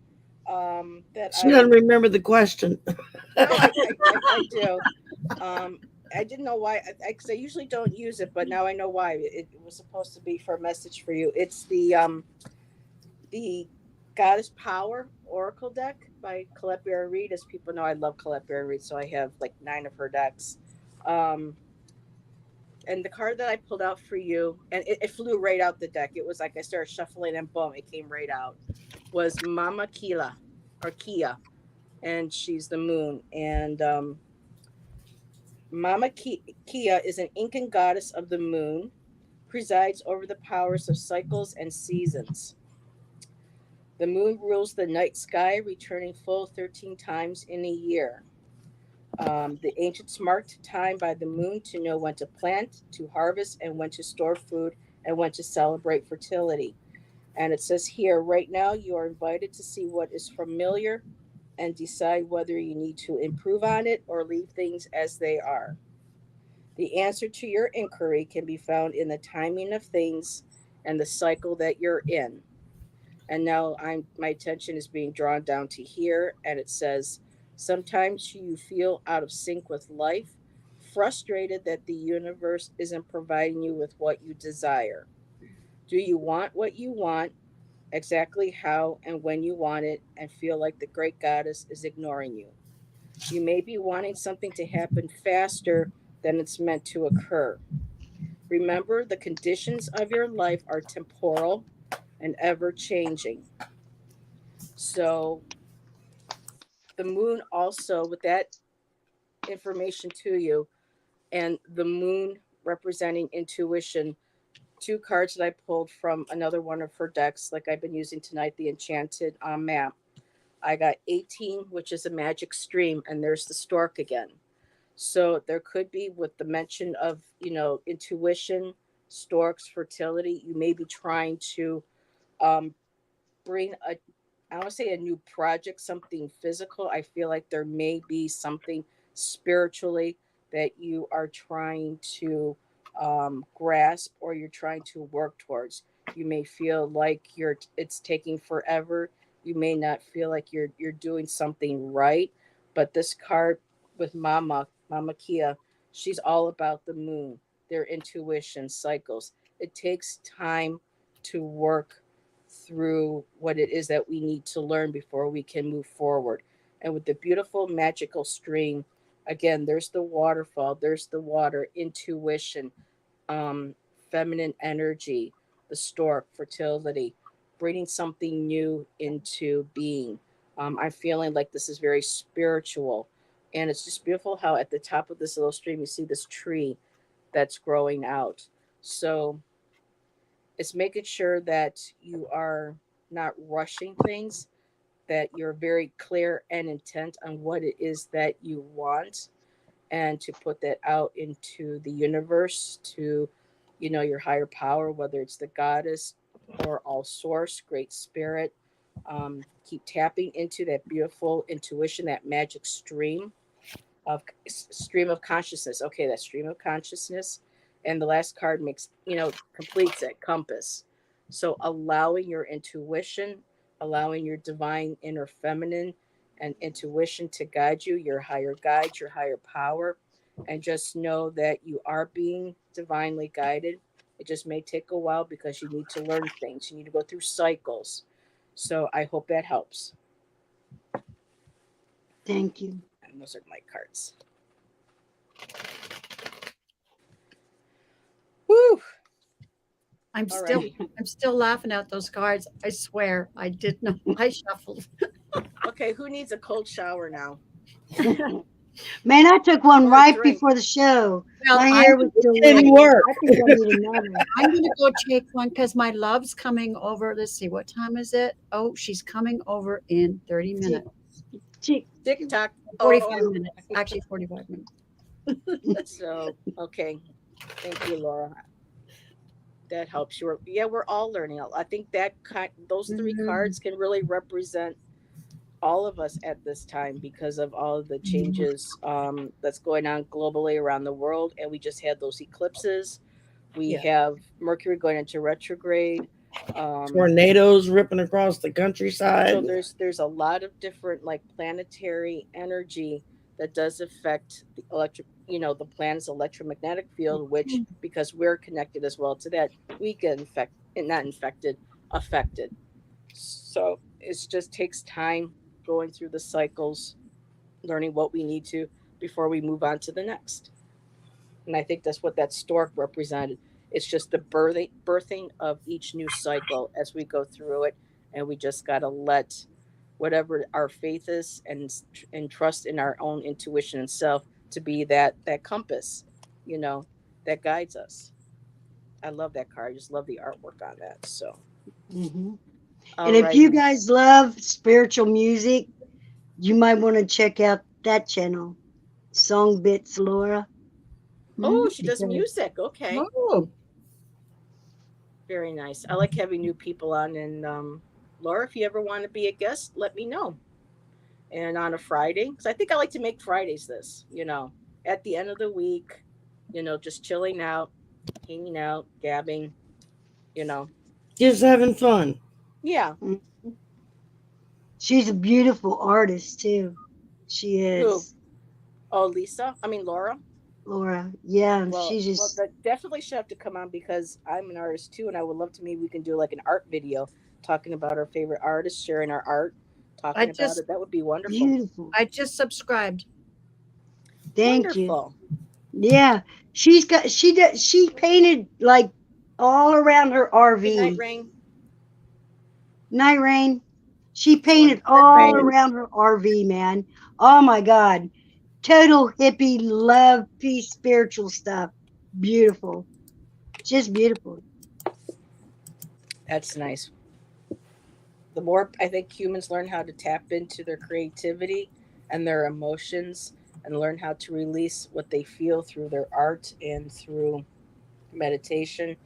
That She doesn't remember the question. No, I do. I didn't know why, because I usually don't use it, but now I know why. It was supposed to be for a message for you. It's the Goddess Power Oracle deck by Colette Baron Reed. As people know, I love Colette Baron Reed, so I have like 9 of her decks. And the card that I pulled out for you, and it flew right out the deck. It was like I started shuffling and boom, it came right out. Was Mama Kila or Kia, and she's the moon. And Kia is an Incan goddess of the moon, presides over the powers of cycles and seasons. The moon rules the night sky, returning full 13 times in a year. The ancients marked time by the moon to know when to plant, to harvest, and when to store food, and when to celebrate fertility. And it says here, right now, you are invited to see what is familiar and decide whether you need to improve on it or leave things as they are. The answer to your inquiry can be found in the timing of things and the cycle that you're in. And now my attention is being drawn down to here, and it says, sometimes you feel out of sync with life, frustrated that the universe isn't providing you with what you desire. Do you want what you want, exactly how and when you want it, and feel like the great goddess is ignoring you? You may be wanting something to happen faster than it's meant to occur. Remember, the conditions of your life are temporal and ever changing. So, the moon also, with that information to you, and the moon representing intuition, two cards that I pulled from another one of her decks, like I've been using tonight, the Enchanted map. I got 18, which is a magic stream, and there's the stork again. So there could be, with the mention of, intuition, storks, fertility, you may be trying to um, bring I want to say a new project, something physical. I feel like there may be something spiritually that you are trying to grasp, or you're trying to work towards. You may feel like it's taking forever. You may not feel like you're doing something right. But this card with Mama Kia, she's all about the moon, their intuition, cycles. It takes time to work through what it is that we need to learn before we can move forward. And with the beautiful magical stream, again, there's the waterfall, there's the water, intuition, um, feminine energy, the stork, fertility, bringing something new into being. I'm feeling like this is very spiritual. And it's just beautiful how at the top of this little stream, you see this tree that's growing out. So it's making sure that you are not rushing things, that you're very clear and intent on what it is that you want, and to put that out into the universe to, your higher power, whether it's the goddess or all source, great spirit. Keep tapping into that beautiful intuition, that magic stream of consciousness. Okay, that stream of consciousness. And the last card makes, completes it, compass. So allowing your intuition, allowing your divine inner feminine and intuition to guide you, your higher guide, your higher power. And just know that you are being divinely guided. It just may take a while because you need to learn things. You need to go through cycles. So I hope that helps. Thank you. And those are my cards. Woo! I'm still Alrighty. I'm still laughing at those cards. I swear I did not. I shuffled. Okay, who needs a cold shower now? Man, I took one Or a right drink? before the show. Well, My I'm hair was still It wet. didn't work. I think I need another. I'm gonna go take one because my love's coming over. Let's see, what time is it? Oh, she's coming over in 30 minutes. Chick, Tick tock. 45 Oh, minutes. Actually, 45 minutes. so okay. Thank you, Laura. That helps you. Yeah, we're all learning. I think those three Mhm. cards can really represent all of us at this time because of all of the changes that's going on globally around the world, and we just had those eclipses. We Yeah. have Mercury going into retrograde. Um, Tornadoes ripping across the so countryside. there's a lot of different like planetary energy that does affect the the planet's electromagnetic field, which because we're connected as well to that, we get not infected, affected. So it just takes time going through the cycles, learning what we need to before we move on to the next. And I think that's what that stork represented. It's just the birthing of each new cycle as we go through it, and we just got to let whatever our faith is and trust in our own intuition and self to be that compass, you know, that guides us. I love that card. I just love the artwork on that. So, Hmm. And if you alrighty. guys love spiritual music, you might want to check out that channel, Song Bits Laura, Oh, Mhm. she does because music. Okay, Oh, very nice. I like having new people on. And Laura, if you ever want to be a guest, let me know. And on a Friday, because I think I like to make Fridays this, at the end of the week, just chilling out, hanging out, gabbing, you know. Just having fun. Yeah. she's a beautiful artist too. She Who? is, Oh, Lisa. I mean, Laura. Laura. Yeah, Well, she well, just that definitely should have to come on because I'm an artist too, and I would love to maybe we can do like an art video talking about our favorite artists, sharing our art, I talking about just it. That would be wonderful. beautiful. I just subscribed. Thank you. Wonderful. Yeah, she painted like all around her Good night, RV. Rain. Night Rain. She It's painted wonderful. all Right. around her RV, man. Oh my God. Total hippie, love, peace, spiritual stuff. Beautiful. Just beautiful. That's nice. The more I think humans learn how to tap into their creativity and their emotions and learn how to release what they feel through their art and through meditation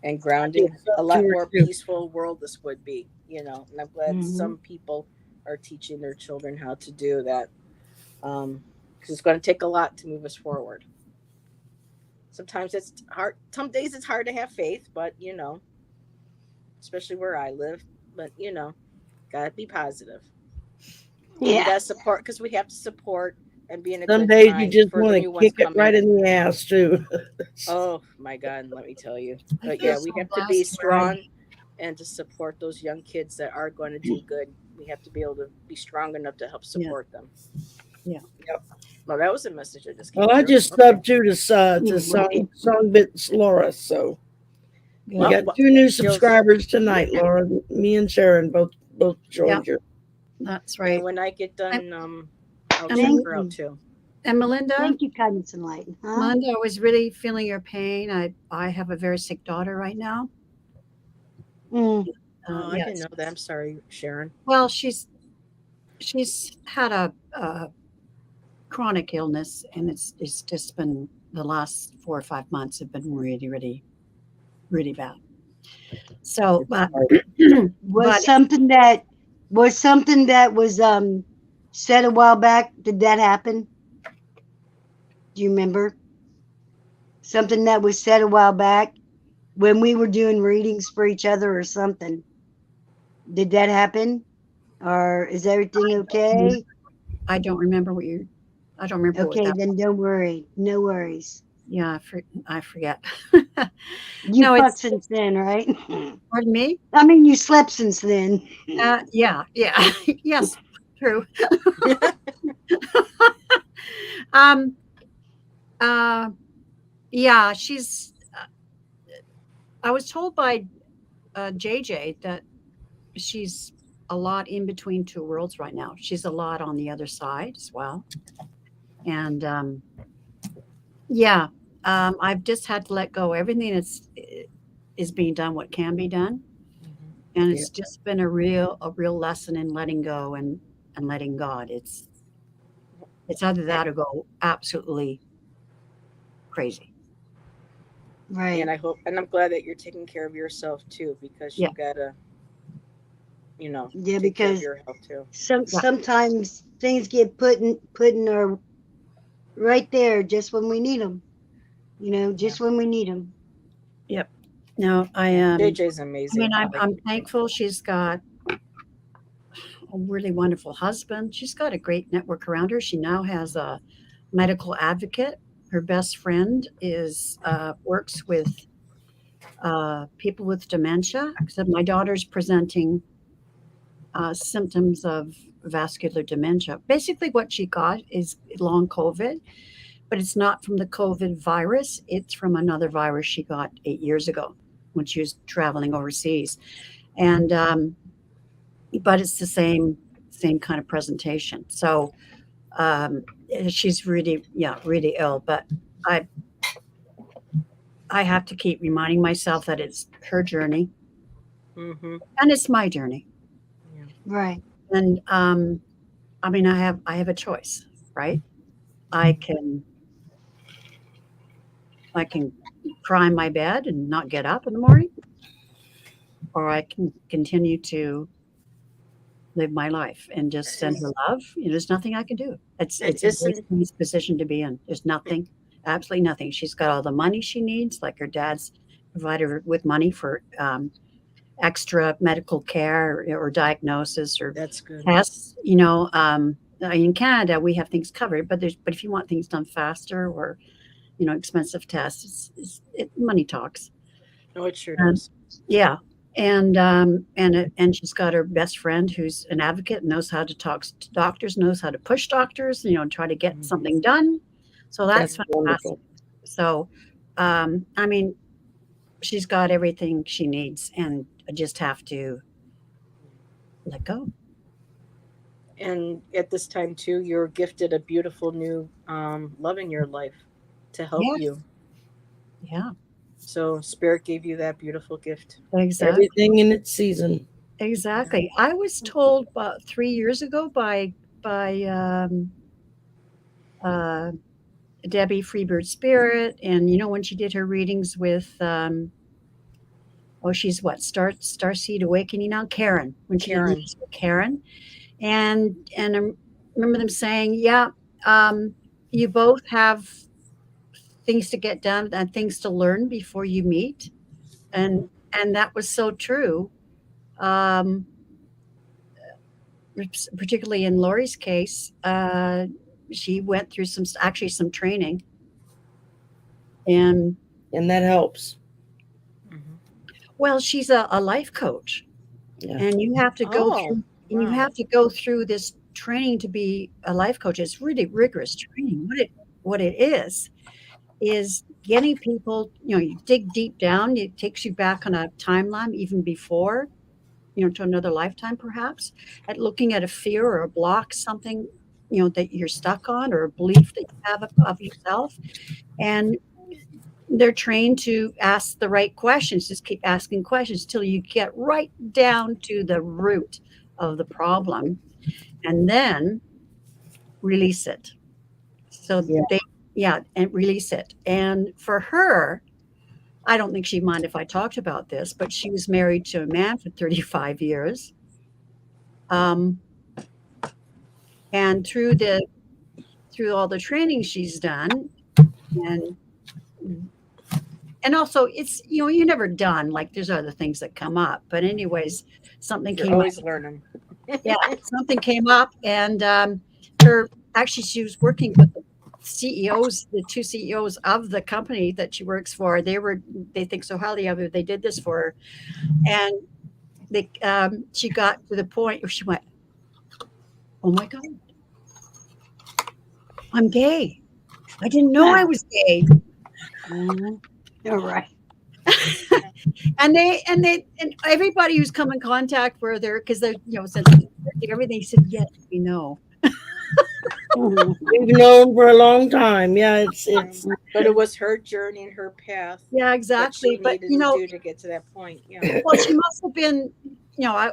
and I think grounding, so a lot too. more peaceful world this would be, and I'm glad Hmm. some people are teaching their children how to do that, because it's going to take a lot to move us forward. Sometimes it's hard, some days it's hard to have faith, but especially where I live, but gotta be positive. And we Yeah. got to support because we have to support and be in a Some good days you time just for the want to new ones kick it coming right in in. the ass too. Oh my God, let me tell you. I But feel yeah, we so have to be blessed where I strong and to support those young kids that are going to do good. We have to be able to be strong enough to help yeah, support them. yeah. Yep. Well, that was a message that just came Well, I through. just Okay. subbed to Right. Songbits Laura, so we Good. Well, got two new Jill's, subscribers tonight, Laura. Me and Sharon both Yeah, joined you. that's and right. when I get And, done, I'll and, check Thank her out you. too. and Melinda, Thank you, Kindness and Light. Huh? Melinda, I was really feeling your pain. I have a very sick daughter right now. Mm. Oh, I didn't Yes. know that. I'm sorry, Sharon. Well, she's had a chronic illness, and it's just been the last 4 or 5 months have been really, really, really bad. So, It's but hard. Was but something that was something that was said a while back. Did that happen? Do you remember? Something that was said a while back when we were doing readings for each other or something. Did that happen? Or is everything okay? I don't remember what you. I don't remember what Okay, that. then don't worry. No worries. Yeah, I forget. You No, fucked it's since then, right? pardon me. I mean, you slept since then. Yeah, yeah, yes, true. Um, uh, yeah, she's. I was told by JJ that she's a lot in between two worlds right now. She's a lot on the other side as well, and yeah, I've just had to let go. Everything is being done what can be done, and Yeah. it's just been a real lesson in letting go and letting God. It's either that or go absolutely crazy. Right. And I hope, and I'm glad that you're taking care of yourself too, because Yeah, you gotta, Yeah, take care of because your health too. yeah, sometimes things get put in our right there just when we need them. Yeah. Just when we need them. yep. No, I Yeah. am. JJ's I mean, amazing. I like I'm JJ. thankful she's got a really wonderful husband. She's got a great network around her. She now has a medical advocate. Her best friend is works with people with dementia. So my daughter's presenting symptoms of vascular dementia. Basically, what she got is long COVID, but it's not from the COVID virus. It's from another virus she got 8 years ago when she was traveling overseas. And but it's the same kind of presentation. So um, she's really, yeah, really ill. But I I have to keep reminding myself that it's her journey Mm-hmm. and it's my journey. Yeah. Right. And I mean, I have a choice, right? I can I can cry in my bed and not get up in the morning, or I can continue to live my life and just send her love. There's nothing I can do. And It's a very isn't nice position to be in. There's nothing, absolutely nothing. She's got all the money she needs, like her dad's provided her with money for extra medical care or diagnosis or that's good. tests. In Canada we have things covered, but if you want things done faster or expensive tests, money talks. No, it sure Um, does. yeah, and she's got her best friend who's an advocate, knows how to talk to doctors, knows how to push doctors, try to get Mhm. something done. So that's That's fantastic. wonderful. So, I mean, she's got everything she needs, and I just have to let go. And at this time too, you're gifted a beautiful new love in your life to help Yeah, you. yeah, So spirit gave you that beautiful gift. exactly, Everything in its season. exactly. I was told about 3 years ago by uh, Debbie Freebird Spirit, and when she did her readings with she's what, Starseed Awakening now, Karen, when she did Karen. readings with Karen, and I remember them saying, yeah, you both have things to get done and things to learn before you meet, and and that was so true. Um, Particularly in Lori's case, she went through some training, and And that helps. Hmm. well, she's a life coach, Yeah. and Oh, you wow. have to go through this training to be a life coach. It's really rigorous training. What it is getting people, you dig deep down. It takes you back on a timeline even before, to another lifetime perhaps, at looking at a fear or a block, something, that you're stuck on, or a belief that you have of yourself. And they're trained to ask the right questions, just keep asking questions till you get right down to the root of the problem, and then release it. So Yeah. yeah, and release it. And for her, I don't think she'd mind if I talked about this, but she was married to a man for 35 years. Um, and through all the training she's done, and and also it's, you're never done. Like, there's other things that come up. But anyways, something You're came up. always learning. Yeah, something came up, and her actually she was working with the two CEOs of the company that she works for. They think so highly of her. They did this for her, and she got to the point where she went, "Oh my God, I'm gay. I didn't know I was gay." Mhm. All right. And everybody who's come in contact with her, because they, since everything, said, "Yes, we know." Mhm. We've known for a long time. Yeah, it's Yeah. it's But it was her journey and her path Yeah, that she exactly. But needed to do to get to that point. Yeah. well, she must have been,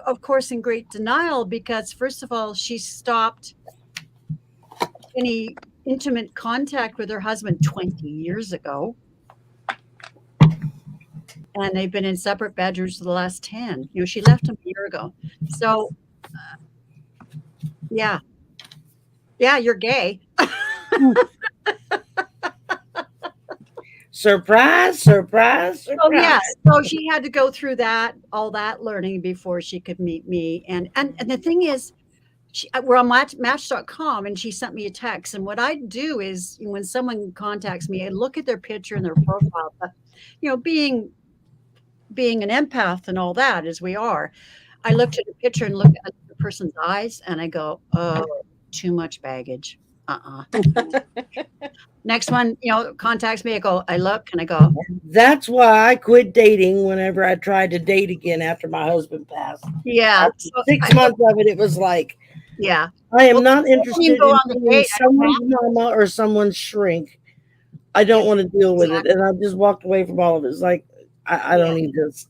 of course, in great denial, because first of all, she stopped any intimate contact with her husband 20 years ago, and they've been in separate bedrooms for the last 10. She left him a year ago. So yeah, yeah, you're gay. surprise, surprise, Oh yeah, surprise. so she had to go through all that learning before she could meet me. And the thing is, we're on Match.com, and she sent me a text. And what I do is, when someone contacts me, I look at their picture and their profile. But being an empath and all that, as we are, I looked at the picture and look at the person's eyes, and I go, "Oh, too much baggage. Uh-uh. Next one, contacts me. I go, I look and I go, That's why I quit dating whenever I tried to date again after my husband passed. yeah. After So 6 months of it, it was like, yeah. I am Well, not before you interested go in on the being date, I don't someone's mama or someone's shrink. I don't want to deal with it. And I just walked away from all of it. It's like, I don't need this.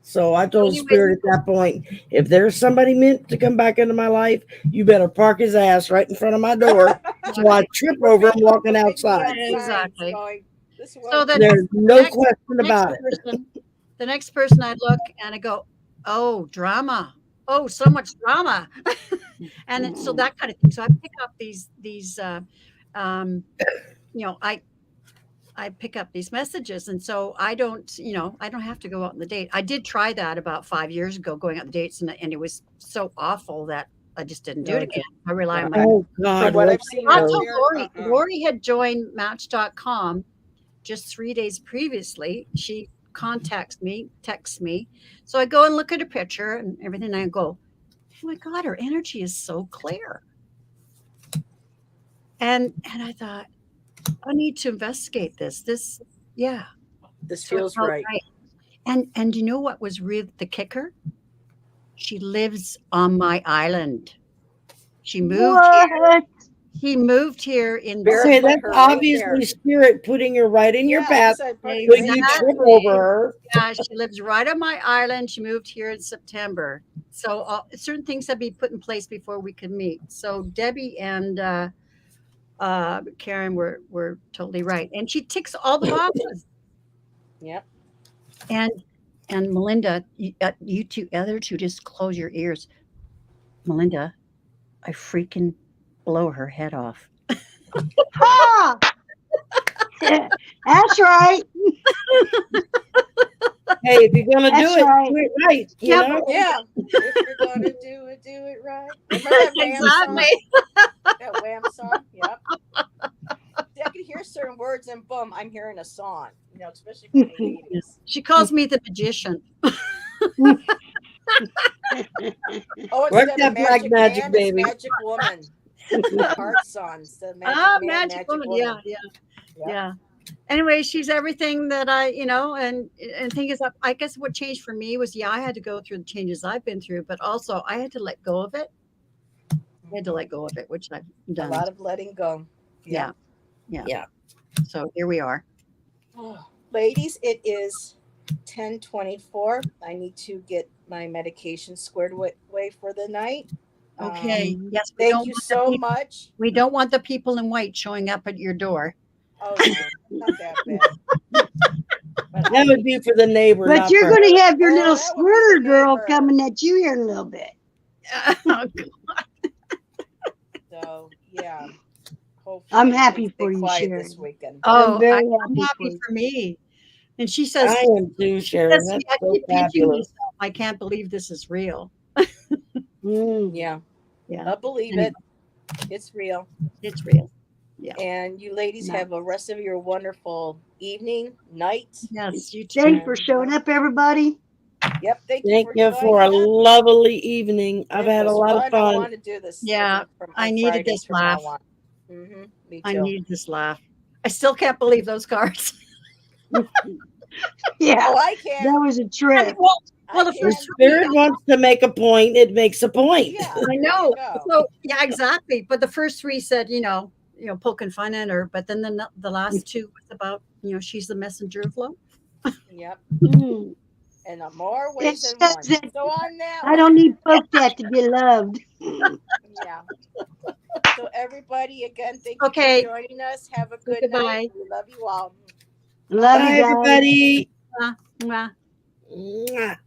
So I told Anyway, Spirit at that point, if there's somebody meant to come back into my life, you better park his ass right in front of my door so I trip over him walking outside. Exactly. Going, this So one. There's no question about it. The next person I look and I go, oh, drama. Oh, so much drama. And so that kind of thing. So I pick up these I pick up these messages. And so I don't have to go out on the date. I did try that about 5 years ago, going on dates, and it was so awful that I just didn't do it again. I rely on my Oh God! From what I've seen, I out told there, Lori. Lori had joined Match.com just 3 days previously. She contacts me, texts me. So I go and look at her picture and everything. And I go, oh my God, her energy is so clear. And I thought, I need to investigate this. This So it feels felt right. And you know what was really the kicker? She lives on my island. She moved here. What? He moved here in Okay, Put that's her right obviously there. Spirit putting her right in your Yeah, path I put it when right you there. trip over her. Yeah, she lives right on my island. She moved here in September. So certain things had to be put in place before we could meet. So Debbie and Karen were totally right, and she ticks all the boxes. Yep. And Melinda, you two other two, just close your ears. Melinda, I freaking blow her head off. Ha! That's right. Hey, if you're gonna That's do right. it right. You Yeah, know. Yeah. If you're gonna do it right. Remember that Wham song? Exactly. That Wham song? Yep. See, I could hear certain words and boom, I'm hearing a song. Especially from the 80s. She calls me the magician. Oh, Work instead that of black magic magic, man, baby. it's magic woman. Heart songs. The magic Woman. woman. Yeah. Yep. Yeah. Anyway, she's everything that and thing is, I guess what changed for me was, I had to go through the changes I've been through, but also I had to let go of it. I had to let go of it, which I've done. A lot of letting go. Yeah. So here we are. Oh, ladies, it is 10:24. I need to get my medication squared away for the night. Okay. Yes. Thank you so much. We don't want the people in white showing up at your door. Oh no, not that bad. But That would be for the neighbor. But not you're for going her. to have your Oh, little that would be squirter the girl neighbor. coming at you here in a little bit. So yeah. Hopefully I'm things happy stay for you, quiet Sharon. this weekend. Oh, very I'm happy happy for for me. And she says, I am too, Sharon. That's I so keep pinching fabulous. myself. I can't believe this is real. Yeah. Yeah. I believe it. It's real. It's real. Yeah. And you ladies have a rest of your wonderful evening, night. Yes, you too. Thanks for showing up, everybody. Yep. Thank Thank you you for for a joining us. lovely evening. I've It had a was lot of I fun. want to do this. Yeah, I needed Fridays this from now laugh. on. Me too. I needed this laugh. I still can't believe those cards. Yeah, Oh, I can. that was a trip. Well, the I first can. Spirit wants to make a point, it makes a point. Yeah, I there you know. go. So yeah, exactly. But the first three said, poking fun at her. But then the last two was about, she's the messenger of love. Yep. Mm. And more It ways than says one. that So on that I don't need poked at to be loved. yeah. So everybody, again, thank Okay. you for joining us. Have a good Goodbye. night. We love you all. Love Bye, you guys. everybody. Mwah. Mwah.